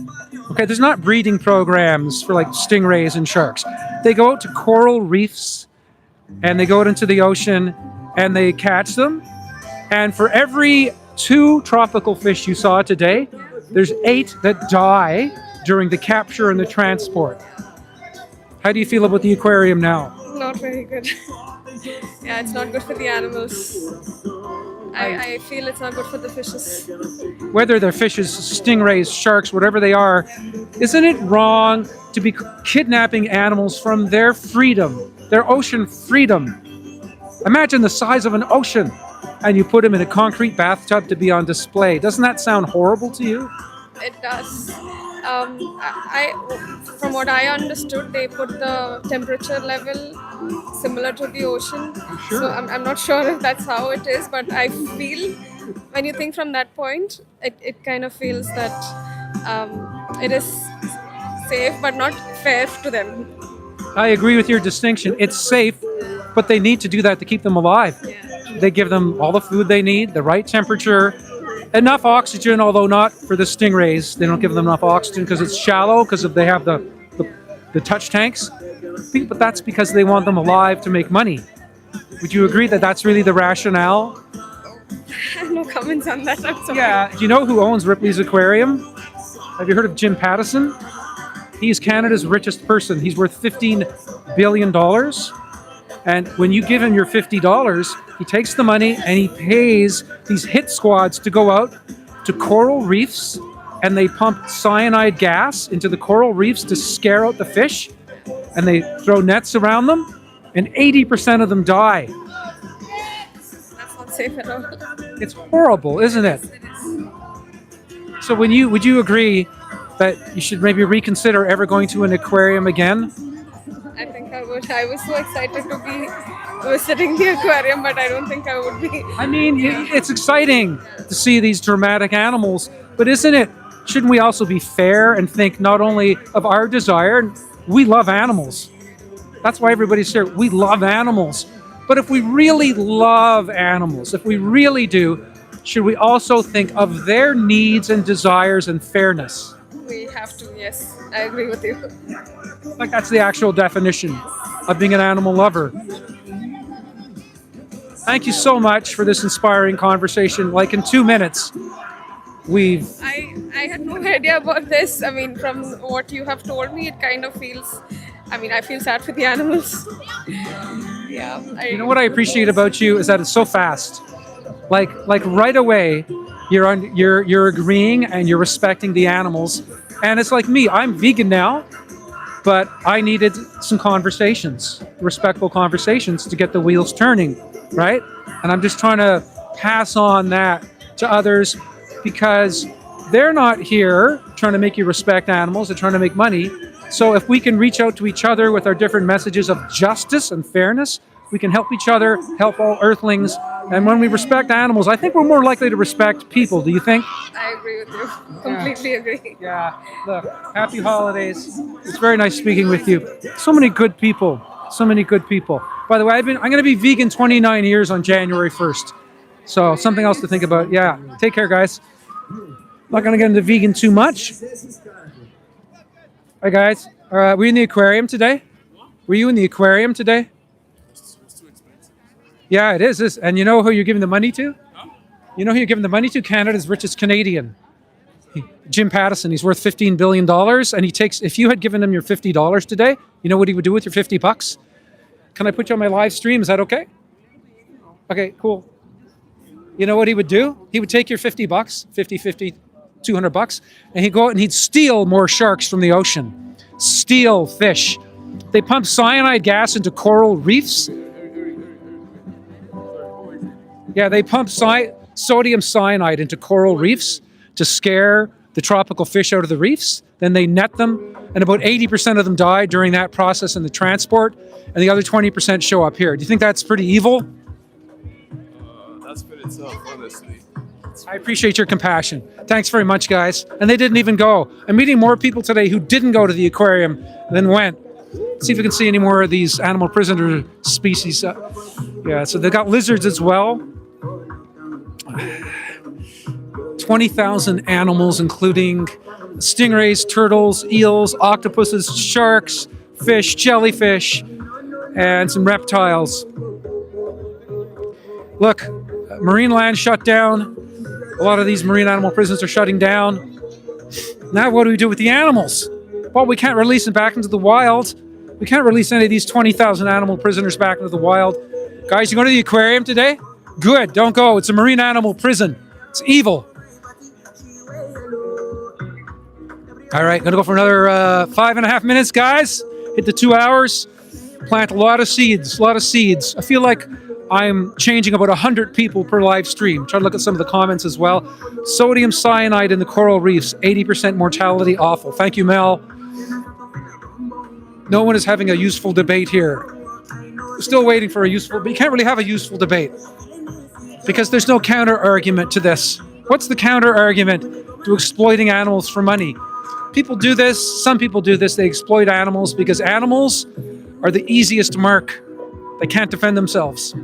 Okay, there's not breeding programs for like stingrays and sharks. They go out to coral reefs and they go out into the ocean and they catch them. And for every 2 tropical fish you saw today, there's 8 that die during the capture and the transport. How do you feel about the aquarium now? not very good. Yeah, it's not good for the animals. I feel it's not good for the fishes. Whether they're fishes, stingrays, sharks, whatever they are, isn't it wrong to be kidnapping animals from their freedom, their ocean freedom? Imagine the size of an ocean, and you put them in a concrete bathtub to be on display. Doesn't that sound horrible to you? It does. From what I understood, they put the temperature level similar to the ocean. So I'm not sure if that's how it is, but I feel when you think from that point, it kind of feels that it is safe but not fair to them. I agree with your distinction. It's safe, but they need to do that to keep them alive. They give them all the food they need, the right temperature, enough oxygen, although not for the stingrays. They don't give them enough oxygen because it's shallow, because they have the touch tanks. But that's because they want them alive to make money. Would you agree that that's really the rationale? No comments on that. I'm sorry. Yeah. Do you know who owns Ripley's Aquarium? Have you heard of Jim Pattison? He's Canada's richest person. He's worth $15 billion. And when you give him your $50, he takes the money and he pays these hit squads to go out to coral reefs, and they pump cyanide gas into the coral reefs to scare out the fish, and they throw nets around them, and 80% of them die. That's not safe at all. It's horrible, isn't it? So would you agree that you should maybe reconsider ever going to an aquarium again? I think I would. I was so excited to be visiting the aquarium, but I don't think I would be. I mean, it's exciting to see these dramatic animals, but isn't it? Shouldn't we also be fair and think not only of our desire? We love animals. That's why everybody's here. We love animals. But if we really love animals, if we really do, should we also think of their needs and desires and fairness? We have to, yes. I agree with you. Like that's the actual definition of being an animal lover. Thank you so much for this inspiring conversation. Like in 2 minutes, I had no idea about this. I mean, from what you have told me, it kind of feels... I feel sad for the animals. Yeah. You know what I appreciate about you is that it's so fast. Like right away, you're agreeing and you're respecting the animals. And it's like me, I'm vegan now, but I needed some conversations, respectful conversations to get the wheels turning, right? And I'm just trying to pass on that to others because they're not here trying to make you respect animals, they're trying to make money. So if we can reach out to each other with our different messages of justice and fairness, we can help each other, help all earthlings. And when we respect animals, I think we're more likely to respect people. Do you think? I agree with you. Completely agree. Yeah. Look, happy holidays. It's very nice speaking with you. So many good people. So many good people. By the way, I'm going to be vegan 29 years on January 1st. So something else to think about. Yeah. Take care, guys. Not going to get into vegan too much. Hi, guys. Were you in the aquarium today? Were you in the aquarium today? Yeah, it is. And you know who you're giving the money to? You know who you're giving the money to? Canada's richest Canadian. Jim Pattison. He's worth $15 billion. And he takes, if you had given him your $50 today, you know what he would do with your $50? Can I put you on my live stream? Is that okay? Okay, cool. You know what he would do? He would take your $50, 50, $200, and he'd go out and he'd steal more sharks from the ocean. Steal fish. They pump cyanide gas into coral reefs. Yeah, they pump sodium cyanide into coral reefs to scare the tropical fish out of the reefs. Then they net them, and about 80% of them die during that process in the transport, and the other 20% show up here. Do you think that's pretty evil? That's for itself, honestly. I appreciate your compassion. Thanks very much, guys. And they didn't even go. I'm meeting more people today who didn't go to the aquarium than went. Let's see if we can see any more of these animal prisoner species. Yeah, so they've got lizards as well. 20,000 animals, including stingrays, turtles, eels, octopuses, sharks, fish, jellyfish, and some reptiles. Look, marine land shut down. A lot of these marine animal prisons are shutting down. Now what do we do with the animals? Well, we can't release them back into the wild. We can't release any of these 20,000 animal prisoners back into the wild. Guys, you going to the aquarium today? Good, don't go. It's a marine animal prison. It's evil. All right, gonna go for another 5.5 minutes, guys. Hit the 2 hours. Plant a lot of seeds, I feel like I'm changing about 100 people per live stream. Try to look at some of the comments as well. Sodium cyanide in the coral reefs, 80% mortality, awful. Thank you, Mel. No one is having a useful debate here. We're still waiting for a useful, but you can't really have a useful debate because there's no counter argument to this. What's the counter argument to exploiting animals for money? People do this, some people do this, they exploit animals because animals are the easiest mark. They can't defend themselves.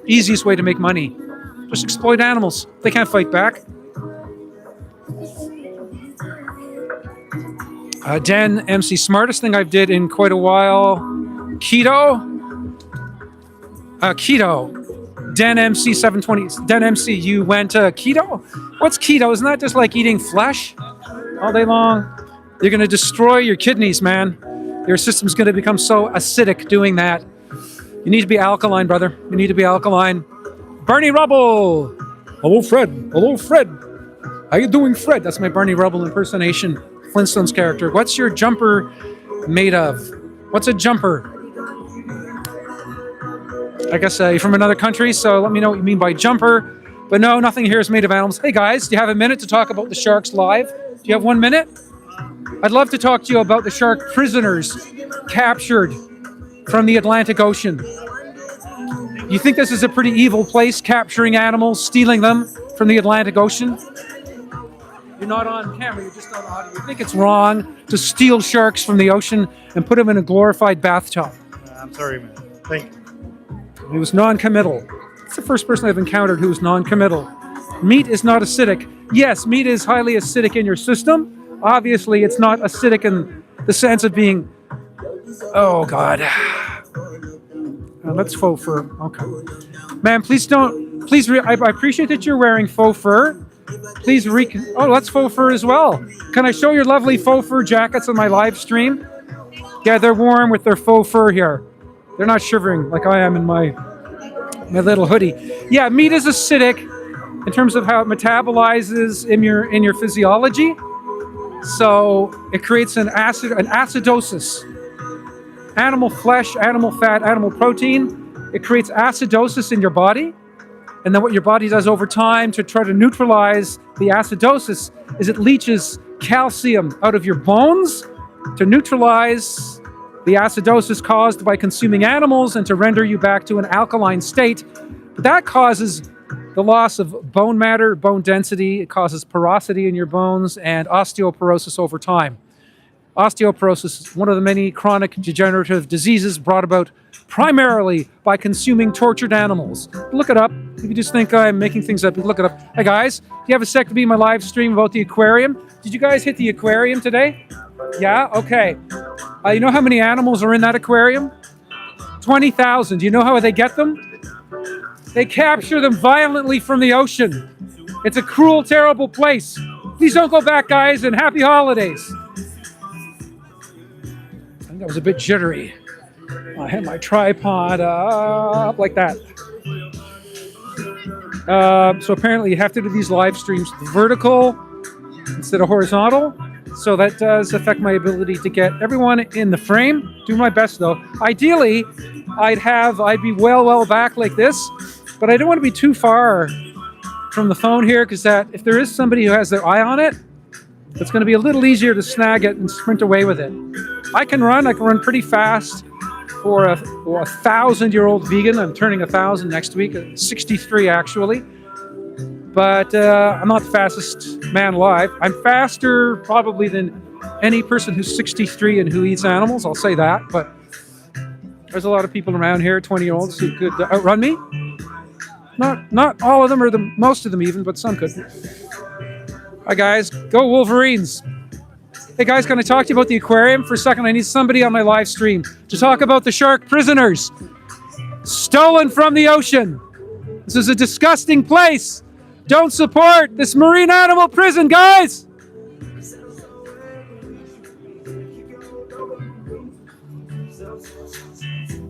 Easiest way to make money. Just exploit animals. They can't fight back. Dan MC, smartest thing I've did in quite a while. Keto. Dan MC 720. Dan MC, you went keto? What's keto? Isn't that just like eating flesh all day long? You're going to destroy your kidneys, man. Your system's going to become so acidic doing that. You need to be alkaline, brother. You need to be alkaline. Bernie Rubble. Hello, Fred. Hello, Fred. How you doing, Fred? That's my Bernie Rubble impersonation. Flintstones character. What's your jumper made of? What's a jumper? I guess you're from another country, so let me know what you mean by jumper. But no, nothing here is made of animals. Hey guys, do you have a minute to talk about the sharks live? Do you have 1 minute? I'd love to talk to you about the shark prisoners captured from the Atlantic Ocean. You think this is a pretty evil place, capturing animals, stealing them from the Atlantic Ocean? You're not on camera, you're just on audio. You think it's wrong to steal sharks from the ocean and put them in a glorified bathtub? I'm sorry, man. Thank you. He was non-committal. It's the first person I've encountered who was non-committal. Meat is not acidic. Yes, meat is highly acidic in your system. Obviously, it's not acidic in the sense of being... Oh, God. Let's faux fur. Okay. Man, please don't... Please, I appreciate that you're wearing faux fur. Please oh, that's faux fur as well. Can I show your lovely faux fur jackets on my live stream? Yeah, they're warm with their faux fur here. They're not shivering like I am in my little hoodie. Yeah, meat is acidic in terms of how it metabolizes in your physiology. So it creates an acidosis. Animal flesh, animal fat, animal protein. It creates acidosis in your body. And then what your body does over time to try to neutralize the acidosis is it leaches calcium out of your bones to neutralize the acidosis caused by consuming animals and to render you back to an alkaline state. But that causes the loss of bone matter, bone density. It causes porosity in your bones and osteoporosis over time. Osteoporosis is one of the many chronic degenerative diseases brought about primarily by consuming tortured animals. Look it up. If you just think I'm making things up, you look it up. Hey guys, do you have a sec to be in my live stream about the aquarium? Did you guys hit the aquarium today? Yeah? Okay. You know how many animals are in that aquarium? 20,000. Do you know how they get them? They capture them violently from the ocean. It's a cruel, terrible place. Please don't go back, guys, and happy holidays. I think that was a bit jittery. I had my tripod up like that. So apparently you have to do these live streams vertical instead of horizontal. So that does affect my ability to get everyone in the frame. Do my best though. Ideally, I'd be well back like this, but I don't want to be too far from the phone here because that if there is somebody who has their eye on it, it's going to be a little easier to snag it and sprint away with it. I can run pretty fast for a 1,000-year-old vegan. I'm turning 1,000 next week, 63 actually. But I'm not the fastest man alive. I'm faster probably than any person who's 63 and who eats animals, I'll say that. But there's a lot of people around here, 20-year-olds, who could outrun me. Not all of them, or most of them even, but some could. Hi guys, go Wolverines. Hey guys, can I talk to you about the aquarium for a second? I need somebody on my live stream to talk about the shark prisoners stolen from the ocean. This is a disgusting place. Don't support this marine animal prison, guys!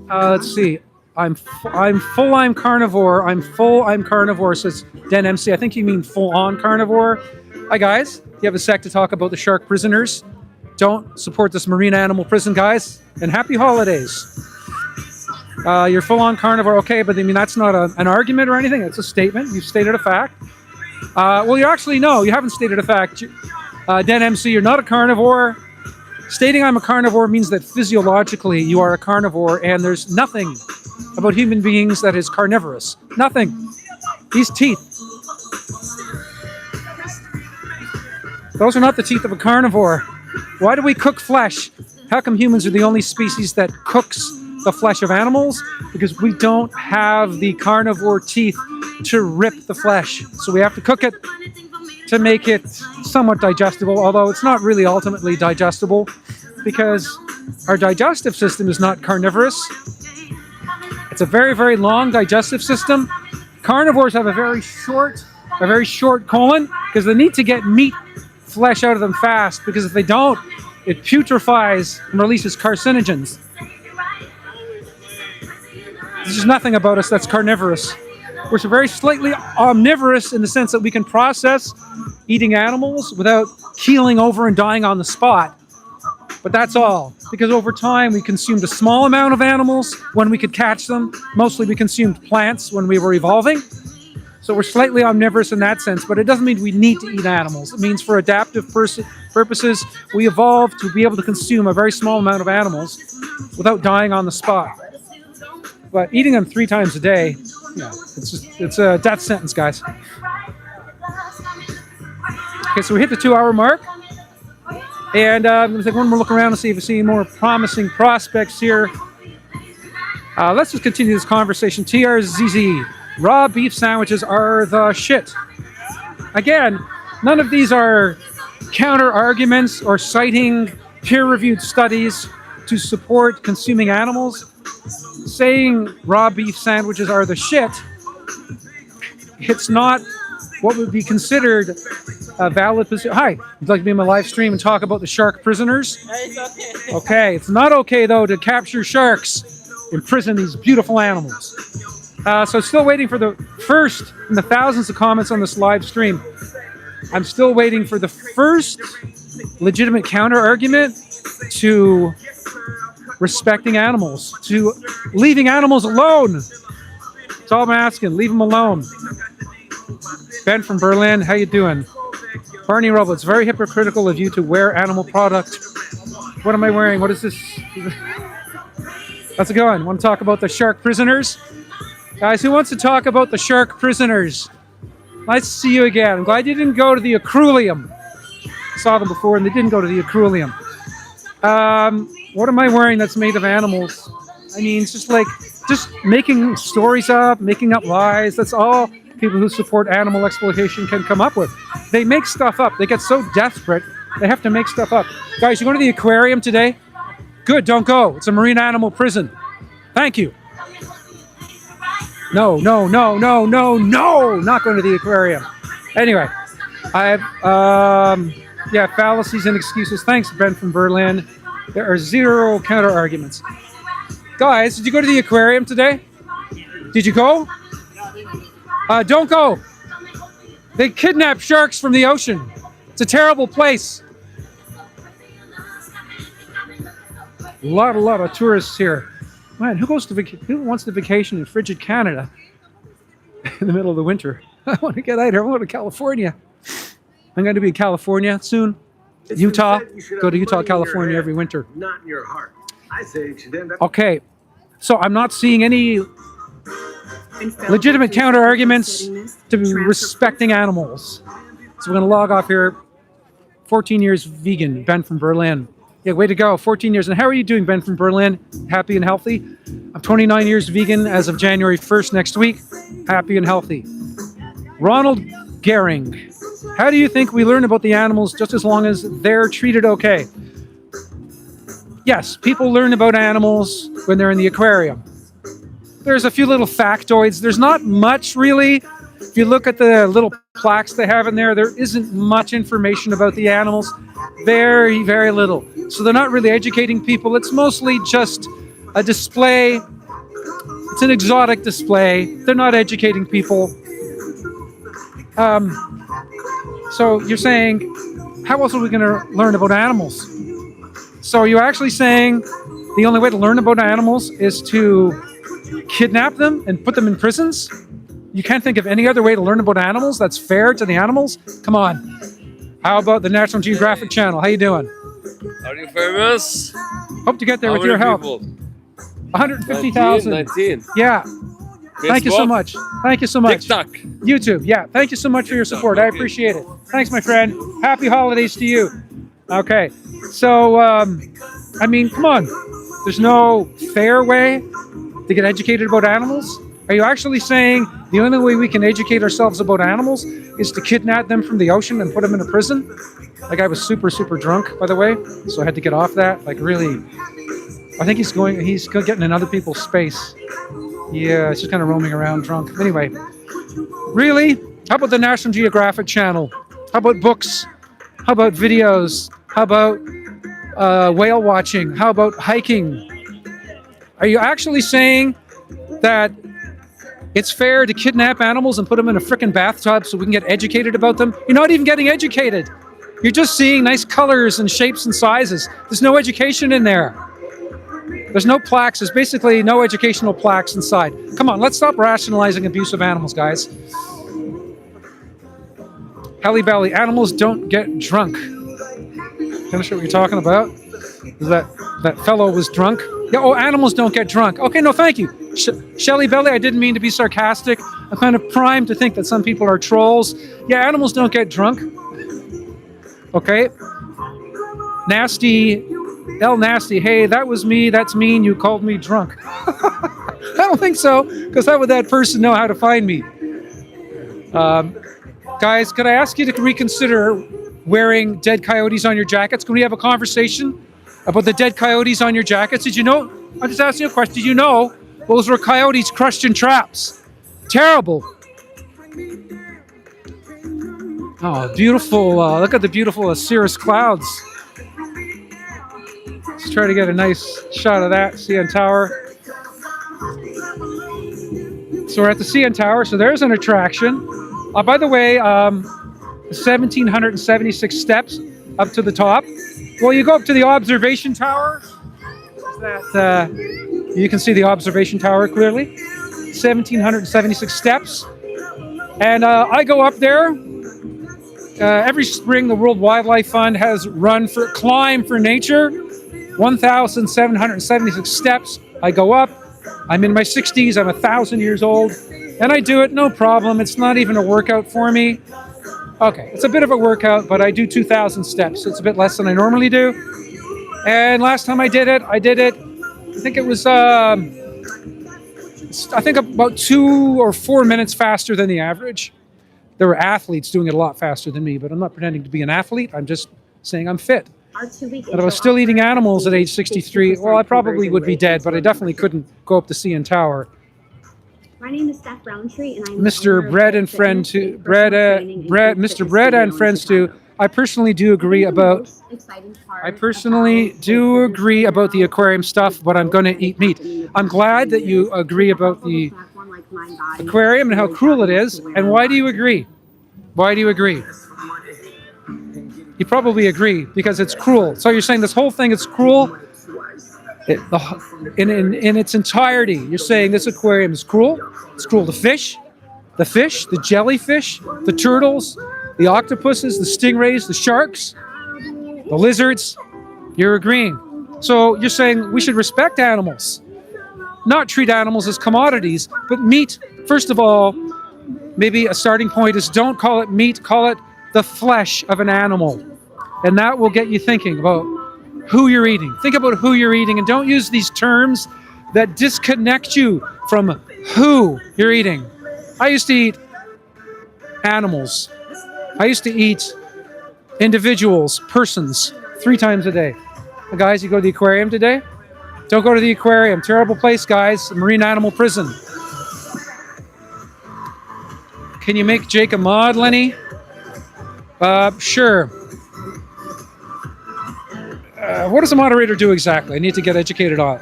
Let's see. I'm full. I'm carnivore. I'm carnivore. Says Den MC. I think you mean full on carnivore. Hi guys. You have a sec to talk about the shark prisoners. Don't support this marine animal prison, guys. And happy holidays. You're full on carnivore. Okay, but I mean that's not an argument or anything. It's a statement. You've stated a fact. Well, you actually no. You haven't stated a fact. Den MC. You're not a carnivore. Stating I'm a carnivore means that physiologically you are a carnivore, and there's nothing about human beings that is carnivorous. Nothing. These teeth. Those are not the teeth of a carnivore. Why do we cook flesh? How come humans are the only species that cooks the flesh of animals? Because we don't have the carnivore teeth to rip the flesh. So we have to cook it to make it somewhat digestible, although it's not really ultimately digestible because our digestive system is not carnivorous. It's a very, very long digestive system. Carnivores have a very short colon because they need to get meat flesh out of them fast, because if they don't, it putrefies and releases carcinogens. There's nothing about us that's carnivorous. We're very slightly omnivorous in the sense that we can process eating animals without keeling over and dying on the spot. But that's all, because over time we consumed a small amount of animals when we could catch them. Mostly we consumed plants when we were evolving. So we're slightly omnivorous in that sense, but it doesn't mean we need to eat animals. It means for adaptive purposes, we evolved to be able to consume a very small amount of animals without dying on the spot. But eating them 3 times a day, yeah, it's a death sentence, guys. Okay, so we hit the 2-hour mark. And I'm going to take one more look around and see if we see any more promising prospects here. Let's just continue this conversation. TRZZ, raw beef sandwiches are the shit. Again, none of these are counter arguments or citing peer-reviewed studies to support consuming animals. Saying raw beef sandwiches are the shit, it's not what would be considered a valid position. Hi, you'd like to be in my live stream and talk about the shark prisoners? It's okay. Okay, it's not okay though to capture sharks, imprison these beautiful animals. So still waiting for the first in the thousands of comments on this live stream. I'm still waiting for the first legitimate counter argument to respecting animals, to leaving animals alone. That's all I'm asking. Leave them alone. Ben from Berlin, how you doing? Barney Rubble, it's very hypocritical of you to wear animal product. What am I wearing? What is this? How's it going? Want to talk about the shark prisoners? Guys, who wants to talk about the shark prisoners? Nice to see you again. I'm glad you didn't go to the Aquarium. I saw them before and they didn't go to the Aquarium. What am I wearing that's made of animals? I mean, it's just making stories up, making up lies. That's all people who support animal exploitation can come up with. They make stuff up. They get so desperate, they have to make stuff up. Guys, you going to the aquarium today? Good, don't go. It's a marine animal prison. Thank you. No, not going to the aquarium. Anyway, I have, fallacies and excuses. Thanks, Ben from Berlin. There are 0 counter arguments. Guys, did you go to the aquarium today? Did you go? Don't go. They kidnap sharks from the ocean. It's a terrible place. A lot of tourists here. Man, who wants to vacation in frigid Canada in the middle of the winter? I want to get out here. I want to go to California. I'm going to be in California soon. Utah. Go to Utah, California every winter. Not in your heart. I say Okay, so I'm not seeing any legitimate counter arguments to respecting animals. So we're going to log off here. 14 years vegan, Ben from Berlin. Yeah, way to go. 14 years. And how are you doing, Ben from Berlin? Happy and healthy? I'm 29 years vegan as of January 1st next week. Happy and healthy. Ronald Gehring. How do you think we learn about the animals just as long as they're treated okay? Yes, people learn about animals when they're in the aquarium. There's a few little factoids. There's not much really. If you look at the little plaques they have in there isn't much information about the animals. Very, very little. So they're not really educating people. It's mostly just a display It's an exotic display. They're not educating people. So you're saying, how else are we going to learn about animals? So you're actually saying the only way to learn about animals is to kidnap them and put them in prisons? You can't think of any other way to learn about animals that's fair to the animals? Come on. How about the National Geographic Channel? How you doing? Are you famous? Hope to get there How with your many help. people? 150,000. 19. Yeah. Thank you so Facebook? much. Thank you so much. TikTok. YouTube. Yeah. Thank you so much for your support. I appreciate it. Thanks, my friend. Happy holidays to you. Okay. So, I mean, come on. There's no fair way to get educated about animals? Are you actually saying the only way we can educate ourselves about animals is to kidnap them from the ocean and put them in a prison? Like, I was super, super drunk, by the way, so I had to get off that. Like, really, I think he's getting in other people's space. Yeah, it's just kind of roaming around drunk. Anyway, really? How about the National Geographic Channel? How about books? How about videos? How about whale watching? How about hiking? Are you actually saying that it's fair to kidnap animals and put them in a frickin' bathtub so we can get educated about them? You're not even getting educated. You're just seeing nice colors and shapes and sizes. There's no education in there. There's no plaques. There's basically no educational plaques inside. Come on, let's stop rationalizing abuse of animals, guys. Halle Belly, animals don't get drunk. Finish what you're talking about. That fellow was drunk. Yeah, oh, animals don't get drunk. Okay, no, thank you. Shelley Belly, I didn't mean to be sarcastic. I'm kind of primed to think that some people are trolls. Yeah, animals don't get drunk. Okay. Nasty, El Nasty, hey, that was me, that's mean, you called me drunk. I don't think so, because how would that person know how to find me? Guys, could I ask you to reconsider wearing dead coyotes on your jackets? Can we have a conversation about the dead coyotes on your jackets? Did you know? I'm just asking you a question. Did you know those were coyotes crushed in traps? Terrible. Oh, beautiful. Look at the beautiful cirrus clouds. Let's try to get a nice shot of that CN Tower. So we're at the CN Tower, so there's an attraction. By the way, 1,776 steps up to the top. Well, you go up to the observation tower. That you can see the observation tower clearly. 1,776 steps. And I go up there. Every spring, the World Wildlife Fund has run for Climb for Nature. 1,776 steps. I go up. I'm in my 60s. I'm 1,000 years old. And I do it, no problem. It's not even a workout for me. Okay, it's a bit of a workout, but I do 2,000 steps. It's a bit less than I normally do. And last time I did it, I think it was, I think about 2 or 4 minutes faster than the average. There were athletes doing it a lot faster than me, but I'm not pretending to be an athlete. I'm just saying I'm fit. And I was still eating animals at age 63. Well, I probably would be dead, but I definitely couldn't go up the CN Tower. My name is Steph Roundtree, and I'm Mr. Bread and Friend too. Mr. Bread and Friends too. I personally do agree about. I personally do agree about the aquarium stuff, but I'm going to eat meat. I'm glad that you agree about the aquarium and how cruel it is. And why do you agree? Why do you agree? You probably agree because it's cruel. So you're saying this whole thing is cruel? In its entirety, you're saying this aquarium is cruel? It's cruel to fish, the jellyfish, the turtles, the octopuses, the stingrays, the sharks, the lizards. You're agreeing. So you're saying we should respect animals, not treat animals as commodities, but meat. First of all, maybe a starting point is don't call it meat, call it the flesh of an animal. And that will get you thinking about who you're eating. Think about who you're eating and don't use these terms that disconnect you from who you're eating. I used to eat animals. I used to eat individuals, persons, 3 times a day. Guys, you go to the aquarium today? Don't go to the aquarium. Terrible place, guys. A marine animal prison. Can you make Jake a mod, Lenny? Sure. What does a moderator do exactly? I need to get educated on.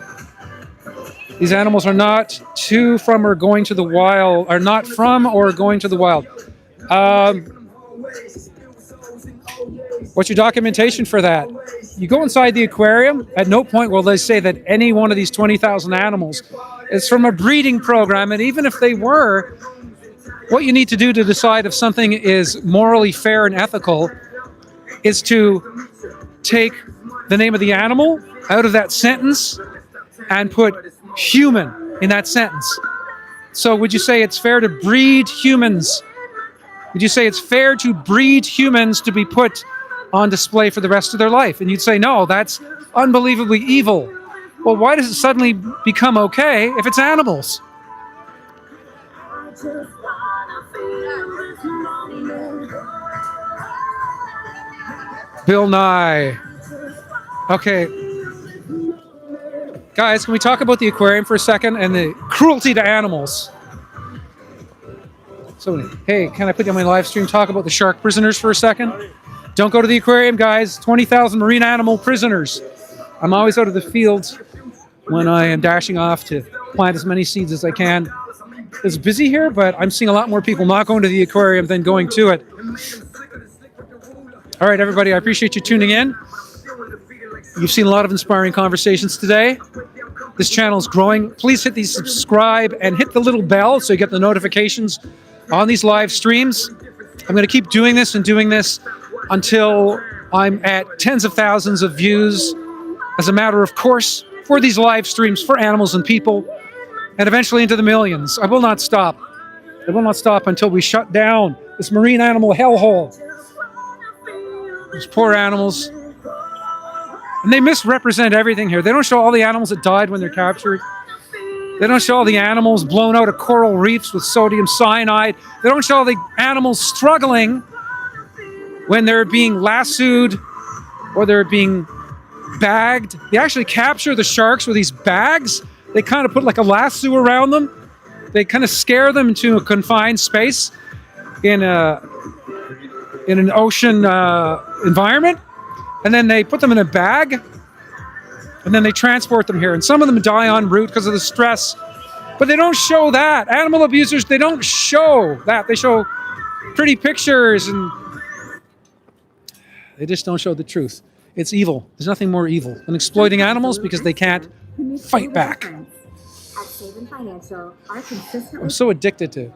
These animals are not to, from, or going to the wild, are not from or going to the wild. What's your documentation for that? You go inside the aquarium, at no point will they say that any one of these 20,000 animals is from a breeding program, and even if they were, what you need to do to decide if something is morally fair and ethical is to take the name of the animal out of that sentence and put human in that sentence. So would you say it's fair to breed humans? Would you say it's fair to breed humans to be put on display for the rest of their life? And you'd say, no, that's unbelievably evil. Well, why does it suddenly become okay if it's animals? Bill Nye. Okay. Guys, can we talk about the aquarium for a second and the cruelty to animals? So, hey, can I put you on my live stream, talk about the shark prisoners for a second? Don't go to the aquarium, guys. 20,000 marine animal prisoners. I'm always out of the fields when I am dashing off to plant as many seeds as I can. It's busy here, but I'm seeing a lot more people not going to the aquarium than going to it. All right, everybody, I appreciate you tuning in. You've seen a lot of inspiring conversations today. This channel is growing. Please hit the subscribe and hit the little bell so you get the notifications on these live streams. I'm going to keep doing this until I'm at tens of thousands of views as a matter of course for these live streams for animals and people, and eventually into the millions. I will not stop. I will not stop until we shut down this marine animal hellhole. These poor animals. And they misrepresent everything here. They don't show all the animals that died when they're captured. They don't show all the animals blown out of coral reefs with sodium cyanide. They don't show all the animals struggling when they're being lassoed or they're being bagged. They actually capture the sharks with these bags. They kind of put like a lasso around them. They kind of scare them into a confined space in an ocean environment. And then they put them in a bag, and then they transport them here. And some of them die en route because of the stress. But they don't show that. Animal abusers, they don't show that. They show pretty pictures, and they just don't show the truth. It's evil. There's nothing more evil than exploiting animals because they can't fight back. I'm so addicted to.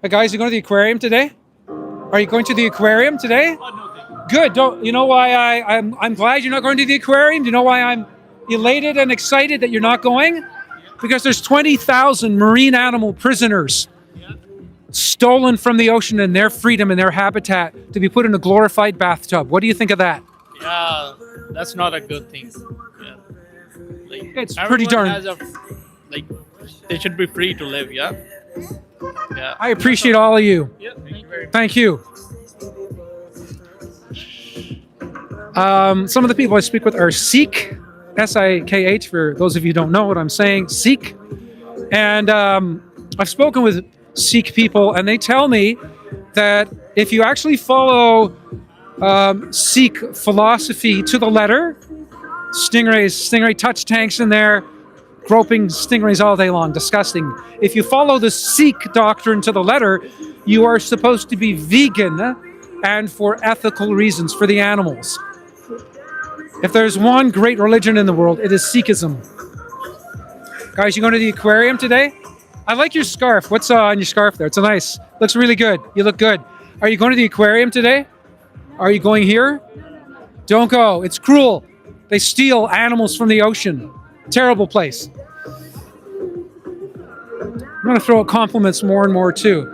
Hey guys, you going to the aquarium today? Are you going to the aquarium today? Good. Don't you know why I'm glad you're not going to the aquarium? Do you know why I'm elated and excited that you're not going? Because there's 20,000 marine animal prisoners stolen from the ocean and their freedom and their habitat to be put in a glorified bathtub. What do you think of that? Yeah, that's not a good thing. Yeah. It's pretty darn. They should be free to live. Yeah. Yeah. I appreciate all of you. Yeah. Thank you very much. Thank you. Some of the people I speak with are Sikh, S-I-K-H, for those of you who don't know what I'm saying, Sikh. And I've spoken with Sikh people, and they tell me that if you actually follow Sikh philosophy to the letter, stingray touch tanks in there, groping stingrays all day long, disgusting. If you follow the Sikh doctrine to the letter, you are supposed to be vegan and for ethical reasons for the animals. If there's one great religion in the world, it is Sikhism. Guys, you going to the aquarium today? I like your scarf. What's on your scarf there? It's nice. Looks really good. You look good. Are you going to the aquarium today? Are you going here? Don't go. It's cruel. They steal animals from the ocean. Terrible place. I'm going to throw out compliments more and more too.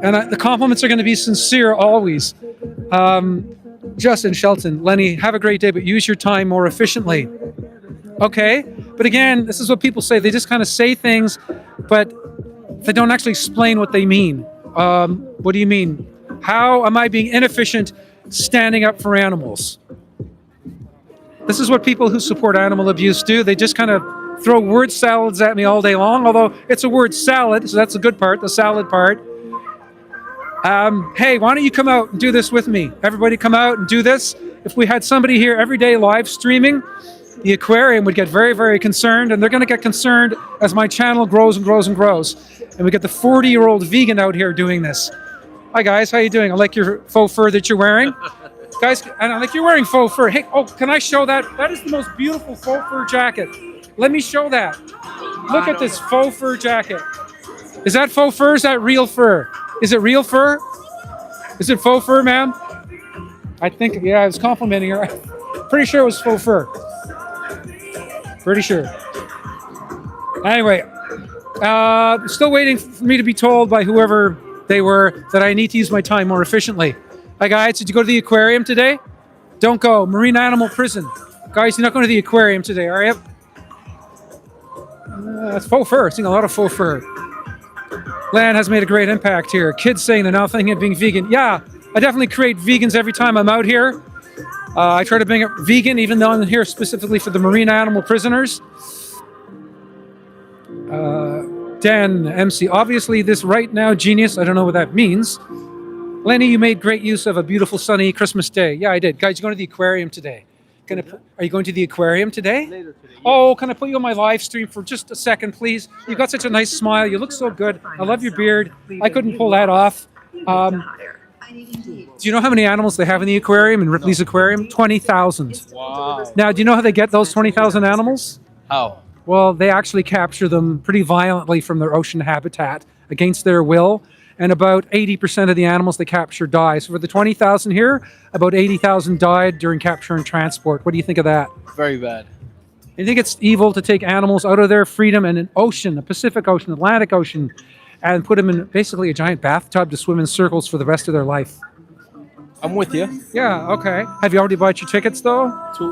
And the compliments are going to be sincere always. Justin, Shelton, Lenny, have a great day, but use your time more efficiently. Okay? But again, this is what people say. They just kind of say things, but they don't actually explain what they mean. What do you mean? How am I being inefficient standing up for animals? This is what people who support animal abuse do. They just kind of throw word salads at me all day long, although it's a word salad, so that's the good part, the salad part. Hey, why don't you come out and do this with me? Everybody come out and do this. If we had somebody here every day live streaming the aquarium would get very, very concerned, and they're going to get concerned as my channel grows and grows and grows. And we get the 40-year-old vegan out here doing this. Hi guys, how you doing? I like your faux fur that you're wearing. Guys, and I like you're wearing faux fur. Hey, oh, can I show that? That is the most beautiful faux fur jacket. Let me show that. Look at this faux fur jacket. Is that faux fur? Is that real fur? Is it real fur? Is it faux fur, ma'am? I think, yeah, I was complimenting her. Pretty sure it was faux fur. Pretty sure. Anyway, still waiting for me to be told by whoever they were that I need to use my time more efficiently. Hi guys, did you go to the aquarium today? Don't go. Marine animal prison. Guys, you're not going to the aquarium today, are you? That's faux fur. I've seen a lot of faux fur. Land has made a great impact here. Kids saying they're now thinking of being vegan. Yeah, I definitely create vegans every time I'm out here. I try to bring it vegan, even though I'm here specifically for the marine animal prisoners. Dan, MC, obviously this right now genius, I don't know what that means. Lenny, you made great use of a beautiful sunny Christmas day. Yeah, I did. Guys, you're going to the aquarium today. Are you going to the aquarium today? Later today. Yeah. Oh, can I put you on my live stream for just a second, please? You've got such a nice smile. You look so good. I love your beard. I couldn't pull that off. Do you know how many animals they have in the aquarium, in Ripley's aquarium? 20,000. Wow. Now, do you know how they get those 20,000 animals? How? Well, they actually capture them pretty violently from their ocean habitat against their will. And about 80% of the animals they capture die. So for the 20,000 here, about 80,000 died during capture and transport. What do you think of that? Very bad. You think it's evil to take animals out of their freedom in an ocean, a Pacific Ocean, Atlantic Ocean, and put them in basically a giant bathtub to swim in circles for the rest of their life? I'm with you. Yeah, okay. Have you already bought your tickets, though?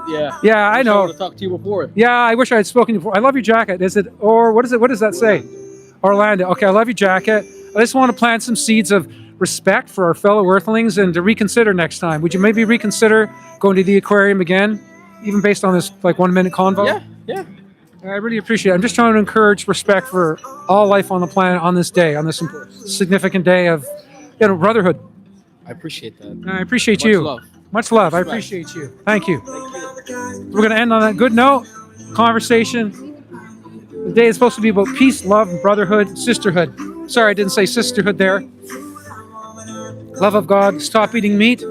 Yeah. Yeah, I know. I want to talk to you before. Yeah, I wish I had spoken to you before. I love your jacket. Is it, or what is it? What does that say? Orlando. Okay, I love your jacket. I just want to plant some seeds of respect for our fellow Earthlings and to reconsider next time. Would you maybe reconsider going to the aquarium again, even based on this like 1 minute convo? Yeah. I really appreciate it. I'm just trying to encourage respect for all life on the planet on this day, on this significant day of brotherhood. I appreciate that. I appreciate Much you. love. Much love. I appreciate you. Thank you. We're going to end on that good note. Conversation. The day is supposed to be about peace, love, brotherhood, sisterhood. Sorry, I didn't say sisterhood there. Love of God. Stop eating meat.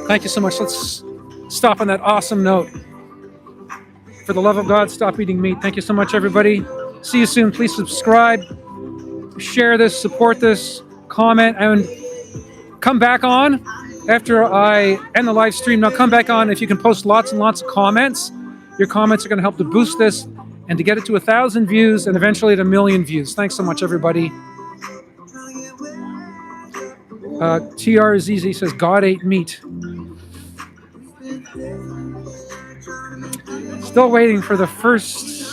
Thank you so much. Let's stop on that awesome note. For the love of God, stop eating meat. Thank you so much, everybody. See you soon. Please subscribe, share this, support this, comment, and come back on after I end the live stream. Now come back on if you can post lots and lots of comments. Your comments are going to help to boost this and to get it to 1,000 views and eventually to 1 million views. Thanks so much, everybody. TRZZ says, God ate meat. Still waiting for the first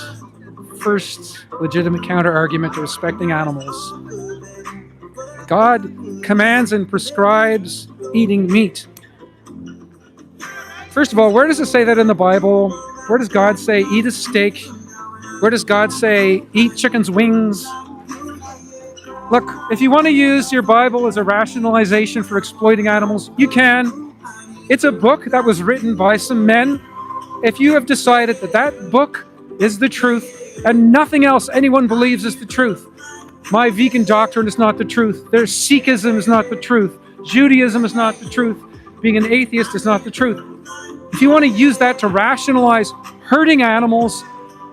legitimate counter argument to respecting animals. God commands and prescribes eating meat. First of all, where does it say that in the Bible? Where does God say eat a steak? Where does God say eat chicken's wings? Look, if you want to use your Bible as a rationalization for exploiting animals, you can. It's a book that was written by some men. If you have decided that that book is the truth and nothing else anyone believes is the truth, my vegan doctrine is not the truth. Their Sikhism is not the truth. Judaism is not the truth. Being an atheist is not the truth. If you want to use that to rationalize hurting animals,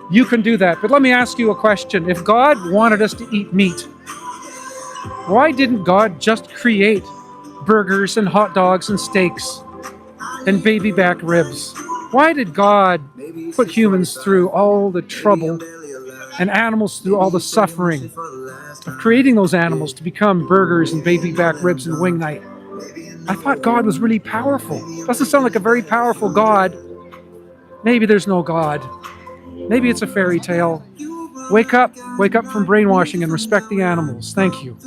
you can do that. But let me ask you a question. If God wanted us to eat meat, why didn't God just create burgers and hot dogs and steaks and baby back ribs? Why did God put humans through all the trouble and animals through all the suffering of creating those animals to become burgers and baby back ribs and wing night? I thought God was really powerful. Doesn't sound like a very powerful God. Maybe there's no God. Maybe it's a fairy tale. Wake up from brainwashing and respect the animals. Thank you.